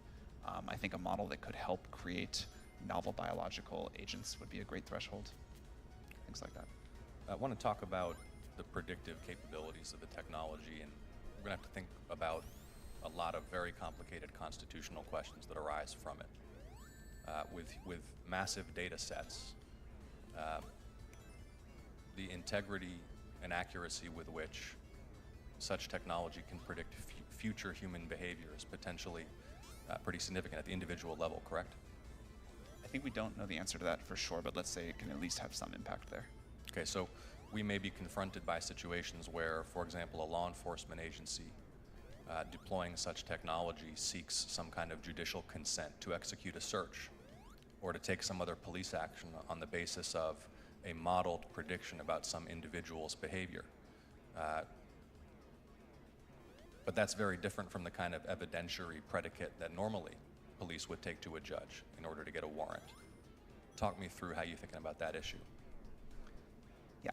I think a model that could help create novel biological agents would be a great threshold. Things like that. I want to talk about the predictive capabilities of the technology, and we're going to have to think about a lot of very complicated constitutional questions that arise from it. With massive data sets, the integrity and accuracy with which such technology can predict future human behavior is potentially pretty significant at the individual level, correct? I think we don't know the answer to that for sure, but let's say it can at least have some impact there. Okay, so we may be confronted by situations where, for example, a law enforcement agency deploying such technology seeks some kind of judicial consent to execute a search or to take some other police action on the basis of a modeled prediction about some individual's behavior. But that's very different from the kind of evidentiary predicate that normally police would take to a judge in order to get a warrant. Talk me through how you're thinking about that issue. Yeah,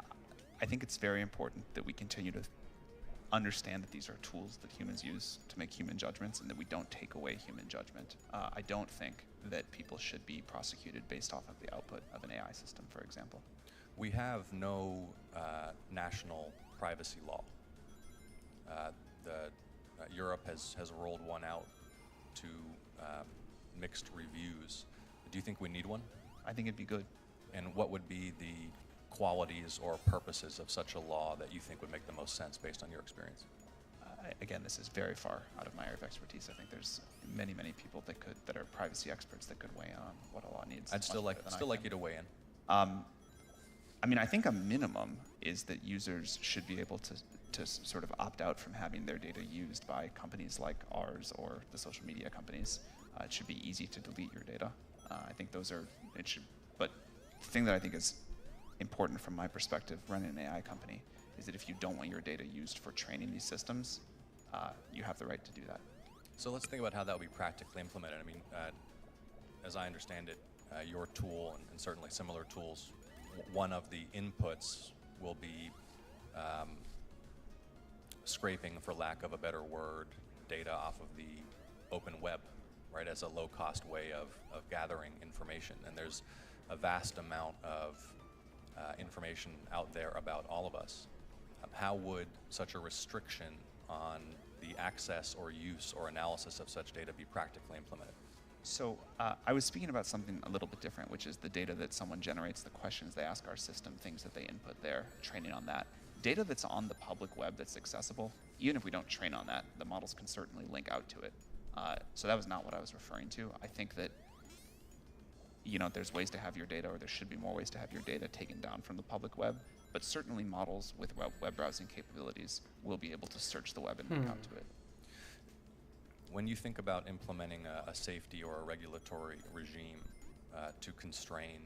I think it's very important that we continue to understand that these are tools that humans use to make human judgments and that we don't take away human judgment. I don't think that people should be prosecuted based off of the output of an AI system, for example. We have no national privacy law. Europe has rolled one out to mixed reviews. Do you think we need one? I think it'd be good. And what would be the qualities or purposes of such a law that you think would make the most sense based on your experience? Again, this is very far out of my area of expertise. I think there's many people that are privacy experts that could weigh in on what a law needs. I'd still like you to weigh in. I mean, I think a minimum is that users should be able to sort of opt out from having their data used by companies like ours or the social media companies. It should be easy to delete your data. I think but the thing that I think is important from my perspective running an AI company is that if you don't want your data used for training these systems, you have the right to do that. So let's think about how that would be practically implemented. I mean, as I understand it, your tool and certainly similar tools, one of the inputs will be scraping, for lack of a better word, data off of the open web, right, as a low-cost way of gathering information. And there's a vast amount of information out there about all of us. How would such a restriction on the access or use or analysis of such data be practically implemented? So I was speaking about something a little bit different, which is the data that someone generates, the questions they ask our system, things that they input there, training on that. Data that's on the public web that's accessible, even if we don't train on that, the models can certainly link out to it. So that was not what I was referring to. I think that there's ways to have your data, or there should be more ways to have your data taken down from the public web, but certainly models with web browsing capabilities will be able to search the web and link out to it. When you think about implementing a safety or a regulatory regime to constrain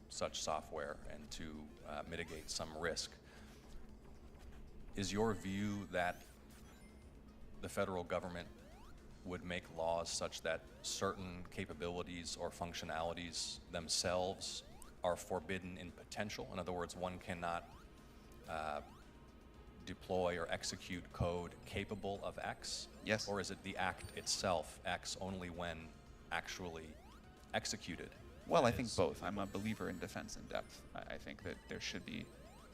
such software and to mitigate some risk, is your view that the federal government would make laws such that certain capabilities or functionalities themselves are forbidden in potential? In other words, one cannot deploy or execute code capable of X? Yes. Or is it the act itself X only when actually executed? Well, I think both. I'm a believer in defense in depth. I think that there should be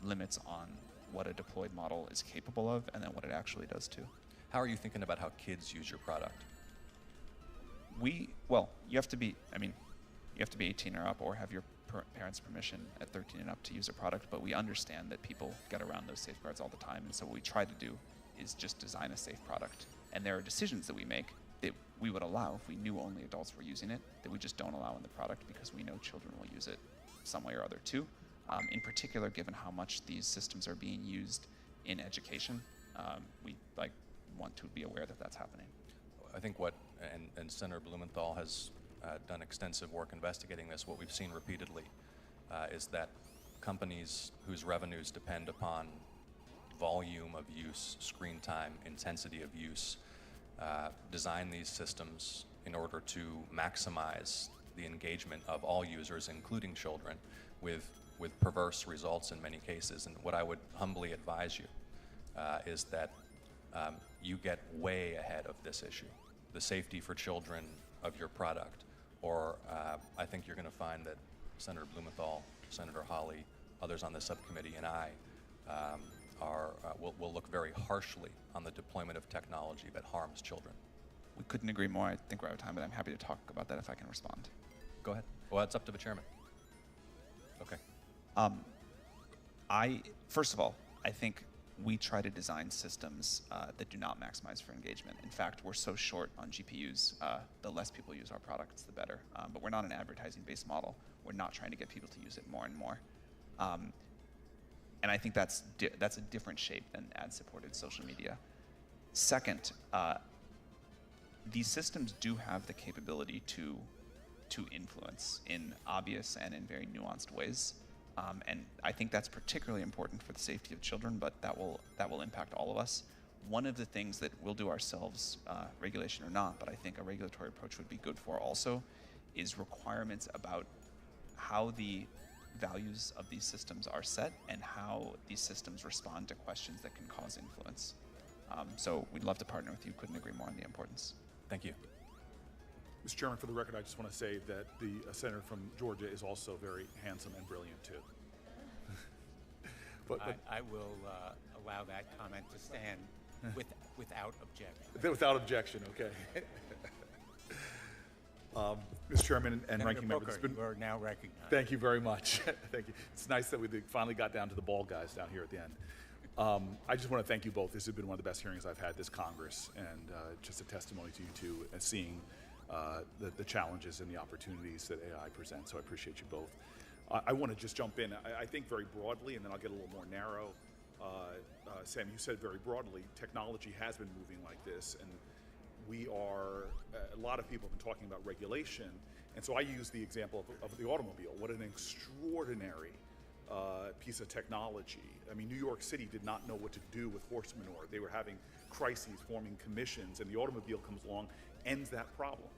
limits on what a deployed model is capable of and then what it actually does too. How are you thinking about how kids use your product? You have to be 18 or up or have your parents' permission at 13 and up to use a product, but we understand that people get around those safeguards all the time, and so what we try to do is just design a safe product. And there are decisions that we make that we would allow if we knew only adults were using it, that we just don't allow in the product because we know children will use it some way or other too. In particular, given how much these systems are being used in education, we want to be aware that that's happening. I think and Senator Blumenthal has done extensive work investigating this. What we've seen repeatedly is that companies whose revenues depend upon volume of use, screen time, intensity of use, design these systems in order to maximize the engagement of all users, including children, with perverse results in many cases. And what I would humbly advise you is that you get way ahead of this issue, the safety for children of your product, or I think you're going to find that Senator Blumenthal, Senator Hawley, others on the subcommittee, and I will look very harshly on the deployment of technology that harms children. We couldn't agree more. I think we're out of time, but I'm happy to talk about that if I can respond. Go ahead. Well, it's up to the chairman. Okay. First of all, I think we try to design systems that do not maximize for engagement. In fact, we're so short on GPUs, the less people use our products, the better. But we're not an advertising-based model. We're not trying to get people to use it more and more. And I think that's a different shape than ad-supported social media. Second, these systems do have the capability to influence in obvious and in very nuanced ways. And I think that's particularly important for the safety of children, but that will impact all of us. One of the things that we'll do ourselves, regulation or not, but I think a regulatory approach would be good for also, is requirements about how the values of these systems are set and how these systems respond to questions that can cause influence. So we'd love to partner with you. Couldn't agree more on the importance. Thank you. Mr. Chairman, for the record, I just want to say that the senator from Georgia is also very handsome and brilliant, too. but I will allow that comment to stand without objection. Without objection, okay. Mr. Chairman and Senator Ranking Member, Booker, you are now recognized. Thank you very much. Thank you. It's nice that we finally got down to the bald guys down here at the end. I just want to thank you both. This has been one of the best hearings I've had this Congress, and just a testimony to you two and seeing the challenges and the opportunities that AI presents. So I appreciate you both. I want to just jump in. I think very broadly, and then I'll get a little more narrow. Sam, you said very broadly, technology has been moving like this, and we are, a lot of people have been talking about regulation, and so I use the example of the automobile. What an extraordinary piece of technology. I mean, New York City did not know what to do with horse manure. They were having crises, forming commissions, and the automobile comes along, ends that problem.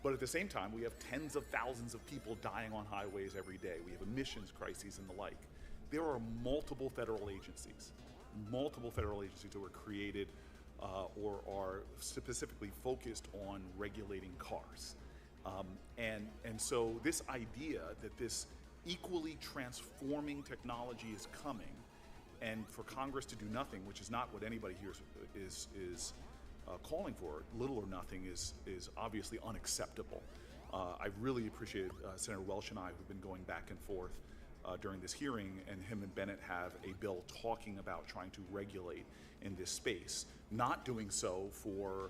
But at the same time, we have tens of thousands of people dying on highways every day. We have emissions crises and the like. There are multiple federal agencies that were created or are specifically focused on regulating cars. And so this idea that this equally transforming technology is coming, and for Congress to do nothing, which is not what anybody here is calling for, little or nothing, is obviously unacceptable. I really appreciated Senator Welch and I, who've been going back and forth during this hearing, and him and Bennett have a bill talking about trying to regulate in this space. Not doing so for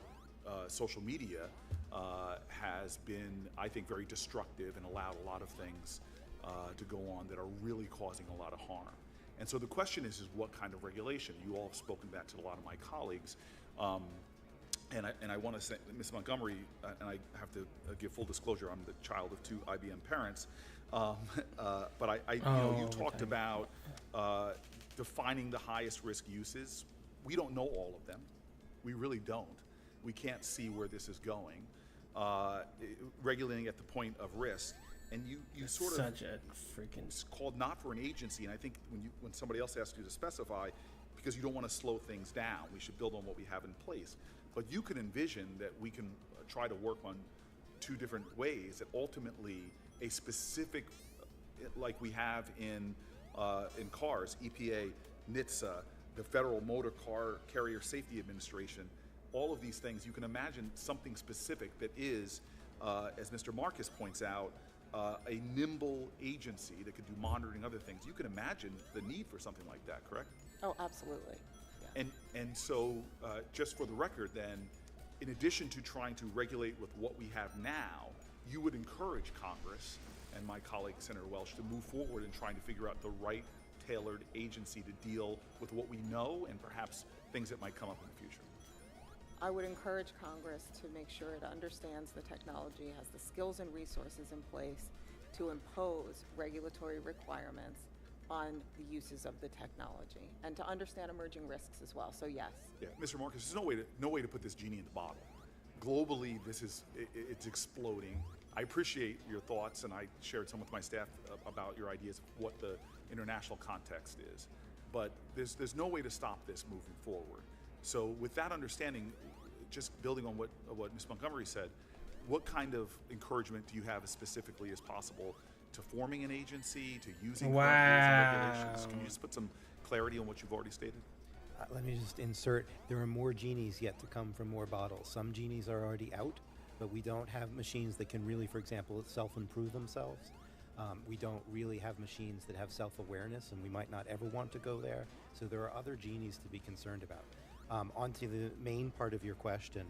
social media has been, I think, very destructive and allowed a lot of things to go on that are really causing a lot of harm. And so the question is what kind of regulation? You all have spoken that to a lot of my colleagues. And I want to say, Ms. Montgomery, and I have to give full disclosure, I'm the child of two IBM parents, but you talked about defining the highest risk uses. We don't know all of them. We really don't. We can't see where this is going. Regulating at the point of risk, and you sort of such a freaking. It's called not for an agency, and I think when somebody else asks you to specify, because you don't want to slow things down, we should build on what we have in place. But you can envision that we can try to work on two different ways that ultimately a specific, like we have in cars, EPA, NHTSA, the Federal Motor Car Carrier Safety Administration, all of these things, you can imagine something specific that is, as Mr. Marcus points out, a nimble agency that could do monitoring, other things. You can imagine the need for something like that, correct? Oh, absolutely. Yeah. And so, just for the record then, in addition to trying to regulate with what we have now, you would encourage Congress and my colleague Senator Welch to move forward in trying to figure out the right tailored agency to deal with what we know and perhaps things that might come up in the future. I would encourage Congress to make sure it understands the technology, has the skills and resources in place to impose regulatory requirements on the uses of the technology and to understand emerging risks as well. So yes. Yeah, Mr. Marcus, there's no way to put this genie in the bottle. Globally, it's exploding. I appreciate your thoughts, and I shared some with my staff about your ideas of what the international context is. But there's no way to stop this moving forward. So with that understanding, just building on what Ms. Montgomery said, what kind of encouragement do you have as specifically as possible to forming an agency, to using current rules and regulations? Can you just put some clarity on what you've already stated? Let me just insert, there are more genies yet to come from more bottles. Some genies are already out, but we don't have machines that can really, for example, self-improve themselves. We don't really have machines that have self-awareness, and we might not ever want to go there. So there are other genies to be concerned about. Onto the main part of your question,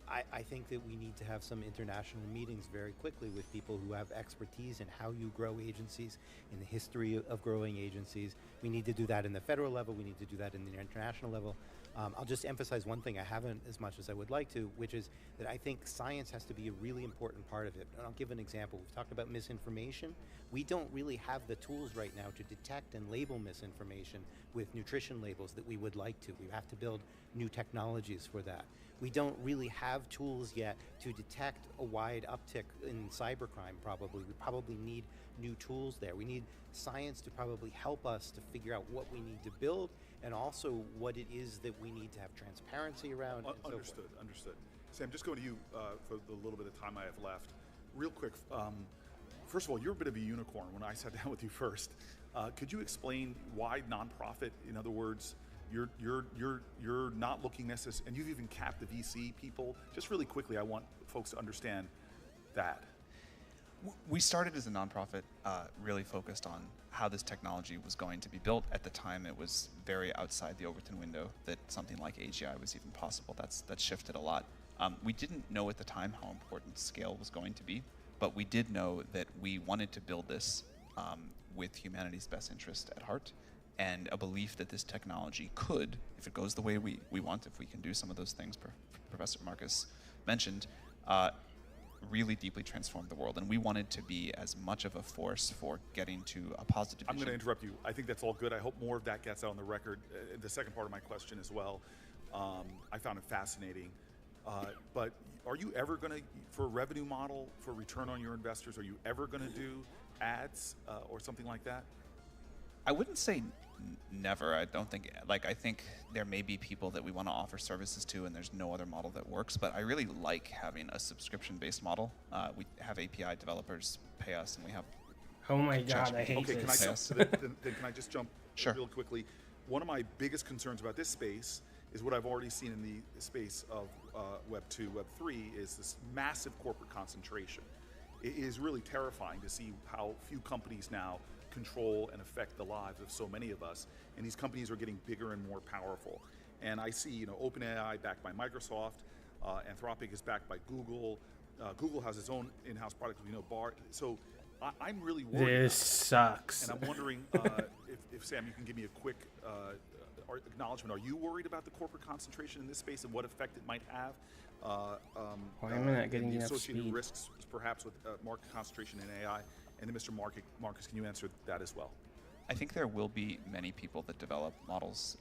I think that we need to have some international meetings very quickly with people who have expertise in how you grow agencies, in the history of growing agencies. We need to do that in the federal level. We need to do that in the international level. I'll just emphasize one thing I haven't as much as I would like to, which is that I think science has to be a really important part of it. And I'll give an example. We've talked about misinformation. We don't really have the tools right now to detect and label misinformation with nutrition labels that we would like to. We have to build new technologies for that. We don't really have tools yet to detect a wide uptick in cybercrime, probably. We probably need new tools there. We need science to probably help us to figure out what we need to build and also what it is that we need to have transparency around. Understood. Sam, just going to you for the little bit of time I have left. Real quick, first of all, you're a bit of a unicorn when I sat down with you first. Could you explain why nonprofit? In other words, you're not looking necessarily, and you've even capped the VC people. Just really quickly, I want folks to understand that. We started as a nonprofit, really focused on how this technology was going to be built. At the time, it was very outside the Overton window that something like AGI was even possible. That's shifted a lot. We didn't know at the time how important scale was going to be, but we did know that we wanted to build this with humanity's best interest at heart, and a belief that this technology could, if it goes the way we want, if we can do some of those things Professor Marcus mentioned, really deeply transform the world. And we wanted to be as much of a force for getting to a positive I'm going to interrupt you. I think that's all good. I hope more of that gets out on the record. The second part of my question as well, I found it fascinating. But are you ever going to, for a revenue model, for return on your investors, are you ever going to do ads or something like that? I wouldn't say never. I don't think, I think there may be people that we want to offer services to and there's no other model that works, but I really like having a subscription-based model. We have API developers pay us, and we have... Oh my God, I hate this. Then can I just jump real quickly? One of my biggest concerns about this space is what I've already seen in the space of Web 2, Web 3, is this massive corporate concentration. It is really terrifying to see how few companies now control and affect the lives of so many of us, and these companies are getting bigger and more powerful. And I see, OpenAI backed by Microsoft, Anthropic is backed by Google. Google has its own in-house product, BART. So I'm really worried. This sucks. And I'm wondering if Sam, you can give me a quick acknowledgement. Are you worried about the corporate concentration in this space and what effect it might have? Why am I not getting the enough associated speed? risks, perhaps, with market concentration in AI. And then, Mr. Marcus, can you answer that as well? I think there will be many people that develop models.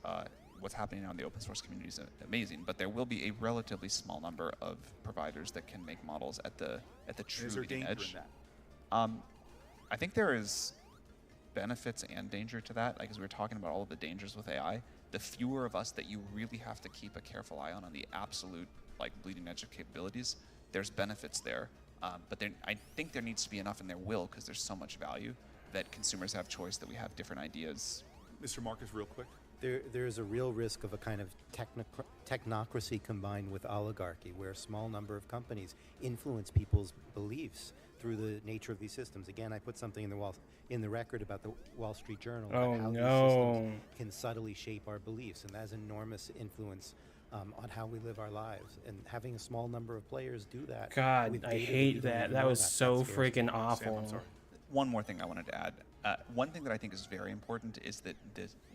What's happening on the open source community is amazing, but there will be a relatively small number of providers that can make models at the true leading edge. In that? I think there is benefits and danger to that. Like, as we were talking about all of the dangers with AI, the fewer of us that you really have to keep a careful eye on the absolute bleeding edge of capabilities, there's benefits there. But I think there needs to be enough, and there will, because there's so much value, that consumers have choice, that we have different ideas. Mr. Marcus, real quick. There's a real risk of a kind of technocracy combined with oligarchy, where a small number of companies influence people's beliefs through the nature of these systems. Again, I put something in the record about the Wall Street Journal about how these systems can subtly shape our beliefs, and that has enormous influence on how we live our lives. And having a small number of players do that. God, I hate that. That was so freaking awful. Sam, I'm sorry. One more thing I wanted to add. One thing that I think is very important is that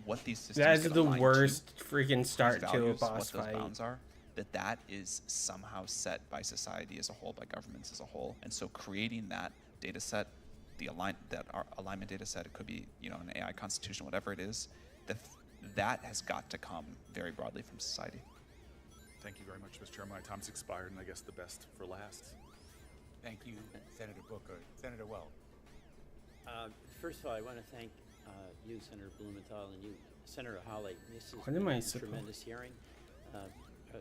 what these systems that is can the align worst to, freaking start these to a values, boss what fight. those bounds are, that is somehow set by society as a whole, by governments as a whole. And so creating that data set our alignment data set. It could be, you know, an AI constitution, whatever it is. That has got to come very broadly from society. Thank you very much, Mr. Chairman. My time's expired, and I guess the best for last. Thank you, Senator Booker. Senator Wells. First of all, I want to thank you, Senator Blumenthal, and you, Senator Hawley. This has What am been I a supposed- tremendous hearing.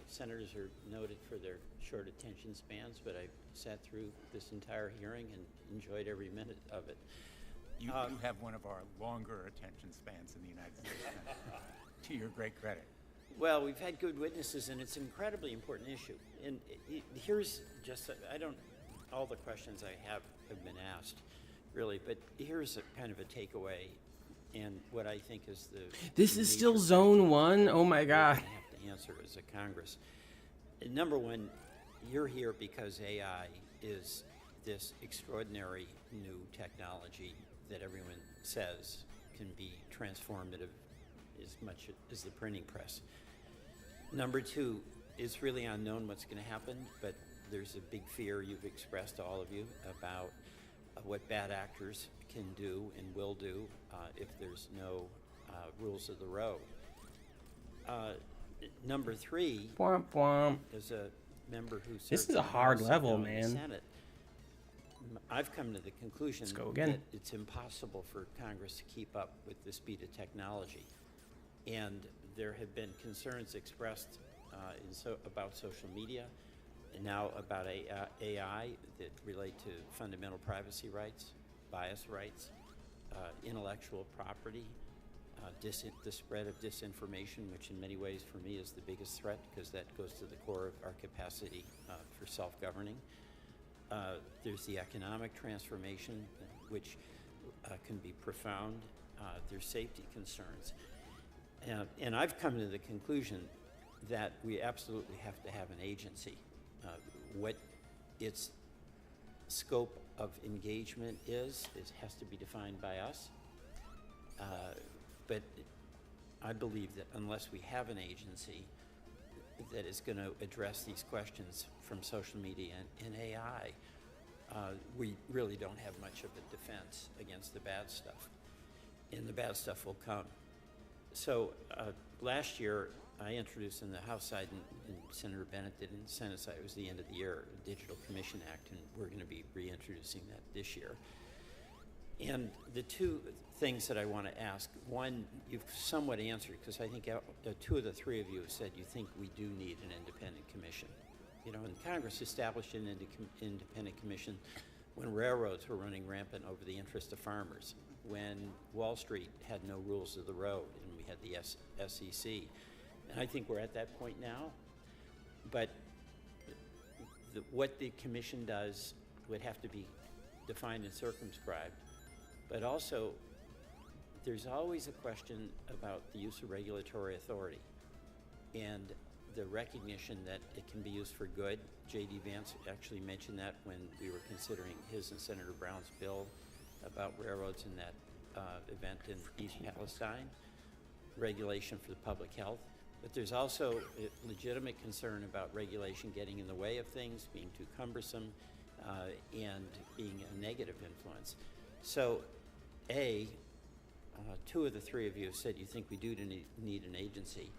Senators are noted for their short attention spans, but I sat through this entire hearing and enjoyed every minute of it. You have one of our longer attention spans in the United States, to your great credit. Well, we've had good witnesses, and it's an incredibly important issue. And here's just, all the questions I have been asked, really, but here's a kind of a takeaway, and what I think is This is still Zone 1? Oh my God. We're gonna have to answer as a Congress. Number one, you're here because AI is this extraordinary new technology that everyone says can be transformative as much as the printing press. Number two, it's really unknown what's going to happen, but there's a big fear you've expressed, all of you, about what bad actors can do and will do if there's no rules of the road. Number three, Womp womp. as a member who serves This is in a the hard House level, and now in the man. Senate, I've come to the conclusion Let's go again. that it's impossible for Congress to keep up with the speed of technology. And there have been concerns expressed about social media and now about AI that relate to fundamental privacy rights, bias rights, intellectual property, the spread of disinformation, which in many ways for me is the biggest threat because that goes to the core of our capacity for self-governing. There's the economic transformation, which can be profound. There's safety concerns. And I've come to the conclusion that we absolutely have to have an agency. What its scope of engagement is, it has to be defined by us. But I believe that unless we have an agency that is going to address these questions from social media and AI, we really don't have much of a defense against the bad stuff. And the bad stuff will come. So last year, I introduced in the House side, and Senator Bennett did in the Senate side, it was the end of the year, the Digital Commission Act, and we're going to be reintroducing that this year. And the two things that I want to ask, one, you've somewhat answered, because I think two of the three of you have said you think we do need an independent commission. You know, and Congress established an independent commission when railroads were running rampant over the interest of farmers, when Wall Street had no rules of the road, and we had the SEC. And I think we're at that point now. But what the commission does would have to be defined and circumscribed. But also, there's always a question about the use of regulatory authority and the recognition that it can be used for good. J.D. Vance actually mentioned that when we were considering his and Senator Brown's bill about railroads in that event in East Palestine, regulation for the public health. But there's also a legitimate concern about regulation getting in the way of things, being too cumbersome, and being a negative influence. So, two of the three of you have said you think we do need an agency.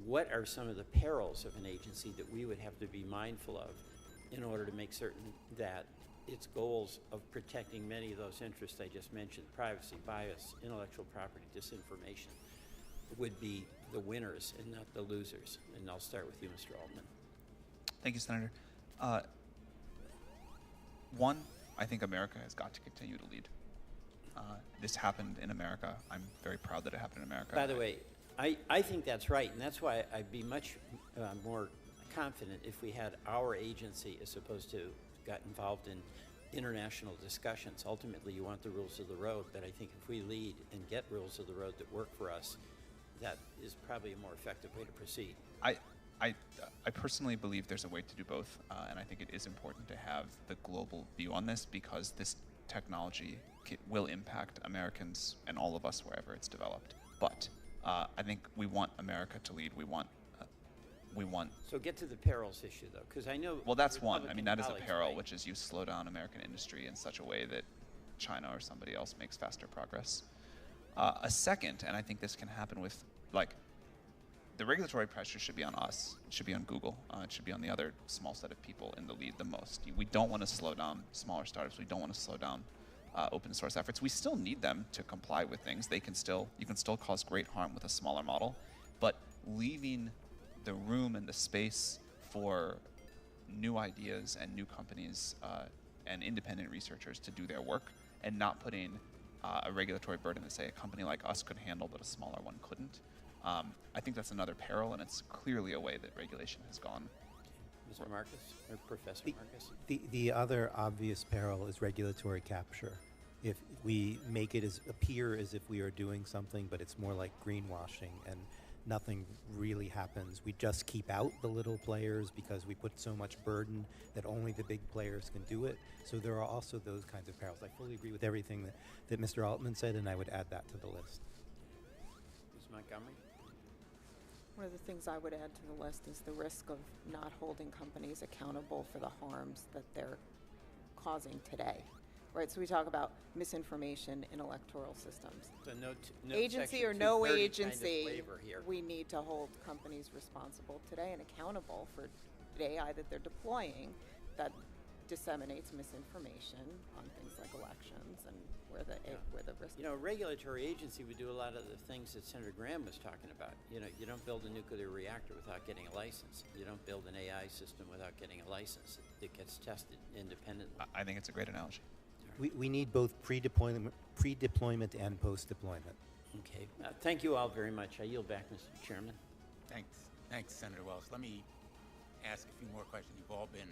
What are some of the perils of an agency that we would have to be mindful of in order to make certain that its goals of protecting many of those interests I just mentioned, privacy, bias, intellectual property, disinformation, would be the winners and not the losers? And I'll start with you, Mr. Altman. Thank you, Senator. One, I think America has got to continue to lead. This happened in America. I'm very proud that it happened in America. By the way, I think that's right, and that's why I'd be much more confident if we had our agency as opposed to got involved in international discussions. Ultimately, you want the rules of the road, but I think if we lead and get rules of the road that work for us, that is probably a more effective way to proceed. I personally believe there's a way to do both, and I think it is important to have the global view on this because this technology will impact Americans and all of us wherever it's developed. But I think we want America to lead. We want we want. So get to the perils issue, though, because I know. Well, that's one. I mean, that is a Republican peril, colleagues which is you slow down American industry in such a way that China or somebody else makes faster progress. A second, and I think this can happen with, like, the regulatory pressure should be on us. It should be on Google. It should be on the other small set of people in the lead the most. We don't want to slow down smaller startups. We don't want to slow down open source efforts. We still need them to comply with things. You can still cause great harm with a smaller model, but leaving the room and the space for new ideas and new companies and independent researchers to do their work, and not putting a regulatory burden that, say, a company like us could handle but a smaller one couldn't. I think that's another peril, and it's clearly a way that regulation has gone. Mr. Marcus, or Professor Marcus? The other obvious peril is regulatory capture. If we make it appear as if we are doing something, but it's more like greenwashing and nothing really happens. We just keep out the little players because we put so much burden that only the big players can do it. So there are also those kinds of perils. I fully agree with everything that Mr. Altman said, and I would add that to the list. Ms. Montgomery? One of the things I would add to the list is the risk of not holding companies accountable for the harms that they're causing today. Right, so we talk about misinformation in electoral systems. So no agency or no agency, we need to hold companies responsible today and accountable for the AI that they're deploying that disseminates misinformation on things like elections and where the risk. You know, a regulatory agency would do a lot of the things that Senator Graham was talking about. You know, you don't build a nuclear reactor without getting a license. You don't build an AI system without getting a license that gets tested independently. I think it's a great analogy. We need both pre-deployment and post-deployment. Okay. Thank you all very much. I yield back, Mr. Chairman. Thanks, Senator Wells. Let me ask a few more questions. You've all been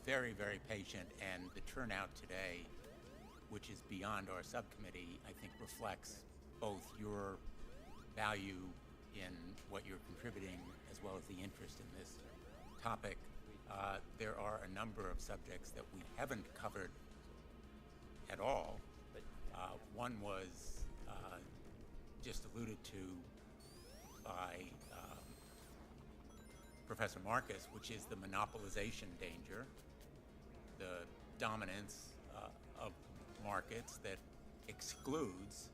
very, very patient, and the turnout today, which is beyond our subcommittee, I think reflects both your value in what you're contributing as well as the interest in this topic. There are a number of subjects that we haven't covered at all. One was just alluded to by Professor Marcus, which is the monopolization danger, the dominance of markets that excludes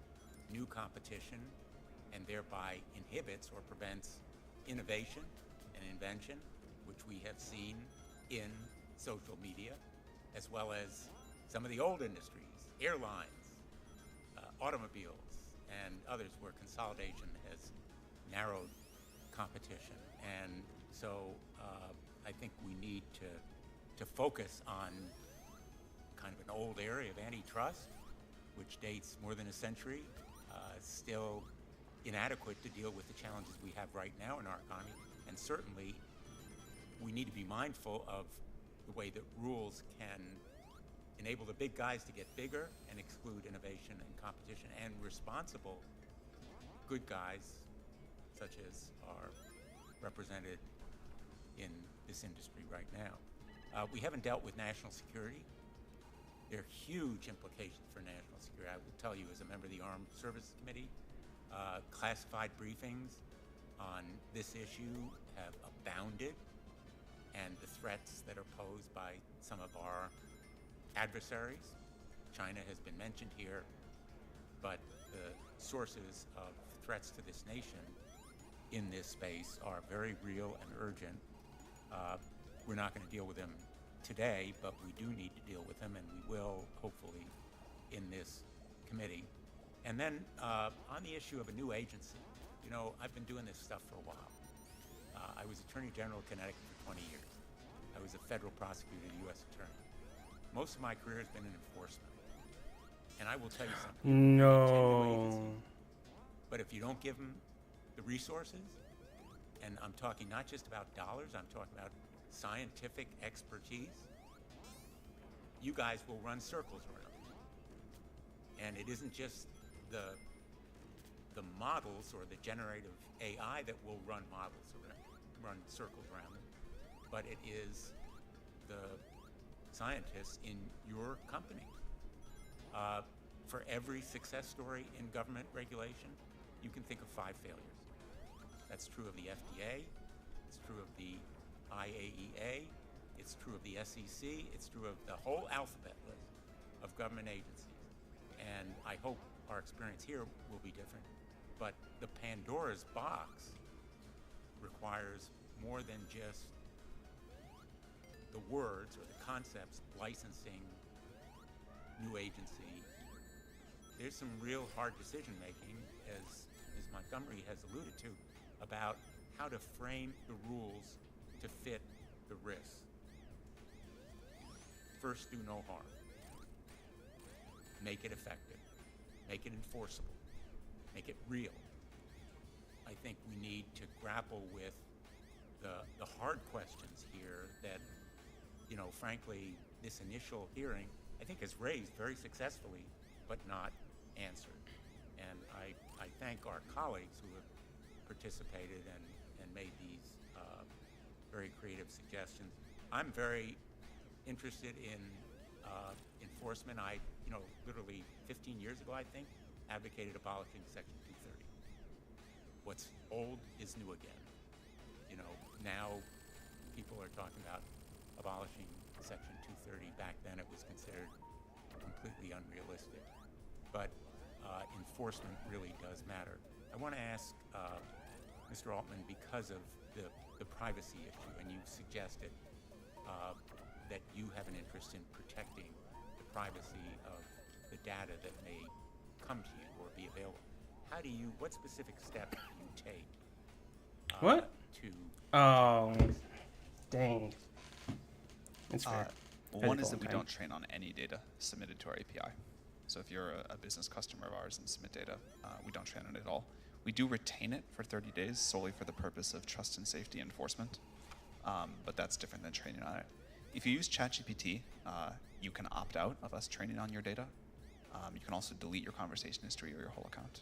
new competition and thereby inhibits or prevents innovation and invention, which we have seen in social media, as well as some of the old industries, airlines, automobiles, and others where consolidation has narrowed competition. And so I think we need to focus on kind of an old area of antitrust, which dates more than a century, still inadequate to deal with the challenges we have right now in our economy. And certainly we need to be mindful of the way that rules can enable the big guys to get bigger and exclude innovation and competition, and responsible good guys, such as are represented in this industry right now. We haven't dealt with national security. There are huge implications for national security. I will tell you, as a member of the Armed Services Committee, classified briefings on this issue have abounded, and the threats that are posed by some of our adversaries. China has been mentioned here, but the sources of threats to this nation in this space are very real and urgent. We're not going to deal with them today, but we do need to deal with them, and we will, hopefully, in this committee. And then on the issue of a new agency, you know, I've been doing this stuff for a while. I was Attorney General of Connecticut for 20 years. I was a federal prosecutor, U.S. attorney. Most of my career has been in enforcement. And I will tell you something. No. But if you don't give them the resources, and I'm talking not just about dollars, I'm talking about scientific expertise, you guys will run circles around. And it isn't just the models or the generative AI that will run circles around them, but it is the scientists in your company. For every success story in government regulation, you can think of 5 failures. That's true of the FDA, It's true of the IAEA. It's true of the SEC. It's true of the whole alphabet list of government agencies. And I hope our experience here will be different. But the Pandora's box requires more than just the words or the concepts licensing new agency. There's some real hard decision making, as Ms. Montgomery has alluded to, about how to frame the rules to fit the risks. First, do no harm. Make it effective. Make it enforceable. Make it real. I think we need to grapple with the hard questions here that, you know, frankly, this initial hearing, I think, has raised very successfully, but not answered. And I thank our colleagues who have participated and made these very creative suggestions. I'm very interested in enforcement. I, you know, literally 15 years ago, I think, advocated abolishing Section 230. What's old is new again. You know, now people are talking about abolishing Section 230. Back then it was considered completely unrealistic. But enforcement really does matter. I want to ask Mr. Altman, because of the privacy issue, and you suggested that you have an interest in protecting the privacy of the data that may come to you or be available. What specific steps do you take What? to... Oh, dang. It's fair. One is that we don't train on any data submitted to our API. So if you're a business customer of ours and submit data, we don't train on it at all. We do retain it for 30 days solely for the purpose of trust and safety enforcement, but that's different than training on it. If you use ChatGPT, you can opt out of us training on your data. You can also delete your conversation history or your whole account.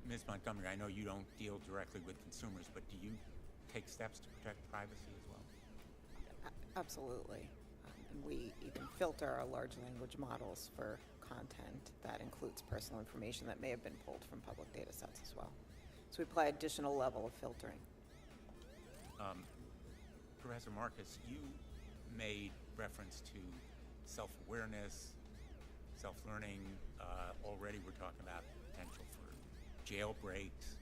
Ms. Montgomery, I know you don't deal directly with consumers, but do you take steps to protect privacy as well? Absolutely. And we even filter our large language models for content that includes personal information that may have been pulled from public data sets as well. So we apply additional level of filtering. Professor Marcus, you made reference to self-awareness, self-learning. Already we're talking about potential for jailbreaks.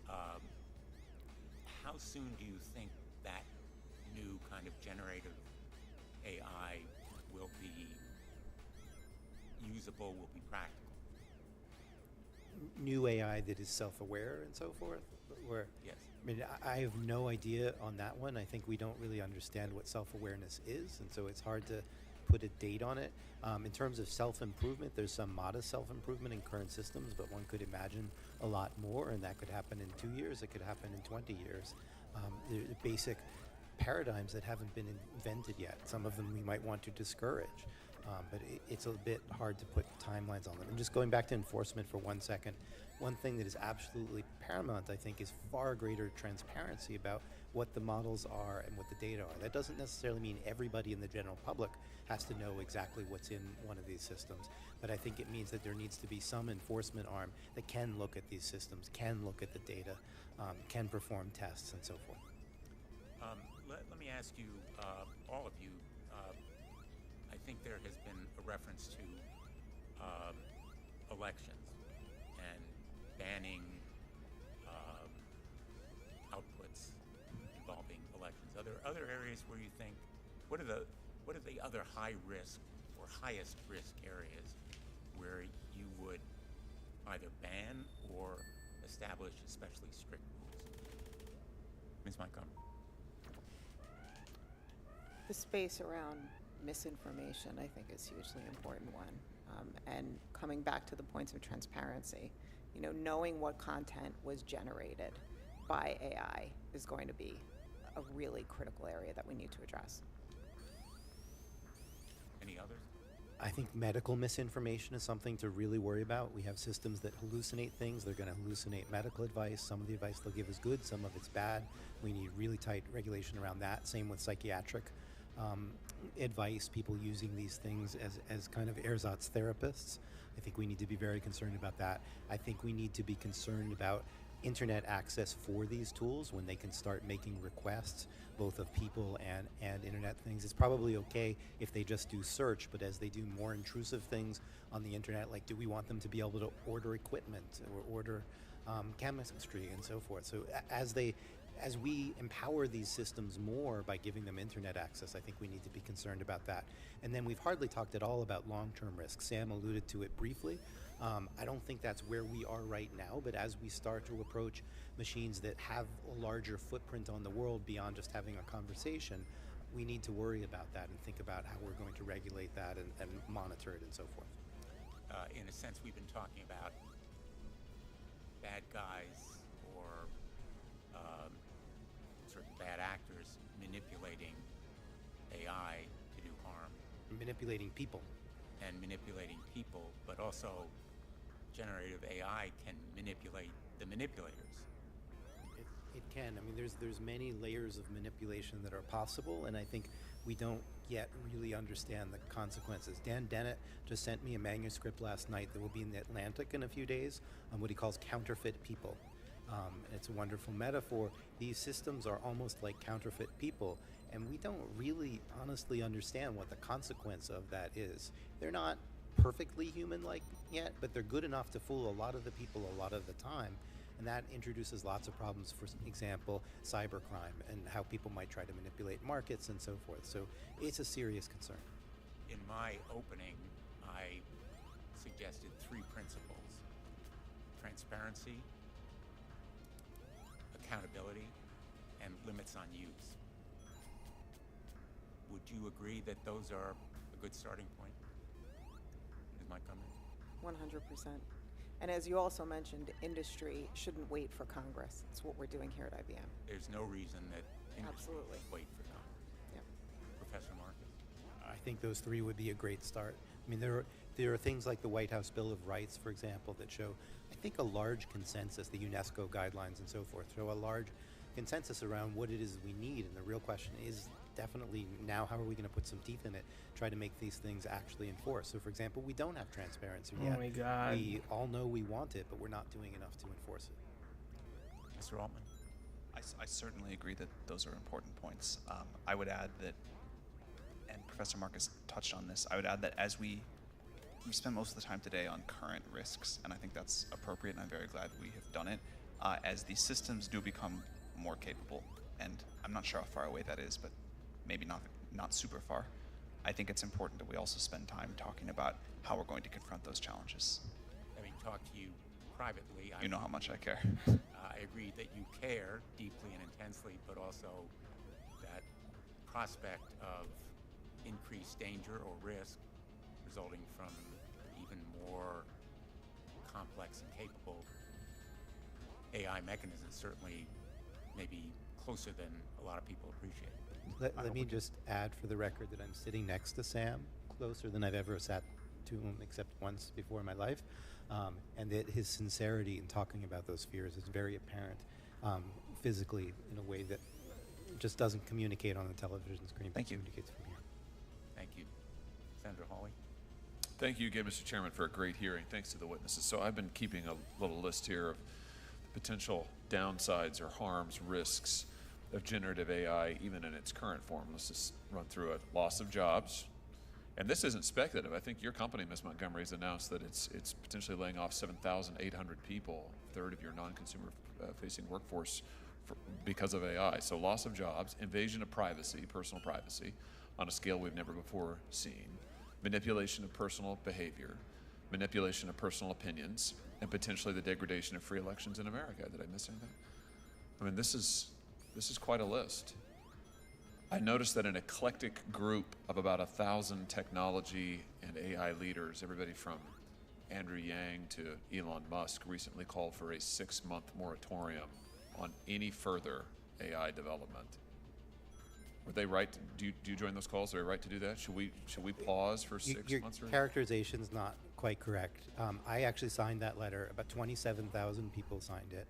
How soon do you think that new kind of generative AI will be usable, will be practical? New AI that is self-aware and so forth? Or, yes. I mean, I have no idea on that one. I think we don't really understand what self-awareness is, and so it's hard to put a date on it. In terms of self-improvement, there's some modest self-improvement in current systems, but one could imagine a lot more, and that could happen in 2 years, it could happen in 20 years. The basic paradigms that haven't been invented yet. Some of them we might want to discourage, but it's a bit hard to put timelines on them. And just going back to enforcement for 1 second, one thing that is absolutely paramount, I think, is far greater transparency about what the models are and what the data are. That doesn't necessarily mean everybody in the general public has to know exactly what's in one of these systems, but I think it means that there needs to be some enforcement arm that can look at these systems, can look at the data, can perform tests and so forth. Let me ask you, all of you, I think there has been a reference to elections and banning outputs involving elections. Are there other areas where you think, what are the other high risk or highest risk areas where you would either ban or establish especially strict rules? Ms. Montgomery. The space around misinformation, I think, is a hugely important one. And coming back to the points of transparency, you know, knowing what content was generated by AI is going to be a really critical area that we need to address. Any others? I think medical misinformation is something to really worry about. We have systems that hallucinate things. They're going to hallucinate medical advice. Some of the advice they'll give is good, some of it's bad. We need really tight regulation around that. Same with psychiatric advice, people using these things as kind of ersatz therapists. I think we need to be very concerned about that. I think we need to be concerned about internet access for these tools, when they can start making requests both of people and internet things. It's probably okay if they just do search, but as they do more intrusive things on the internet, like do we want them to be able to order equipment or order chemistry and so forth? So as we empower these systems more by giving them internet access, I think we need to be concerned about that. And then we've hardly talked at all about long-term risks. Sam alluded to it briefly. I don't think that's where we are right now, but as we start to approach machines that have a larger footprint on the world beyond just having a conversation, we need to worry about that and think about how we're going to regulate that and monitor it and so forth. In a sense, we've been talking about bad guys or certain bad actors manipulating AI to do harm. Manipulating people. And manipulating people, but also generative AI can manipulate the manipulators. It can. I mean, there's many layers of manipulation that are possible, and I think we don't yet really understand the consequences. Dan Dennett just sent me a manuscript last night that will be in the Atlantic in a few days on what he calls counterfeit people. It's a wonderful metaphor. These systems are almost like counterfeit people, and we don't really honestly understand what the consequence of that is. They're not perfectly human-like yet, but they're good enough to fool a lot of the people a lot of the time, and that introduces lots of problems. For example, cybercrime and how people might try to manipulate markets and so forth. So it's a serious concern. In my opening, I suggested 3 principles: transparency, accountability, and limits on use. Would you agree that those are a good starting point? Is my comment? 100%. And as you also mentioned, industry shouldn't wait for Congress. It's what we're doing here at IBM. There's no reason that industry Absolutely. should wait for Congress. Yep. Professor Marcus? I think those 3 would be a great start. I mean, there are things like the White House Bill of Rights, for example, that show, I think, a large consensus, the UNESCO guidelines and so forth, show a large consensus around what it is we need. And the real question is definitely now, how are we going to put some teeth in it, try to make these things actually enforced? So, for example, we don't have transparency yet. Oh my God. We all know we want it, but we're not doing enough to enforce it. Mr. Altman? I certainly agree that those are important points. I would add that, and Professor Marcus touched on this, I would add that as we spend most of the time today on current risks, and I think that's appropriate, and I'm very glad we have done it, as these systems do become more capable, and I'm not sure how far away that is, but maybe not super far, I think it's important that we also spend time talking about how we're going to confront those challenges. Having talked to you privately, You know how much I care. I agree that you care deeply and intensely, but also that prospect of increased danger or risk resulting from even more complex and capable AI mechanisms certainly may be closer than a lot of people appreciate. Let me just add for the record that I'm sitting next to Sam, closer than I've ever sat to him except once before in my life, and that his sincerity in talking about those fears is very apparent physically in a way that just doesn't communicate on the television screen, but communicates from here. Thank you. Senator Hawley? Thank you again, Mr. Chairman, for a great hearing. Thanks to the witnesses. So I've been keeping a little list here of the potential downsides or harms, risks of generative AI, even in its current form. Let's just run through it. Loss of jobs. And this isn't speculative. I think your company, Ms. Montgomery, has announced that it's potentially laying off 7,800 people, a third of your non-consumer facing workforce because of AI. So loss of jobs, invasion of privacy, personal privacy, on a scale we've never before seen, manipulation of personal behavior, manipulation of personal opinions, and potentially the degradation of free elections in America. Did I miss anything? I mean, this is quite a list. I noticed that an eclectic group of about 1,000 technology and AI leaders, everybody from Andrew Yang to Elon Musk, recently called for a 6-month moratorium on any further AI development. Were they right? Do you join those calls? Are they right to do that? Should we pause for 6 months? Your characterization's not quite correct. I actually signed that letter. About 27,000 people signed it.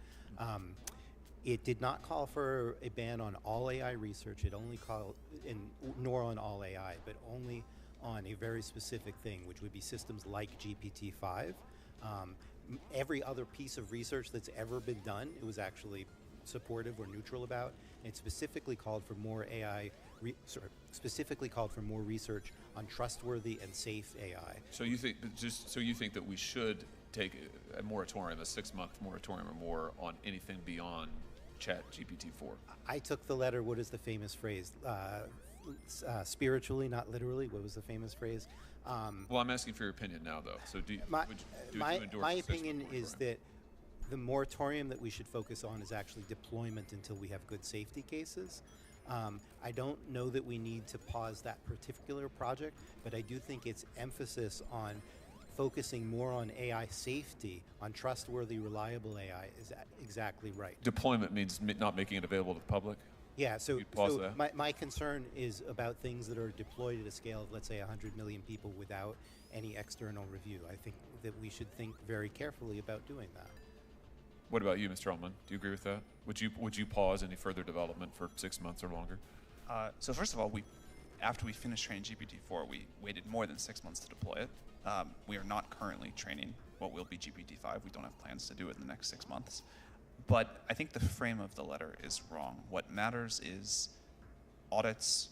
It did not call for a ban on all AI research. It only called, nor on all AI, but only on a very specific thing, which would be systems like GPT-5. every other piece of research that's ever been done, it was actually supportive or neutral about. And it specifically called for more specifically called for more research on trustworthy and safe AI. So you think that we should take a moratorium, a 6-month moratorium or more, on anything beyond ChatGPT-4? I took the letter. What is the famous phrase? Spiritually, not literally. What was the famous phrase? Well, I'm asking for your opinion now, though. So do you endorse my the 6-month opinion is moratorium? that the moratorium that we should focus on is actually deployment until we have good safety cases. I don't know that we need to pause that particular project, but I do think its emphasis on focusing more on AI safety, on trustworthy, reliable AI, is exactly right. Deployment means not making it available to the public? Yeah, so, You'd pause that? my concern is about things that are deployed at a scale of, let's say, 100 million people without any external review. I think that we should think very carefully about doing that. What about you, Mr. Altman? Do you agree with that? Would you pause any further development for 6 months or longer? So first of all, after we finished training GPT-4, we waited more than 6 months to deploy it. We are not currently training what will be GPT-5. We don't have plans to do it in the next 6 months. But I think the frame of the letter is wrong. What matters is audits,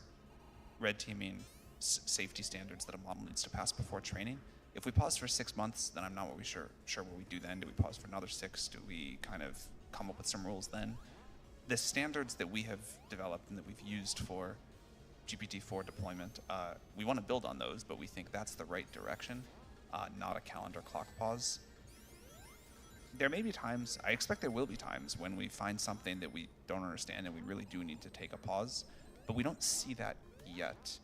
red teaming, safety standards that a model needs to pass before training. If we pause for 6 months, then I'm not sure what we do then. Do we pause for another 6? Do we kind of come up with some rules then? The standards that we have developed and that we've used for GPT-4 deployment, we want to build on those, but we think that's the right direction, not a calendar clock pause. There may be times, I expect there will be times, when we find something that we don't understand and we really do need to take a pause, but we don't see that yet.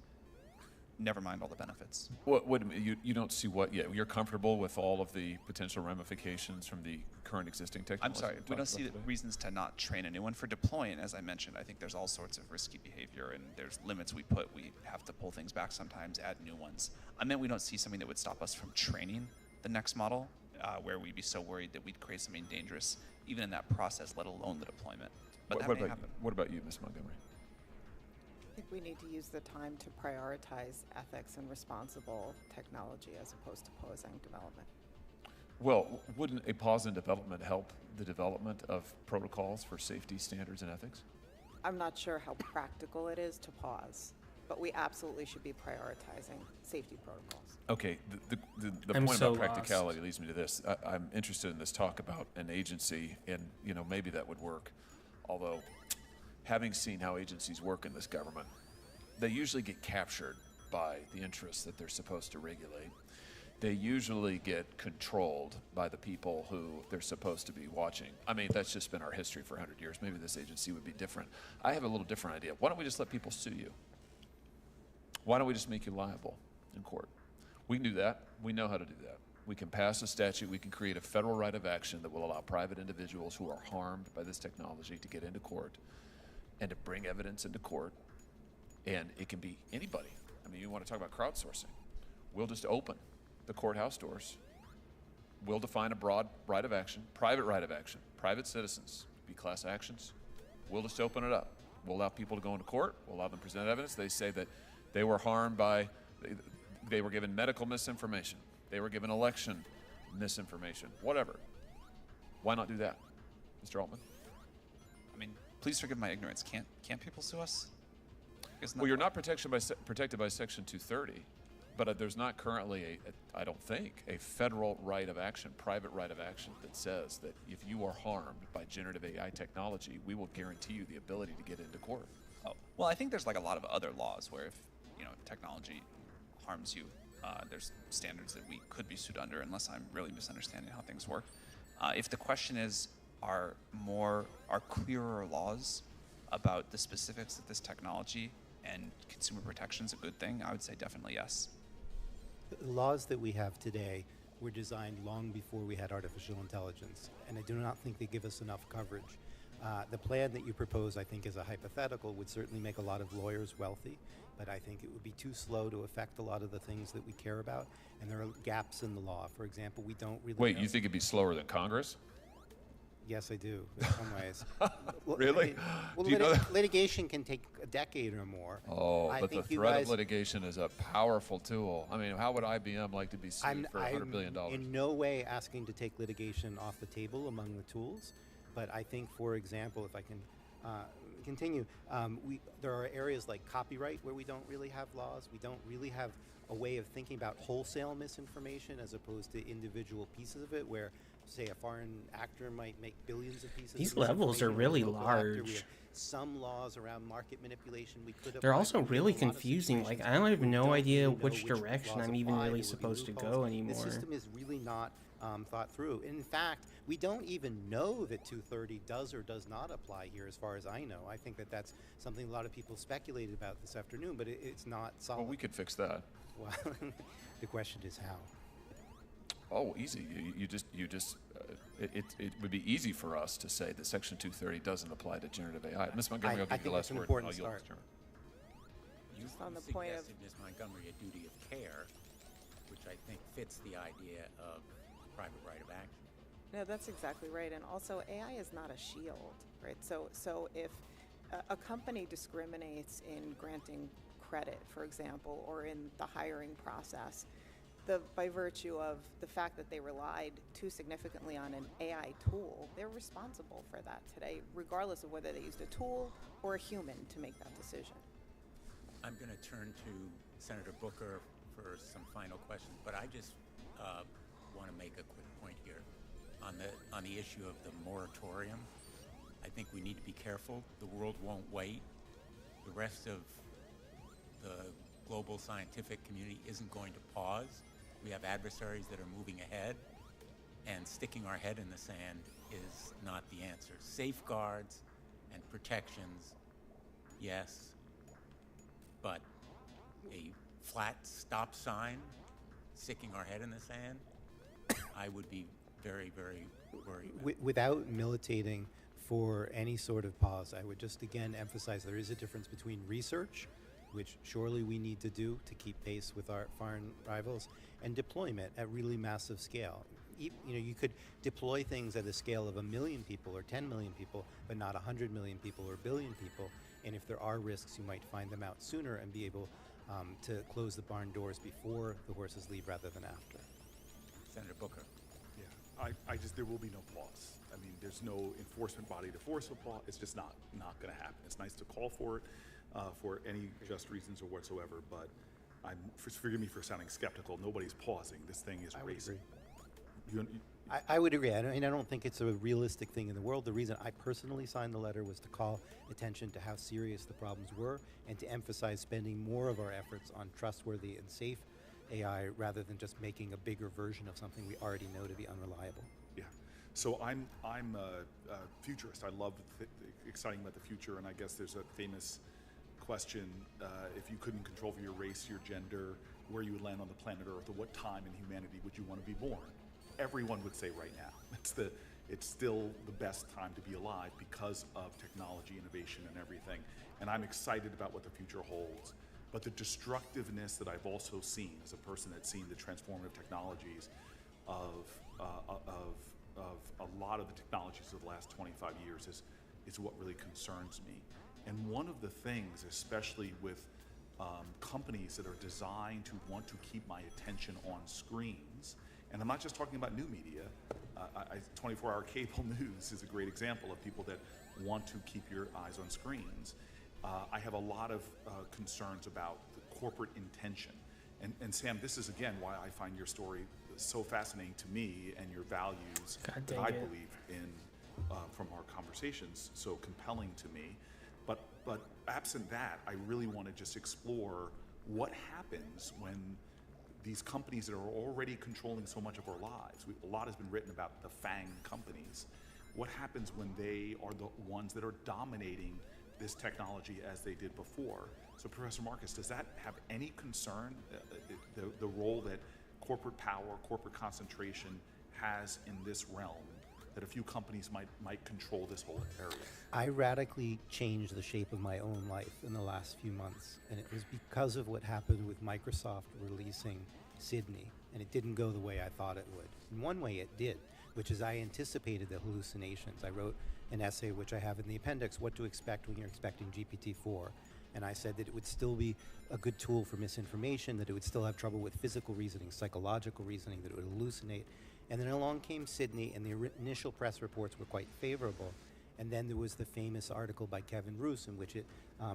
Never mind all the benefits. You don't see what yet? You're comfortable with all of the potential ramifications from the current existing technology? I'm sorry, we don't see the reasons to not train a new one. For deploying, as I mentioned, I think there's all sorts of risky behavior and there's limits we put. We have to pull things back sometimes, add new ones. I meant we don't see something that would stop us from training the next model, where we'd be so worried that we'd create something dangerous, even in that process, let alone the deployment. But that may happen. What about you, Ms. Montgomery? I think we need to use the time to prioritize ethics and responsible technology as opposed to pausing development. Well, wouldn't a pause in development help the development of protocols for safety standards and ethics? I'm not sure how practical it is to pause, but we absolutely should be prioritizing safety protocols. Okay, the point about practicality leads me to this. I'm interested in this talk about an agency, and maybe that would work. Although, having seen how agencies work in this government, they usually get captured by the interests that they're supposed to regulate. They usually get controlled by the people who they're supposed to be watching. I mean, that's just been our history for 100 years. Maybe this agency would be different. I have a little different idea. Why don't we just let people sue you? Why don't we just make you liable in court? We can do that. We know how to do that. We can pass a statute. We can create a federal right of action that will allow private individuals who are harmed by this technology to get into court and to bring evidence into court. And it can be anybody. I mean, you want to talk about crowdsourcing. We'll just open the courthouse doors. We'll define a broad right of action, private citizens, be class actions. We'll just open it up. We'll allow people to go into court. We'll allow them to present evidence. They say that they were harmed by, they were given medical misinformation. They were given election misinformation, whatever. Why not do that, Mr. Altman? I mean, please forgive my ignorance. Can't people sue us? Well, you're not protected by Section 230, but there's not currently, I don't think, a federal right of action, private right of action that says that if you are harmed by generative AI technology, we will guarantee you the ability to get into court. Oh, well, I think there's like a lot of other laws where if technology harms you, there's standards that we could be sued under, unless I'm really misunderstanding how things work. If the question is, are clearer laws about the specifics of this technology and consumer protection is a good thing, I would say definitely yes. The laws that we have today were designed long before we had artificial intelligence, and I do not think they give us enough coverage. The plan that you propose, I think, as a hypothetical, would certainly make a lot of lawyers wealthy, but I think it would be too slow to affect a lot of the things that we care about, and there are gaps in the law. For example, we don't really Wait, you think it'd be slower than Congress? Yes, I do, in some ways. Really? Well, Do you know that? litigation can take a decade or more. Oh, I but the think you threat guys- of litigation is a powerful tool. I mean, how would IBM like to be sued for $100 billion? in no way asking to take litigation off the table among the tools, but I think, for example, if I can continue, there are areas like copyright where we don't really have laws. We don't really have a way of thinking about wholesale misinformation as opposed to individual pieces of it, where, say, a foreign actor might make billions of pieces. These of levels are misinformation, or a really local actor. We large. have some laws around market manipulation we could. They're apply, also but really in a lot of confusing. Like, situations I don't have we no don't idea really know which which direction laws I'm even apply. really There would be supposed to loopholes. go anymore. This system is really not thought through. In fact, we don't even know that 230 does or does not apply here, as far as I know. I think that that's something a lot of people speculated about this afternoon, but it's not solid. Well, we could fix that. Well, the question is how. Oh, easy. It would be easy for us to say that Section 230 doesn't apply to generative AI. Ms. Montgomery, I'll give you the last word. important I'll yield start. to Chairman. You Just on the point of- suggested, Ms. Montgomery, a duty of care, which I think fits the idea of private right of action. No, that's exactly right. And also, AI is not a shield, right? So if a company discriminates in granting credit, for example, or in the hiring process, by virtue of the fact that they relied too significantly on an AI tool, they're responsible for that today, regardless of whether they used a tool or a human to make that decision. I'm going to turn to Senator Booker for some final questions, but I just want to make a quick point here on the issue of the moratorium. I think we need to be careful. The world won't wait. The rest of the global scientific community isn't going to pause. We have adversaries that are moving ahead, and sticking our head in the sand is not the answer. Safeguards and protections, yes, but a flat stop sign, sticking our head in the sand, I would be very, very worried about. Without militating for any sort of pause, I would just again emphasize there is a difference between research, which surely we need to do to keep pace with our foreign rivals, and deployment at really massive scale. You could deploy things at a scale of 1 million people or 10 million people, but not 100 million people or 1 billion people. And if there are risks, you might find them out sooner and be able to close the barn doors before the horses leave rather than after. Senator Booker. Yeah, there will be no pause. I mean, there's no enforcement body to force a pause. It's just not going to happen. It's nice to call for it for any just reasons or whatsoever, but forgive me for sounding skeptical. Nobody's pausing. This thing is racing. I would agree. I don't think it's a realistic thing in the world. The reason I personally signed the letter was to call attention to how serious the problems were and to emphasize spending more of our efforts on trustworthy and safe AI rather than just making a bigger version of something we already know to be unreliable. Yeah. So I'm a futurist. I love exciting about the future, and I guess there's a famous question, if you couldn't control for your race, your gender, where you would land on the planet Earth, or what time in humanity would you want to be born? Everyone would say right now. It's still the best time to be alive because of technology, innovation, and everything. And I'm excited about what the future holds. But the destructiveness that I've also seen as a person that's seen the transformative technologies of a lot of the technologies of the last 25 years is what really concerns me. And one of the things, especially with companies that are designed to want to keep my attention on screens, and I'm not just talking about new media, 24-hour cable news is a great example of people that want to keep your eyes on screens. I have a lot of concerns about the corporate intention. And Sam, this is again why I find your story so fascinating to me, and your values that I believe in from our conversations so compelling to me. But absent that, I really want to just explore what happens when these companies that are already controlling so much of our lives. A lot has been written about the FANG companies. What happens when they are the ones that are dominating this technology as they did before? So Professor Marcus, does that have any concern, the role that corporate power, corporate concentration has in this realm, that a few companies might control this whole area? I radically changed the shape of my own life in the last few months, and it was because of what happened with Microsoft releasing Sydney, and it didn't go the way I thought it would. In one way it did. which is I anticipated the hallucinations. I wrote an essay, which I have in the appendix, what to expect when you're expecting GPT-4. And I said that it would still be a good tool for misinformation, that it would still have trouble with physical reasoning, psychological reasoning, that it would hallucinate. And then along came Sydney, and the initial press reports were quite favorable. And then there was the famous article by Kevin Roos in which it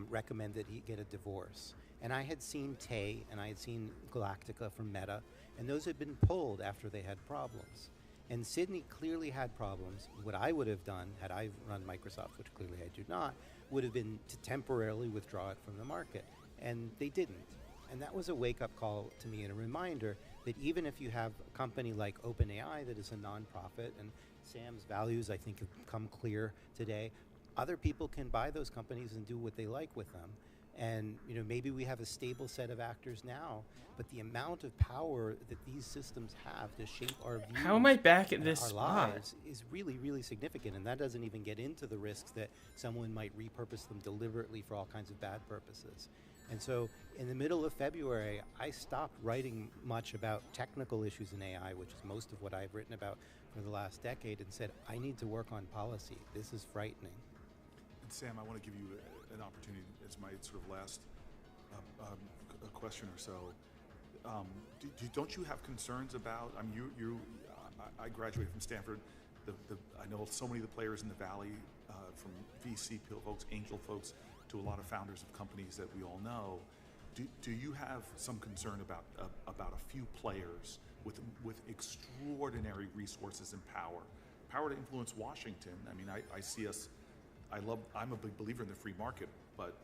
recommended he get a divorce. And I had seen Tay, and I had seen Galactica from Meta, and those had been pulled after they had problems. And Sydney clearly had problems. What I would have done, had I run Microsoft, which clearly I do not, would have been to temporarily withdraw it from the market. And they didn't. And that was a wake-up call to me and a reminder that even if you have a company like OpenAI that is a nonprofit, and Sam's values, I think, have come clear today, other people can buy those companies and do what they like with them. And maybe we have a stable set of actors now, but the amount of power that these systems have to shape our views, How am I back at this our spot? lives, is really, really significant. And that doesn't even get into the risks that someone might repurpose them deliberately for all kinds of bad purposes. And so in the middle of February, I stopped writing much about technical issues in AI, which is most of what I've written about for the last decade, and said, I need to work on policy. This is frightening. And Sam, I want to give you an opportunity as my sort of last question or so. Don't you have concerns about? I mean, I graduated from Stanford. I know so many of the players in the Valley, from VC folks, angel folks, to a lot of founders of companies that we all know. Do you have some concern about a few players with extraordinary resources and power to influence Washington? I mean, I see us. I'm a big believer in the free market, but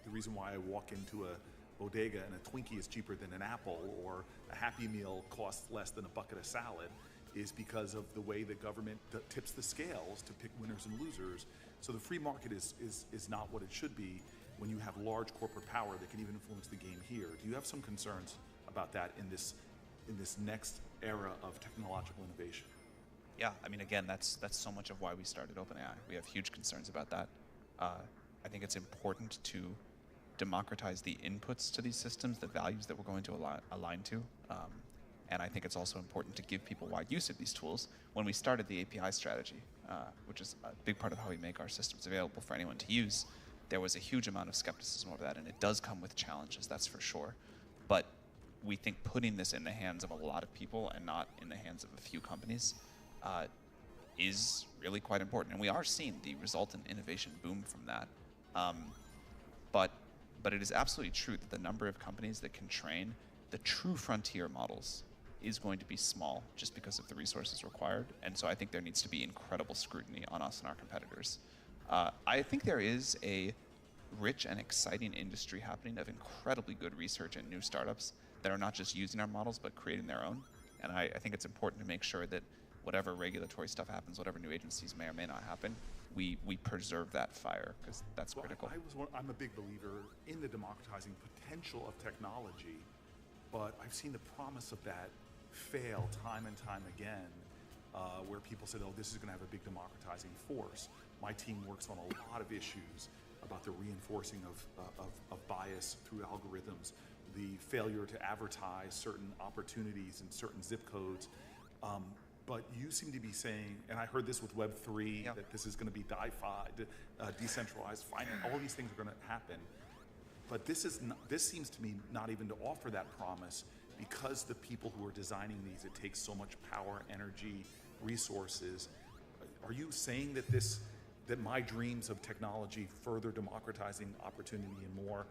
the reason why I walk into a bodega and a Twinkie is cheaper than an apple, or a Happy Meal costs less than a bucket of salad, is because of the way the government tips the scales to pick winners and losers. So the free market is not what it should be when you have large corporate power that can even influence the game here. Do you have some concerns about that in this next era of technological innovation? Yeah, I mean, again, that's so much of why we started OpenAI. We have huge concerns about that. I think it's important to democratize the inputs to these systems, the values that we're going to align to. And I think it's also important to give people wide use of these tools. When we started the API strategy, which is a big part of how we make our systems available for anyone to use, there was a huge amount of skepticism over that, and it does come with challenges, that's for sure. But we think putting this in the hands of a lot of people and not in the hands of a few companies is really quite important. And we are seeing the resultant innovation boom from that. But it is absolutely true that the number of companies that can train the true frontier models is going to be small just because of the resources required. And so I think there needs to be incredible scrutiny on us and our competitors. I think there is a rich and exciting industry happening of incredibly good research and new startups that are not just using our models, but creating their own. And I think it's important to make sure that whatever regulatory stuff happens, whatever new agencies may or may not happen, we preserve that fire, because that's critical. I'm a big believer in the democratizing potential of technology, but I've seen the promise of that fail time and time again, where people said, oh, this is going to have a big democratizing force. My team works on a lot of issues about the reinforcing of bias through algorithms, the failure to advertise certain opportunities in certain zip codes. But you seem to be saying, and I heard this with Web3, that this is going to be decentralized finance, all these things are going to happen. But this seems to me not even to offer that promise, because the people who are designing these, it takes so much power, energy, resources. Are you saying that my dreams of technology further democratizing opportunity and more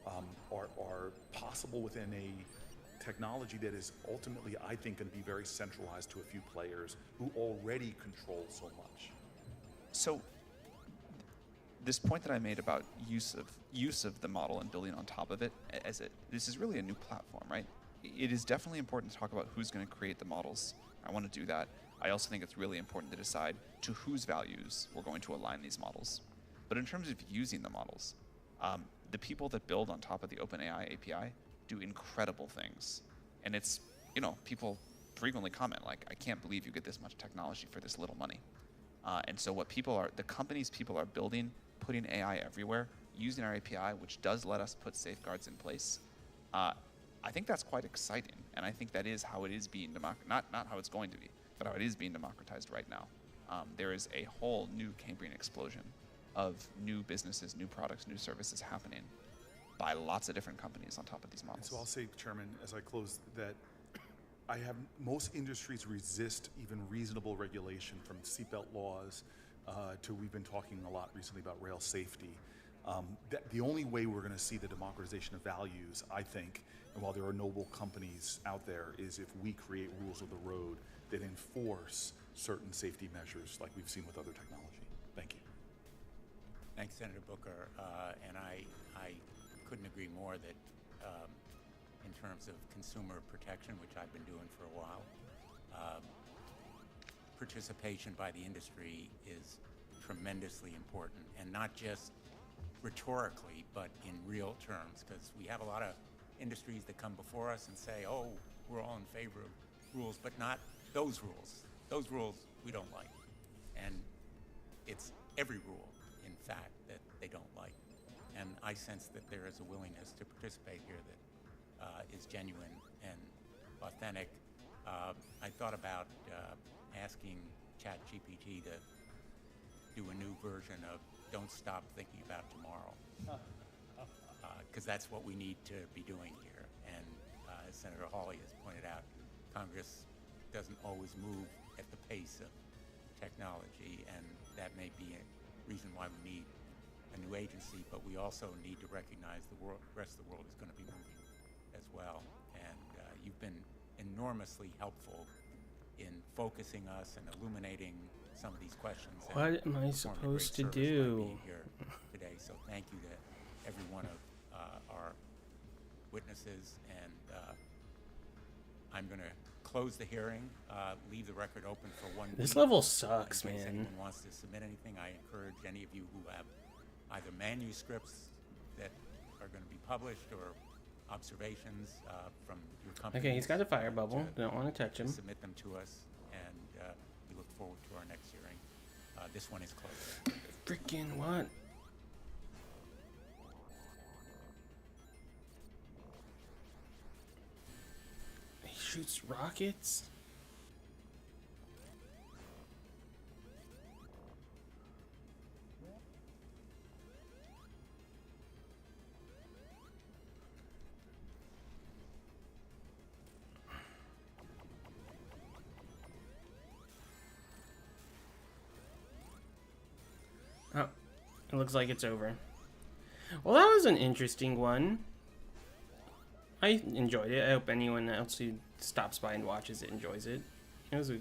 are possible within a technology that is ultimately, I think, going to be very centralized to a few players who already control so much? So this point that I made about use of the model and building on top of it, this is really a new platform, right? It is definitely important to talk about who's going to create the models. I want to do that. I also think it's really important to decide to whose values we're going to align these models. But in terms of using the models, the people that build on top of the OpenAI API do incredible things. And it's, people frequently comment, like, I can't believe you get this much technology for this little money. And so the companies people are building, putting AI everywhere, using our API, which does let us put safeguards in place, I think that's quite exciting. And I think that is how it is being not how it's going to be. but how it is being democratized right now. There is a whole new Cambrian explosion of new businesses, new products, new services happening by lots of different companies on top of these models. So I'll say, Chairman, as I close, that most industries resist even reasonable regulation, from seatbelt laws to we've been talking a lot recently about rail safety. The only way we're going to see the democratization of values, I think, and while there are noble companies out there, is if we create rules of the road that enforce certain safety measures like we've seen with other technology. Thank you. Thanks, Senator Booker. And I couldn't agree more that in terms of consumer protection, which I've been doing for a while, participation by the industry is tremendously important, and not just rhetorically, but in real terms, because we have a lot of industries that come before us and say, oh, we're all in favor of rules, but not those rules. Those rules we don't like. And it's every rule, in fact, that they don't like. And I sense that there is a willingness to participate here that is genuine and authentic. I thought about asking ChatGPT to do a new version of Don't Stop Thinking About Tomorrow, because that's what we need to be doing here. And as Senator Hawley has pointed out, Congress doesn't always move at the pace of technology, and that may be a reason why we need a new agency, but we also need to recognize the rest of the world is going to be moving as well. And you've been enormously helpful in focusing us and illuminating some of these questions. What am I supposed to do here today? So thank you to every one of our witnesses, and I'm going to close the hearing, leave the record open for 1 week. This level sucks, in case man. anyone wants to submit anything, I encourage any of you who have either manuscripts that are going to be published or observations from your company. Okay, he's got a fire bubble. Don't want to touch him. Submit them to us, and we look forward to our next hearing. This one is closed. Freaking what? He shoots rockets? Oh, it looks like it's over. Well, that was an interesting one. I enjoyed it. I hope anyone else who stops by and watches it enjoys it. It was a...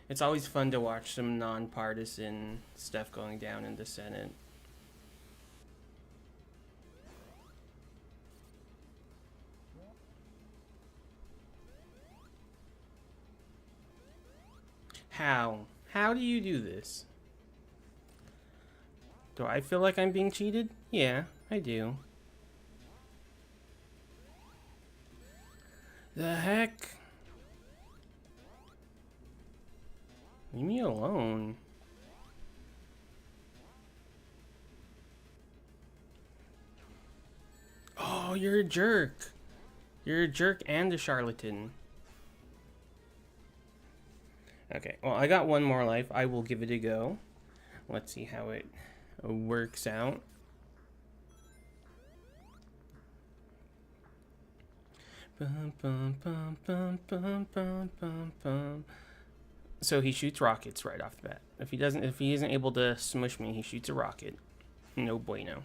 It's always fun to watch some nonpartisan stuff going down in the Senate. How? How do you do this? Do I feel like I'm being cheated? Yeah, I do. The heck? Leave me alone. Oh, you're a jerk. You're a jerk and a charlatan. Okay, well, I got one more life. I will give it a go. Let's see how it works out. Bum, bum, bum, bum, bum, bum, bum, bum. So he shoots rockets right off the bat. If he isn't able to smush me, he shoots a rocket. No bueno.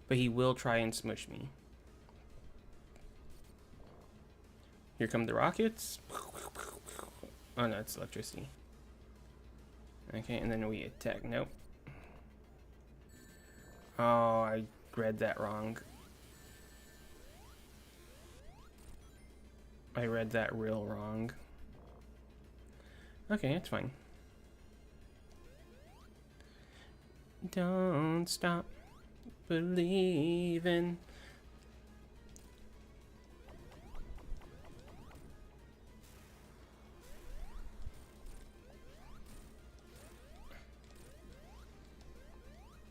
But he will try and smush me. Here come the rockets. Oh no, it's electricity. Okay, and then we attack. Nope. Oh, I read that wrong. I read that real wrong. Okay, it's fine. Don't stop believing.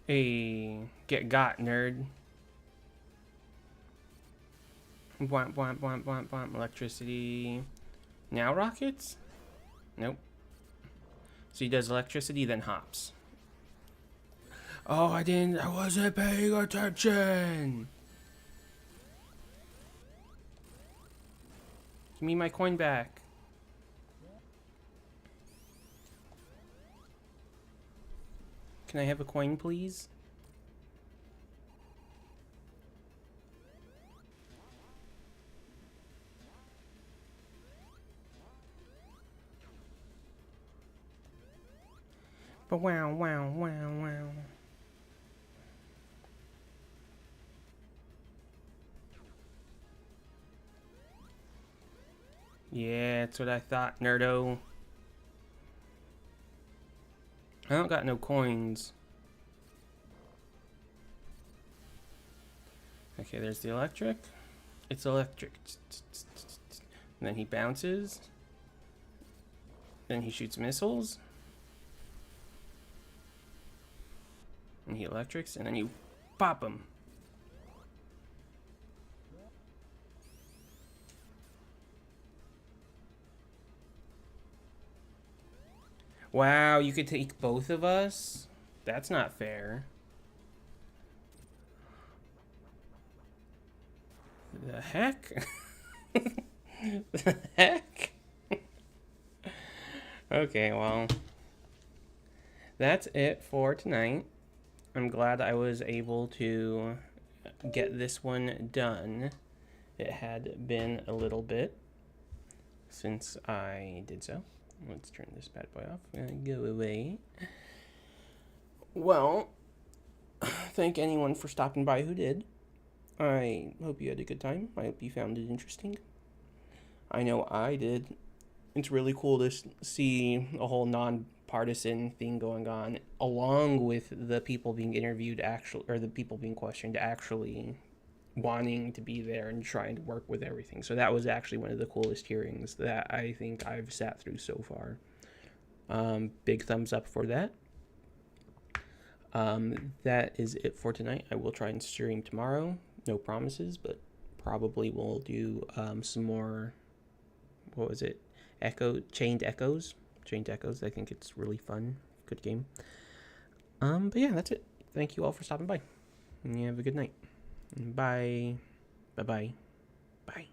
Hey, get got, nerd. Bwomp, bwomp, bwomp, bwomp, bwomp. Electricity. Now rockets? Nope. So he does electricity, then hops. Oh, I wasn't paying attention! Give me my coin back. Can I have a coin, please? But wow, wow, wow, wow. Yeah, that's what I thought, nerdo. I don't got no coins. Okay, there's the electric. It's electric. And then he bounces. Then he shoots missiles. And he electrics, and then you pop him. Wow, you could take both of us? That's not fair. The heck? The heck? Okay, well, that's it for tonight. I'm glad I was able to get this one done. It had been a little bit since I did so. Let's turn this bad boy off. Go away. Well, thank anyone for stopping by who did. I hope you had a good time. I hope you found it interesting. I know I did. It's really cool to see a whole non-partisan thing going on, along with the people being interviewed or the people being questioned actually wanting to be there and trying to work with everything. So that was actually one of the coolest hearings that I think I've sat through so far. Big thumbs up for that. That is it for tonight. I will try and stream tomorrow. No promises, but probably we'll do some more, what was it? Chained Echoes. I think it's really fun. Good game. But yeah, that's it. Thank you all for stopping by. And you have a good night. Bye. Bye-bye. Bye.